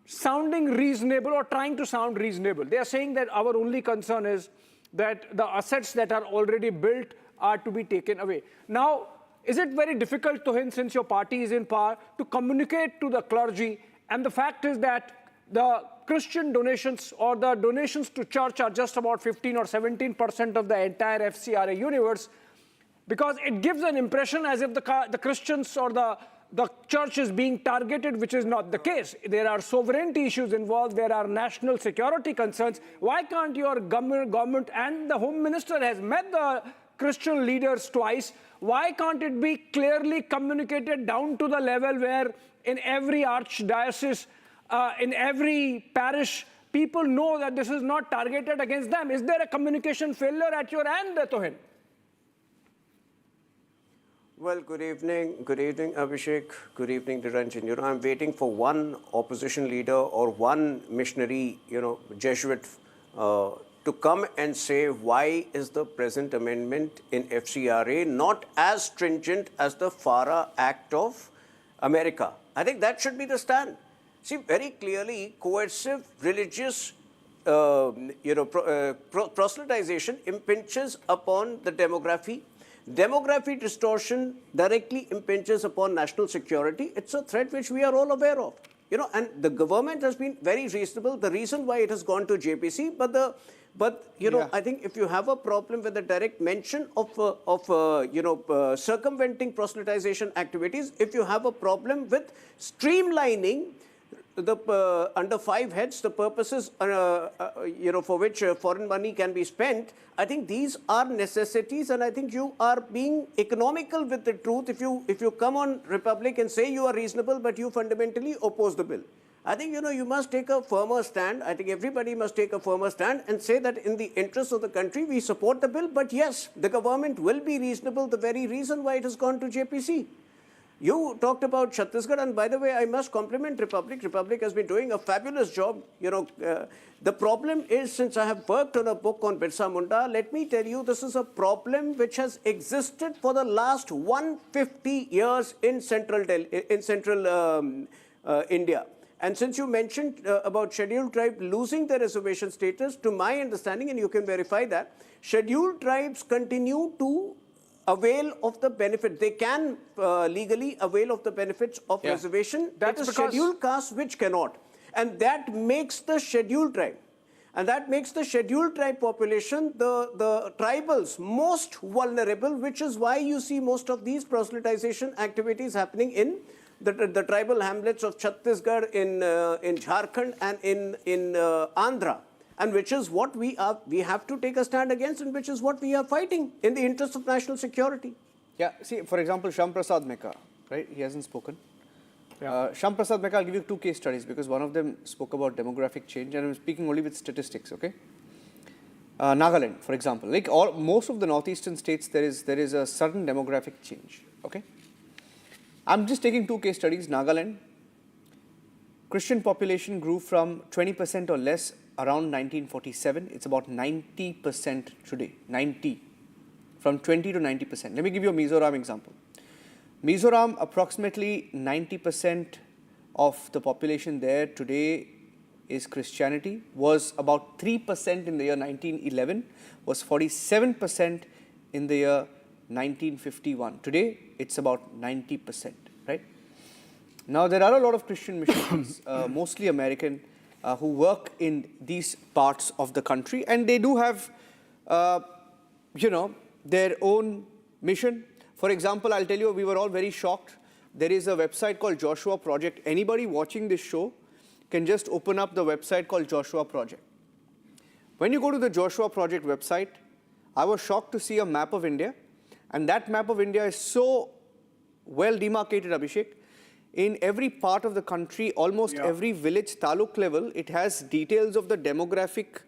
sounding reasonable or trying to sound reasonable. They are saying that our only concern is that the assets that are already built are to be taken away. Now, is it very difficult, Tuhin, since your party is in power, to communicate to the clergy? And the fact is that the Christian donations or the donations to church are just about 15 or 17% of the entire FCRA universe, because it gives an impression as if the Christians or the church is being targeted, which is not the case. There are sovereignty issues involved. There are national security concerns. Why can't your government, and the Home Minister has met the Christian leaders twice, why can't it be clearly communicated down to the level where in every archdiocese, in every parish, people know that this is not targeted against them? Is there a communication failure at your end, Tuhin? Well, good evening, Abhishek. Good evening, Niranjan. I'm waiting for one opposition leader or one missionary, Jesuit, to come and say why is the present amendment in FCRA not as stringent as the FARA Act of America. I think that should be the stand. See, very clearly, coercive religious proselytization impinges upon the demography. Demography distortion directly impinges upon national security. It's a threat which we are all aware of. And the government has been very reasonable. The reason why it has gone to JPC, I think if you have a problem with the direct mention of circumventing proselytization activities, if you have a problem with streamlining under 5 heads, the purposes, for which foreign money can be spent, I think these are necessities, and I think you are being economical with the truth if you come on Republic and say you are reasonable, but you fundamentally oppose the bill. I think, you must take a firmer stand. I think everybody must take a firmer stand and say that in the interest of the country, we support the bill. But yes, the government will be reasonable, the very reason why it has gone to JPC. You talked about Chhattisgarh, and by the way, I must compliment Republic. Republic has been doing a fabulous job. The problem is, since I have worked on a book on Birsa Munda, let me tell you, this is a problem which has existed for the last 150 years in central India. And since you mentioned about scheduled tribe losing their reservation status, to my understanding, and you can verify that, scheduled tribes continue to avail of the benefit. They can legally avail of the benefits of reservation. It is scheduled castes which cannot. And that makes the scheduled tribe. And that makes the scheduled tribe population, the tribals, most vulnerable, which is why you see most of these proselytization activities happening in the tribal hamlets of Chhattisgarh, in Jharkhand, and in Andhra, and which is what we have to take a stand against, and which is what we are fighting in the interest of national security. Yeah, see, for example, Shyam Prasad Meka, right? He hasn't spoken. Shyam Prasad Meka, I'll give you 2 case studies because one of them spoke about demographic change, and I'm speaking only with statistics, okay? Nagaland, for example, like most of the northeastern states, there is a sudden demographic change, okay? I'm just taking 2 case studies. Nagaland, Christian population grew from 20% or less around 1947. It's about 90% today, 90, from 20 to 90%. Let me give you a Mizoram example. Mizoram, approximately 90% of the population there today is Christianity, was about 3% in the year 1911, was 47% in the year 1951. Today, it's about 90%, right? Now, there are a lot of Christian missionaries, mostly American, who work in these parts of the country, and they do have, their own mission. For example, I'll tell you, we were all very shocked. There is a website called Joshua Project. Anybody watching this show can just open up the website called Joshua Project. When you go to the Joshua Project website, I was shocked to see a map of India. And that map of India is so well demarcated, Abhishek. In every part of the country, almost every village, taluk level, it has details of the demographic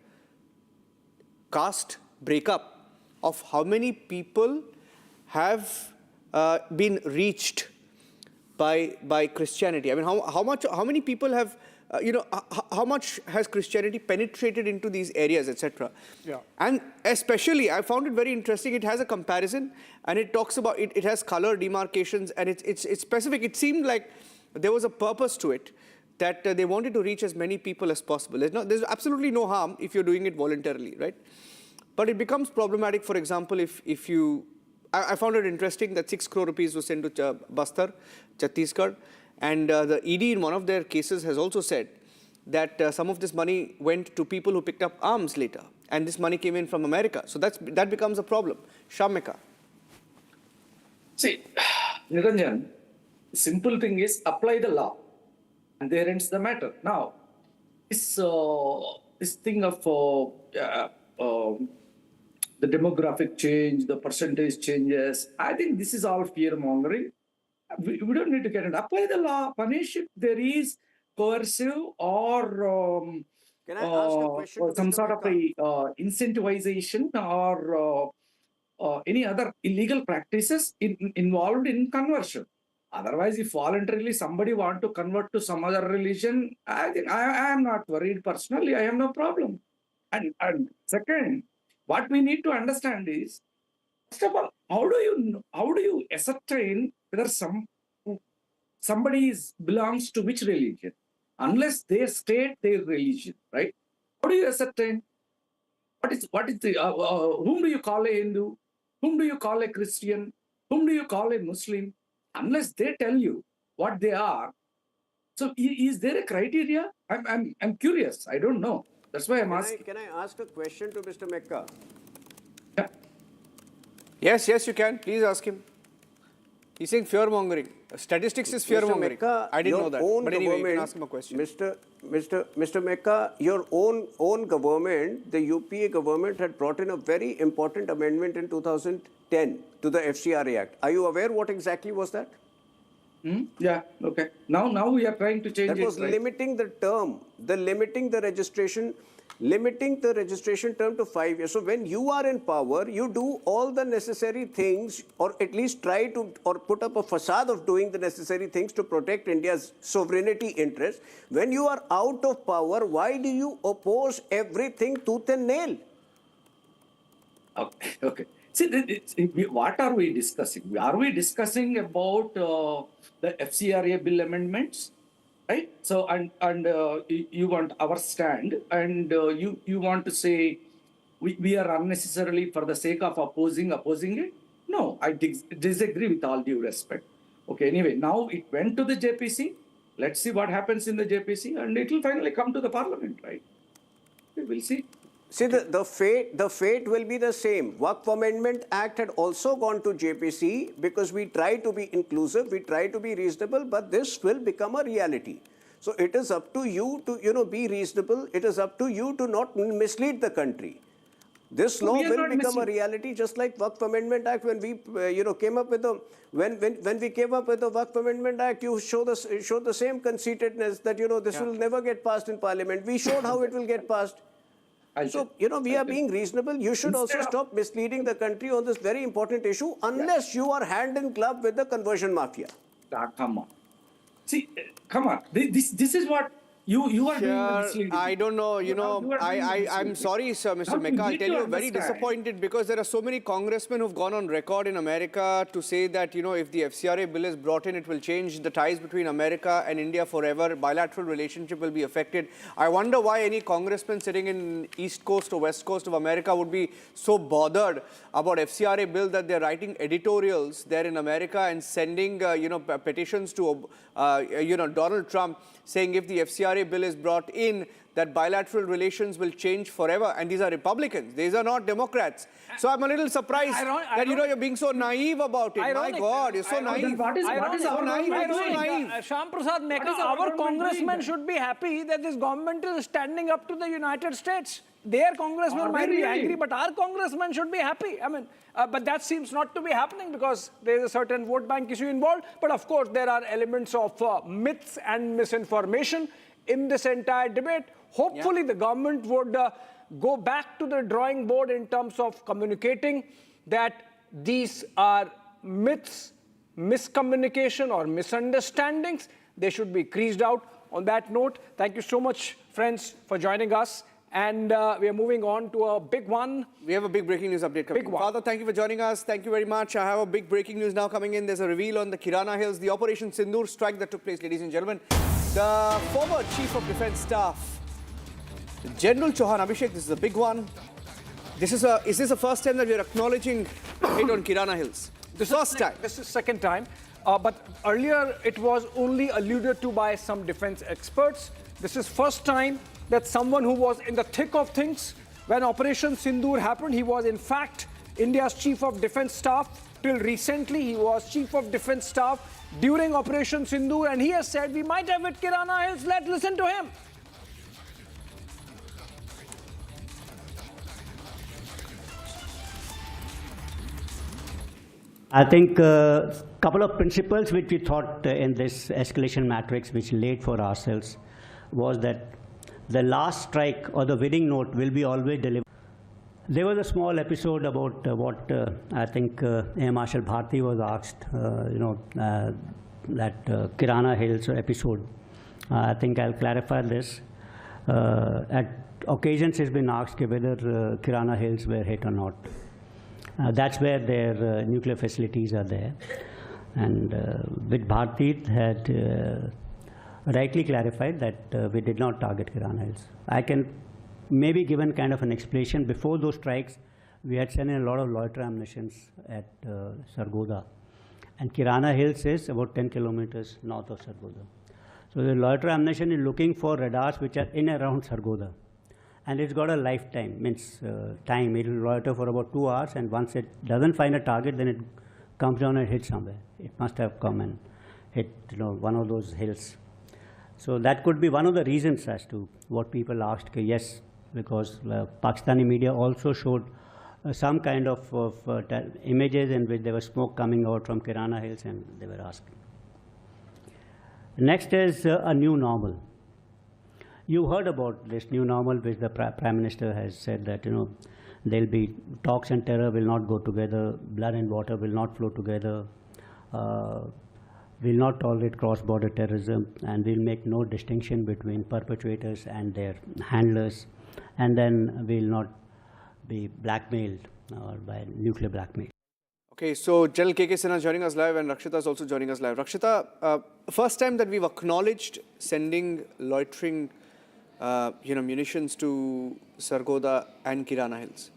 caste breakup of how many people have been reached by Christianity. I mean, how many people have, how much has Christianity penetrated into these areas, etc. Yeah. And especially, I found it very interesting. It has a comparison, and it talks about it has color demarcations, and it's specific. It seemed like there was a purpose to it, that they wanted to reach as many people as possible. There's absolutely no harm if you're doing it voluntarily, right? But it becomes problematic, for example, if you... I found it interesting that 6 crore rupees was sent to Bastar, Chhattisgarh, and the ED in one of their cases has also said that some of this money went to people who picked up arms later, and this money came in from America. So that becomes a problem. Shyam Meka. See, Niranjan, simple thing is apply the law, and there ends the matter. Now, this thing of the demographic change, the percentage changes, I think this is all fear-mongering. We don't need to get it. Apply the law, punish if there is coercive or Can I ask a question or some sort of a incentivization or any other illegal practices involved in conversion. Otherwise, if voluntarily somebody want to convert to some other religion, I think I am not worried personally. I have no problem. And second, what we need to understand is, first of all, how do you ascertain whether somebody belongs to which religion? Unless they state their religion, right? How do you ascertain? What is the whom do you call a Hindu? Whom do you call a Christian? Whom do you call a Muslim? Unless they tell you what they are. So is there a criteria? I'm curious. I don't know. That's why I'm asking. Can I ask a question to Mr. Mecca? Yeah. Yes, you can. Please ask him. He's saying fear-mongering. Statistics is fear-mongering. I didn't know that. But anyway, you can ask him a question. Mr. Mecca, your own government, the UPA government, had brought in a very important amendment in 2010 to the FCRA Act. Are you aware what exactly was that? Yeah, okay. Now we are trying to change it. That was limiting the term, limiting the registration term to 5 years. So when you are in power, you do all the necessary things, or at least try to, or put up a facade of doing the necessary things to protect India's sovereignty interests. When you are out of power, why do you oppose everything tooth and nail? Okay. See, what are we discussing? Are we discussing about the FCRA bill amendments? Right. So you want our stand, and you want to say we are unnecessarily for the sake of opposing it. No, I disagree with all due respect. Okay. Anyway, now it went to the JPC. Let's see what happens in the JPC, and it will finally come to the Parliament. Right. We'll see. See, the fate will be the same. Waqf Amendment Act had also gone to JPC because we try to be inclusive, we try to be reasonable, but this will become a reality. So it is up to you to, be reasonable. It is up to you to not mislead the country. This law will become a reality, just like Waqf Amendment Act. When we, came up with the when we came up with the Waqf Amendment Act, you showed the same conceitedness that this will never get passed in Parliament. We showed how it will get passed. So, we are being reasonable. You should also stop misleading the country on this very important issue unless you are hand in glove with the conversion mafia. Come on. See, come on. This is what you are doing misleading. I don't know. I'm sorry, sir, Mr. Mecca. I'll tell you, very disappointed because there are so many congressmen who've gone on record in America to say that, if the FCRA bill is brought in, it will change the ties between America and India forever. Bilateral relationship will be affected. I wonder why any congressman sitting in East Coast or West Coast of America would be so bothered about FCRA bill that they're writing editorials there in America and sending, petitions to, Donald Trump, saying if the FCRA bill is brought in, that bilateral relations will change forever. And these are Republicans. These are not Democrats. So I'm a little surprised that, you're being so naive about it. My God, you're so naive. What is our naive? Shyam Prasad Mecca, our congressmen should be happy that this government is standing up to the United States. Their congressmen might be angry, but our congressmen should be happy. I mean, but that seems not to be happening because there is a certain vote bank issue involved. But of course, there are elements of myths and misinformation in this entire debate. Hopefully, the government would go back to the drawing board in terms of communicating that these are myths, miscommunication or misunderstandings. They should be creased out. On that note, thank you so much, friends, for joining us. And we are moving on to a big one. We have a big breaking news update coming. Father, thank you for joining us. Thank you very much. I have a big breaking news now coming in. There's a reveal on the Kirana Hills, the Operation Sindoor strike that took place, ladies and gentlemen. The former Chief of Defence Staff, General Chauhan Abhishek, this is a big one. Is this the first time that we are acknowledging it on Kirana Hills? This is second time. But earlier, it was only alluded to by some defence experts. This is first time that someone who was in the thick of things when Operation Sindoor happened, he was in fact India's Chief of Defence Staff. Till recently, he was Chief of Defence Staff during Operation Sindoor, and he has said, we might have hit Kirana Hills. Let's listen to him. I think a couple of principles which we thought in this escalation matrix, which laid for ourselves, was that the last strike or the winning note will be always delivered. There was a small episode about what I think Air Marshal Bharti was asked, that Kirana Hills episode. I think I'll clarify this. At occasions, it's been asked whether Kirana Hills were hit or not. That's where their nuclear facilities are there. And with Bharti had rightly clarified that we did not target Kirana Hills. I can maybe given kind of an explanation. Before those strikes, we had sent in a lot of loiter ammunitions at Sargodha. And Kirana Hills is about 10 kilometers north of Sargodha. So the loiter ammunition is looking for radars which are in around Sargodha. And it's got a lifetime, means time. It will loiter for about 2 hours, and once it doesn't find a target, then it comes down and hits somewhere. It must have come and hit, one of those hills. So that could be one of the reasons as to what people asked. Yes, because Pakistani media also showed some kind of images in which there was smoke coming out from Kirana Hills, and they were asking. Next is a new normal. You heard about this new normal, which the Prime Minister has said that, there'll be talks and terror will not go together, blood and water will not flow together, will not tolerate cross-border terrorism, and will make no distinction between perpetrators and their handlers, and then will not be blackmailed or by nuclear blackmail. Okay, so General K.K. Sinha is joining us live, and Rakshita is also joining us live. Rakshita, first time that we've acknowledged sending loitering, munitions to Sargodha and Kirana Hills.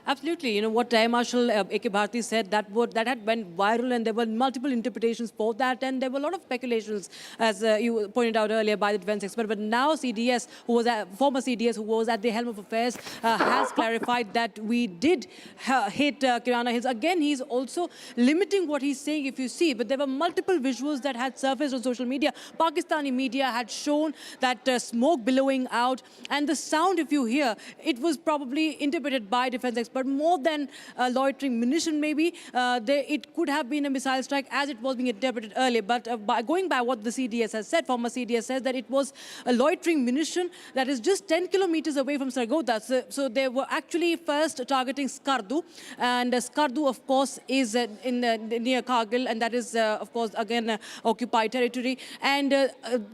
Absolutely. What Air Marshal A.K. Bharti said, that had went viral, and there were multiple interpretations for that, and there were a lot of speculations, as you pointed out earlier, by the defense expert. But now CDS, former CDS, who was at the helm of affairs, has clarified that we did hit Kirana Hills. Again, he's also limiting what he's saying, if you see, but there were multiple visuals that had surfaced on social media. Pakistani media had shown that smoke billowing out, and the sound, if you hear, it was probably interpreted by defense experts. But more than a loitering munition, maybe, it could have been a missile strike as it was being interpreted earlier. But going by what the CDS has said, former CDS says that it was a loitering munition that is just 10 kilometers away from Sargodha. So they were actually first targeting Skardu. And Skardu, of course, is near Kargil. And that is, of course, again, occupied territory. And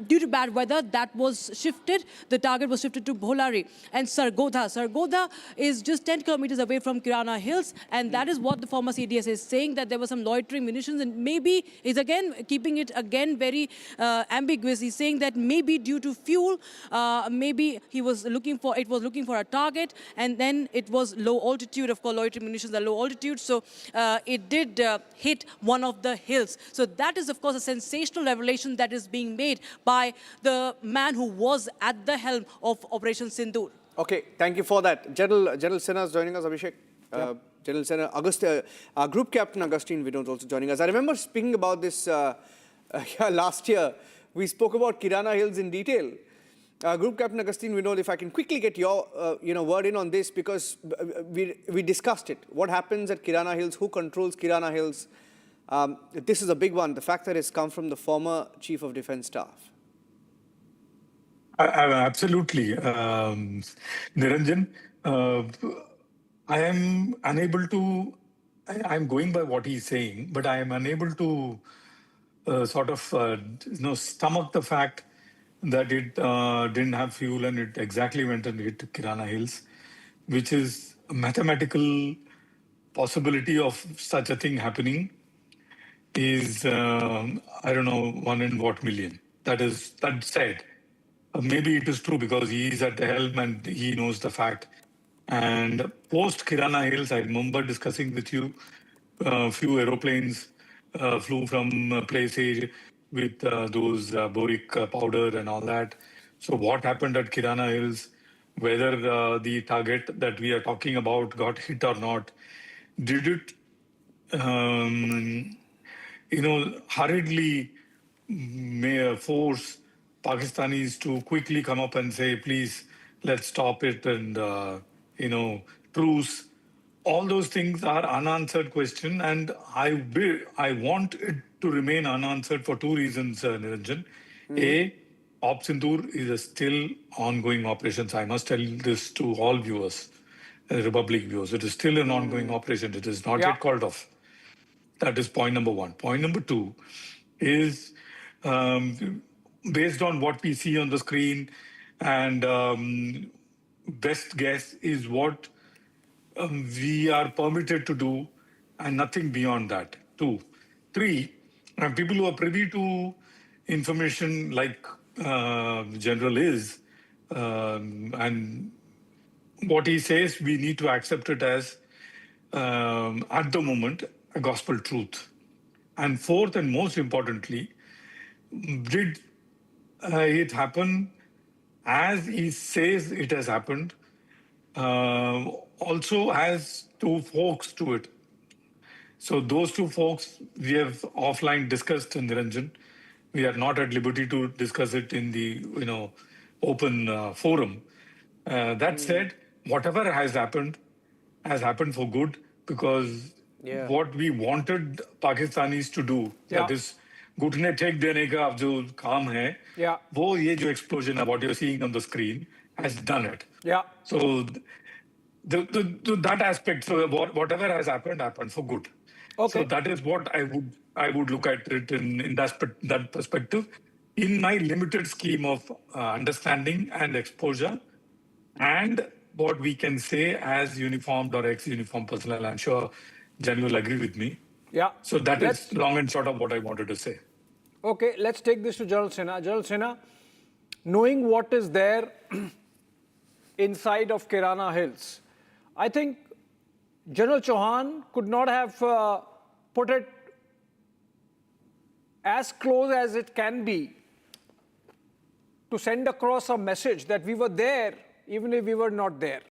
due to bad weather, that was shifted. The target was shifted to Bholari. And Sargodha is just 10 kilometers away from Kirana Hills, and that is what the former CDS is saying, that there were some loitering munitions, and maybe is again keeping it very ambiguous. He's saying that maybe due to fuel, maybe it was looking for a target, and then it was low altitude. Of course, loitering munitions are low altitude, so it did hit one of the hills. So that is, of course, a sensational revelation that is being made by the man who was at the helm of Operation Sindoor. Okay, thank you for that. General Sinha is joining us, Abhishek. General Sinha, Group Captain Augustine Vinod is also joining us. I remember speaking about this last year. We spoke about Kirana Hills in detail. Group Captain Augustine Vinod, if I can quickly get your word in on this, because we discussed it. What happens at Kirana Hills? Who controls Kirana Hills? This is a big one. The fact that it's come from the former Chief of Defence Staff. Absolutely. Niranjan, I am unable to, I'm going by what he's saying, but I am unable to stomach the fact that it didn't have fuel and it exactly went and hit Kirana Hills, which is a mathematical possibility of such a thing happening is, I don't know, 1 in what million. That's said. Maybe it is true because he is at the helm and he knows the fact. And post Kirana Hills, I remember discussing with you, a few aeroplanes flew from place A with those boric powder and all that. So what happened at Kirana Hills, whether the target that we are talking about got hit or not, did it, hurriedly force Pakistanis to quickly come up and say, please, let's stop it and, truce. All those things are unanswered question, and I want it to remain unanswered for two reasons, Niranjan. A, Op Sindoor is a still ongoing operation. So I must tell this to all viewers, Republic viewers. It is still an ongoing operation. It is not yet called off. That is point number one. Point number two is, based on what we see on the screen, and best guess is what we are permitted to do, and nothing beyond that. 2. 3, people who are privy to information like General is, and what he says, we need to accept it as, at the moment, a gospel truth. And fourth, and most importantly, did it happen as he says it has happened, also has two forks to it. So those two folks, we have offline discussed, Niranjan. We are not at liberty to discuss it in the open forum. That said, whatever has happened for good, because what we wanted Pakistanis to do, that is, घुटने take देने का अब जो काम है, वो ये जो explosion, what you're seeing on the screen, has done it. Yeah. So that aspect, so whatever has happened for good. Okay. So that is what I would look at it in that perspective, in my limited scheme of understanding and exposure, and what we can say as uniformed or ex-uniformed personnel. I'm sure Jen will agree with me. Yeah. So that is long and short of what I wanted to say. Okay, let's take this to General Sinha. General Sinha, knowing what is there inside of Kirana Hills, I think General Chauhan could not have put it as close as it can be to send across a message that we were there even if we were not there.